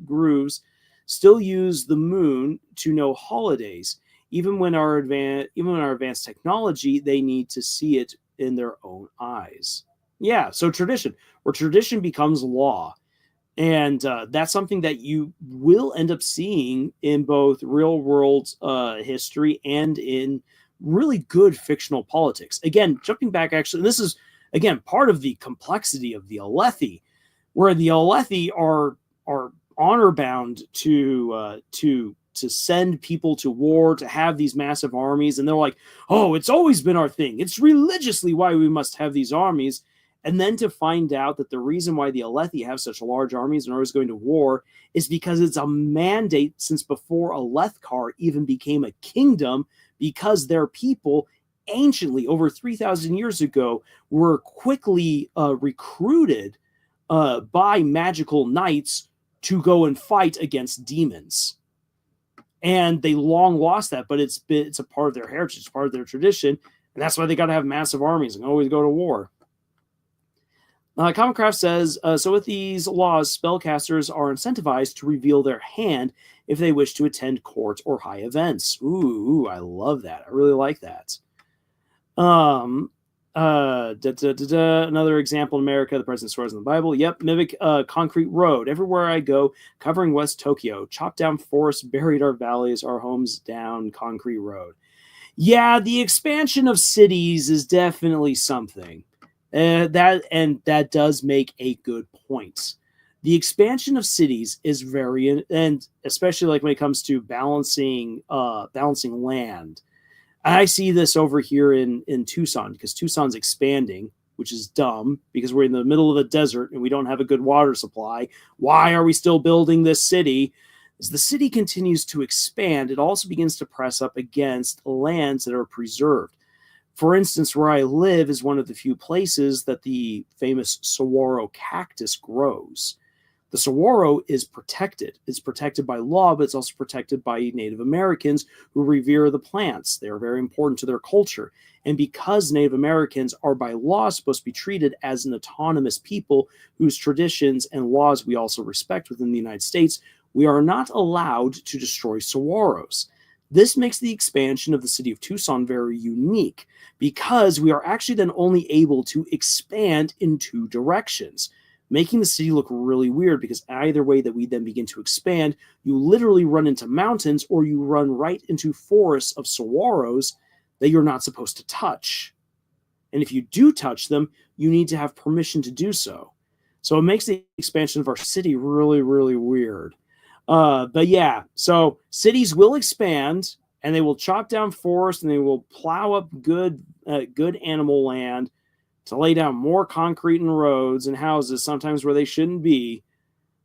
grooves still use the moon to know holidays. Even when our advanced technology, they need to see it in their own eyes. Yeah, so tradition, where tradition becomes law. And that's something that you will end up seeing in both real world history and in really good fictional politics. Again, jumping back, actually, this is, again, part of the complexity of the Alethi, where the Alethi are honor bound to send people to war, to have these massive armies. And they're like, oh, it's always been our thing. It's religiously why we must have these armies. And then to find out that the reason why the Alethi have such large armies and are always going to war is because it's a mandate since before Alethkar even became a kingdom, because their people anciently, over 3,000 years ago, were quickly recruited by magical knights to go and fight against demons. And they long lost that, but it's a part of their heritage, it's part of their tradition, and that's why they got to have massive armies and always go to war. Commoncraft says, so with these laws, spellcasters are incentivized to reveal their hand if they wish to attend court or high events. Ooh, I love that. I really like that. Another example in America, the president swears in the Bible. Yep, mimic concrete road. Everywhere I go, covering West Tokyo. Chopped down forests, buried our valleys, our homes down concrete road. Yeah, the expansion of cities is definitely something. That does make a good point. The expansion of cities is very, and especially like when it comes to balancing land. I see this over here in Tucson, because Tucson's expanding, which is dumb because we're in the middle of the desert and we don't have a good water supply. Why are we still building this city? As the city continues to expand, it also begins to press up against lands that are preserved. For instance, where I live is one of the few places that the famous saguaro cactus grows. The saguaro is protected. It's protected by law, but it's also protected by Native Americans who revere the plants. They are very important to their culture. And because Native Americans are by law supposed to be treated as an autonomous people whose traditions and laws we also respect within the United States, we are not allowed to destroy saguaros. This makes the expansion of the city of Tucson very unique, because we are actually then only able to expand in two directions, making the city look really weird, because either way that we then begin to expand, you literally run into mountains or you run right into forests of saguaros that you're not supposed to touch. And if you do touch them, you need to have permission to do so. So it makes the expansion of our city really, really weird. But yeah, so cities will expand, and they will chop down forests, and they will plow up good animal land to lay down more concrete and roads and houses, sometimes where they shouldn't be.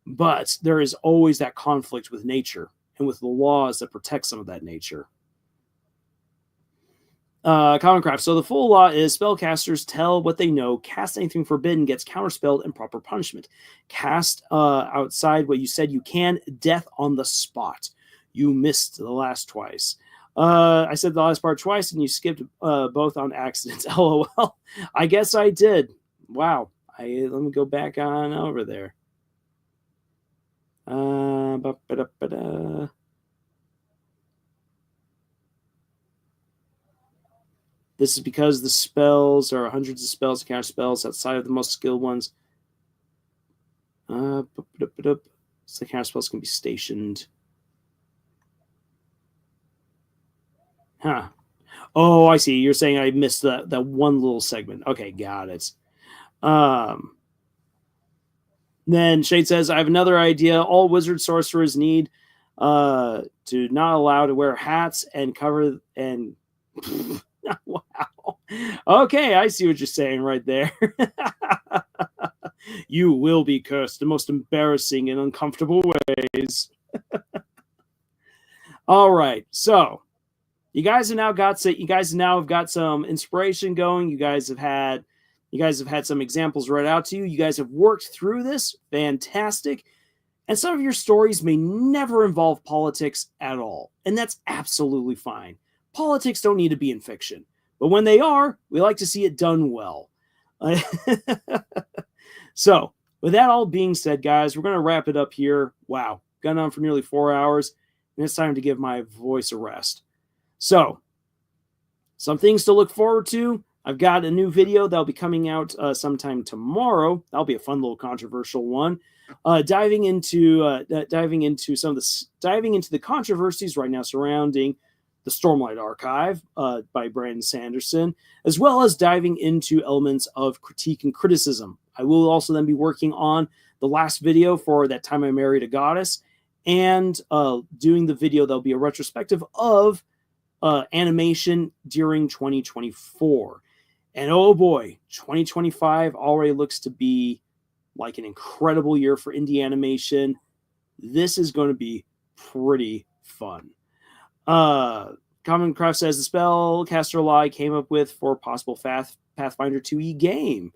But there is always that conflict with nature and with the laws that protect some of that nature. Commoncraft. So the full law is spellcasters tell what they know. Cast anything forbidden gets counterspelled and proper punishment. Cast outside what you said you can. Death on the spot. You missed the last twice. I said the last part twice, and you skipped both on accident. LOL. I guess I did. Wow. Let me go back on over there. This is because the spells are hundreds of spells, counter spells outside of the most skilled ones. So the counter spells can be stationed. Huh. Oh, I see. You're saying I missed that one little segment. Okay, got it. Then Shade says, I have another idea. All wizard sorcerers need to not allow to wear hats and cover and wow. Okay, I see what you're saying right there. You will be cursed in most embarrassing and uncomfortable ways. All right, so you guys have now got some inspiration going. You guys have had some examples read out to you. You guys have worked through this. Fantastic. And some of your stories may never involve politics at all, and that's absolutely fine. Politics don't need to be in fiction, but when they are, we like to see it done well. So, with that all being said, guys, we're going to wrap it up here. Wow, gone on for nearly 4 hours, and it's time to give my voice a rest. So, some things to look forward to. I've got a new video that'll be coming out sometime tomorrow. That'll be a fun little controversial one. Diving into the controversies right now surrounding the Stormlight Archive by Brandon Sanderson, as well as diving into elements of critique and criticism. I will also then be working on the last video for That Time I Married a Goddess, and doing the video that'll be a retrospective of animation during 2024. And oh boy, 2025 already looks to be like an incredible year for indie animation. This is going to be pretty fun. Common Craft says the spell caster lie came up with for possible Pathfinder 2e game.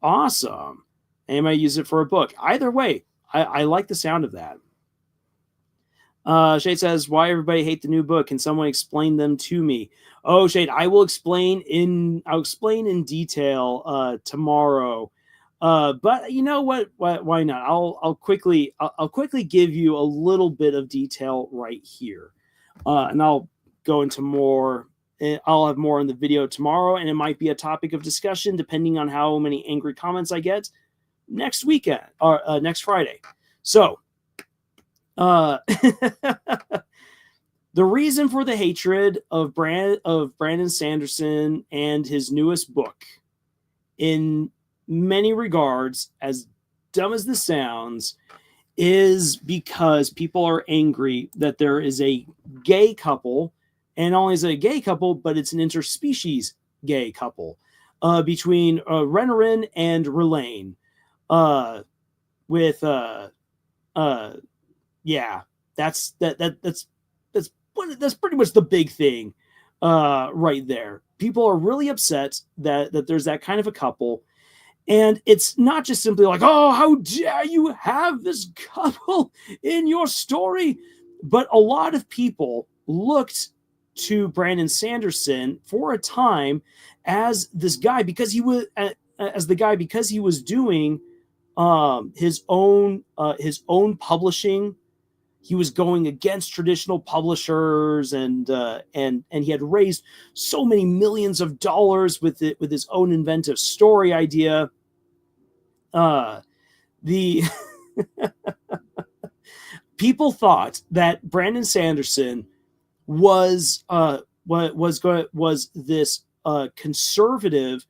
Awesome. And might use it for a book. Either way, I like the sound of that. Shade says, why everybody hate the new book? Can someone explain them to me? Oh, Shade, I will explain in detail tomorrow. But you know what? Why not? I'll quickly give you a little bit of detail right here, and I'll go into more. I'll have more in the video tomorrow, and it might be a topic of discussion depending on how many angry comments I get next weekend or next Friday. So, the reason for the hatred of Brandon Sanderson and his newest book, in many regards, as dumb as this sounds, is because people are angry that there is a gay couple, and not only is it a gay couple, but it's an interspecies gay couple between Renarin and Relaine. Yeah, that's pretty much the big thing right there. People are really upset that there's that kind of a couple. And it's not just simply like, oh, how dare you have this couple in your story? But a lot of people looked to Brandon Sanderson for a time as this guy because he was doing his own publishing. He was going against traditional publishers, and he had raised so many millions of dollars with his own inventive story idea. The people thought that Brandon Sanderson was this conservative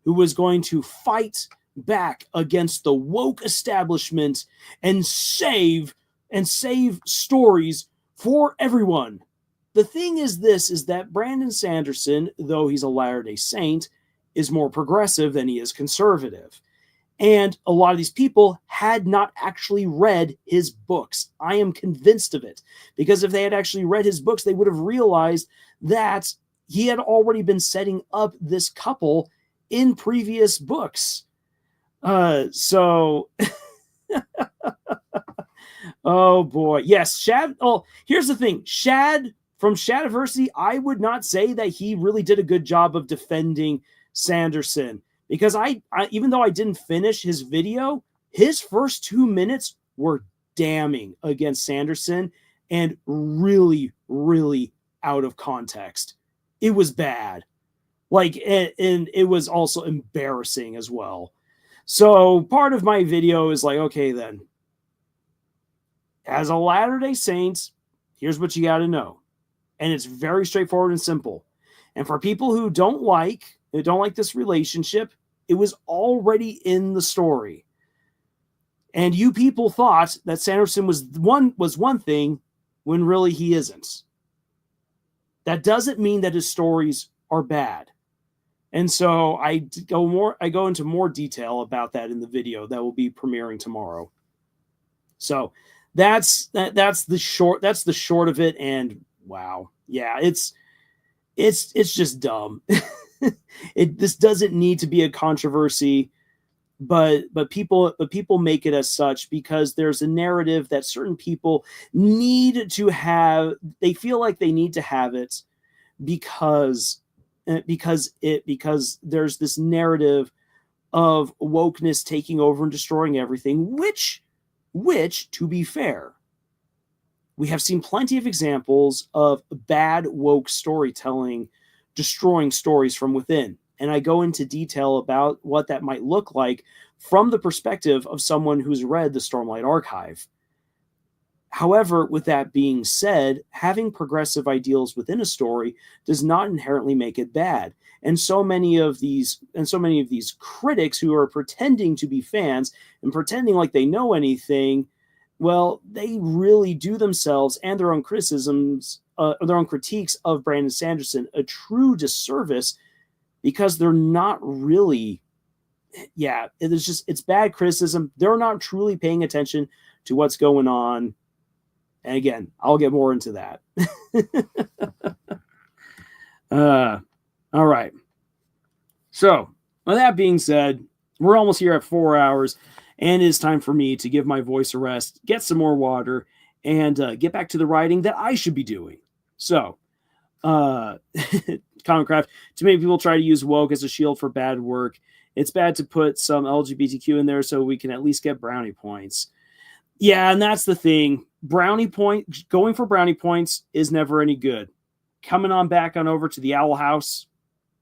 who was going to fight back against the woke establishment and save stories for everyone. The thing is that Brandon Sanderson, though he's a Latter-day Saint, is more progressive than he is conservative. And a lot of these people had not actually read his books. I am convinced of it. Because if they had actually read his books, they would have realized that he had already been setting up this couple in previous books. Oh boy. Yes, Shad. Oh, here's the thing. Shad from Shadiversity, I would not say that he really did a good job of defending Sanderson, because I even though I didn't finish his video, his first 2 minutes were damning against Sanderson and really, really out of context. It was bad. And it was also embarrassing as well. So part of my video is like, okay, then, as a Latter-day Saint, here's what you got to know. And it's very straightforward and simple. And for people who don't like this relationship, it was already in the story. And you people thought that Sanderson was one thing when really he isn't. That doesn't mean that his stories are bad. And so I go into more detail about that in the video that will be premiering tomorrow. So that's the short of it. And wow, yeah, it's just dumb. This doesn't need to be a controversy, but people make it as such because there's a narrative that certain people need to have. They feel like they need to have it because there's this narrative of wokeness taking over and destroying everything, which to be fair, we have seen plenty of examples of bad woke storytelling destroying stories from within. And I go into detail about what that might look like from the perspective of someone who's read the Stormlight Archive. However, with that being said, having progressive ideals within a story does not inherently make it bad. And so many of these critics who are pretending to be fans and pretending like they know anything, well, they really do themselves and their own criticisms, their own critiques of Brandon Sanderson a true disservice, because they're not really, it's bad criticism. They're not truly paying attention to what's going on. And again, I'll get more into that. All right. So, with that being said, we're almost here at 4 hours, and it's time for me to give my voice a rest, get some more water, and get back to the writing that I should be doing. So, Comicraft, too many people try to use woke as a shield for bad work. It's bad to put some LGBTQ in there so we can at least get brownie points. Yeah, and that's the thing. Going for brownie points is never any good. Coming on back on over to the Owl House,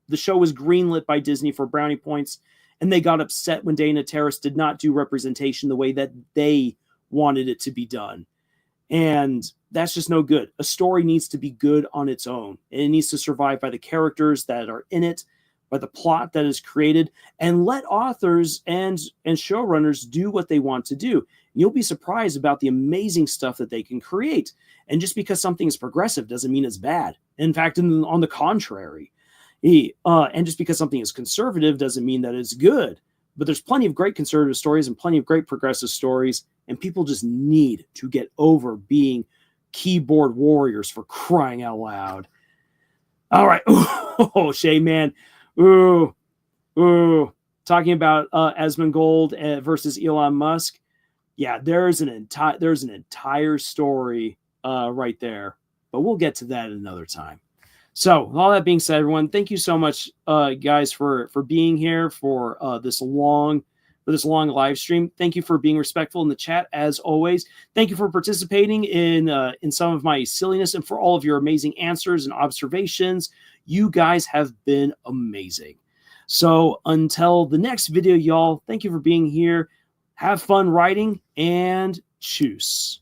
the show was greenlit by Disney for brownie points, and they got upset when Dana Terrace did not do representation the way that they wanted it to be done. And that's just no good. A story needs to be good on its own. And it needs to survive by the characters that are in it, by the plot that is created, and let authors and showrunners do what they want to do. You'll be surprised about the amazing stuff that they can create. And just because something is progressive doesn't mean it's bad. In fact, on the contrary. And just because something is conservative doesn't mean that it's good. But there's plenty of great conservative stories and plenty of great progressive stories. And people just need to get over being keyboard warriors, for crying out loud. All right. Oh, Shay, man. Ooh. Talking about Asmongold versus Elon Musk. Yeah, there's an entire story right there. But we'll get to that another time. So, with all that being said, everyone, thank you so much, guys, for being here for this long live stream. Thank you for being respectful in the chat, as always. Thank you for participating in some of my silliness and for all of your amazing answers and observations. You guys have been amazing. So, until the next video, y'all, thank you for being here. Have fun writing, and tschüss.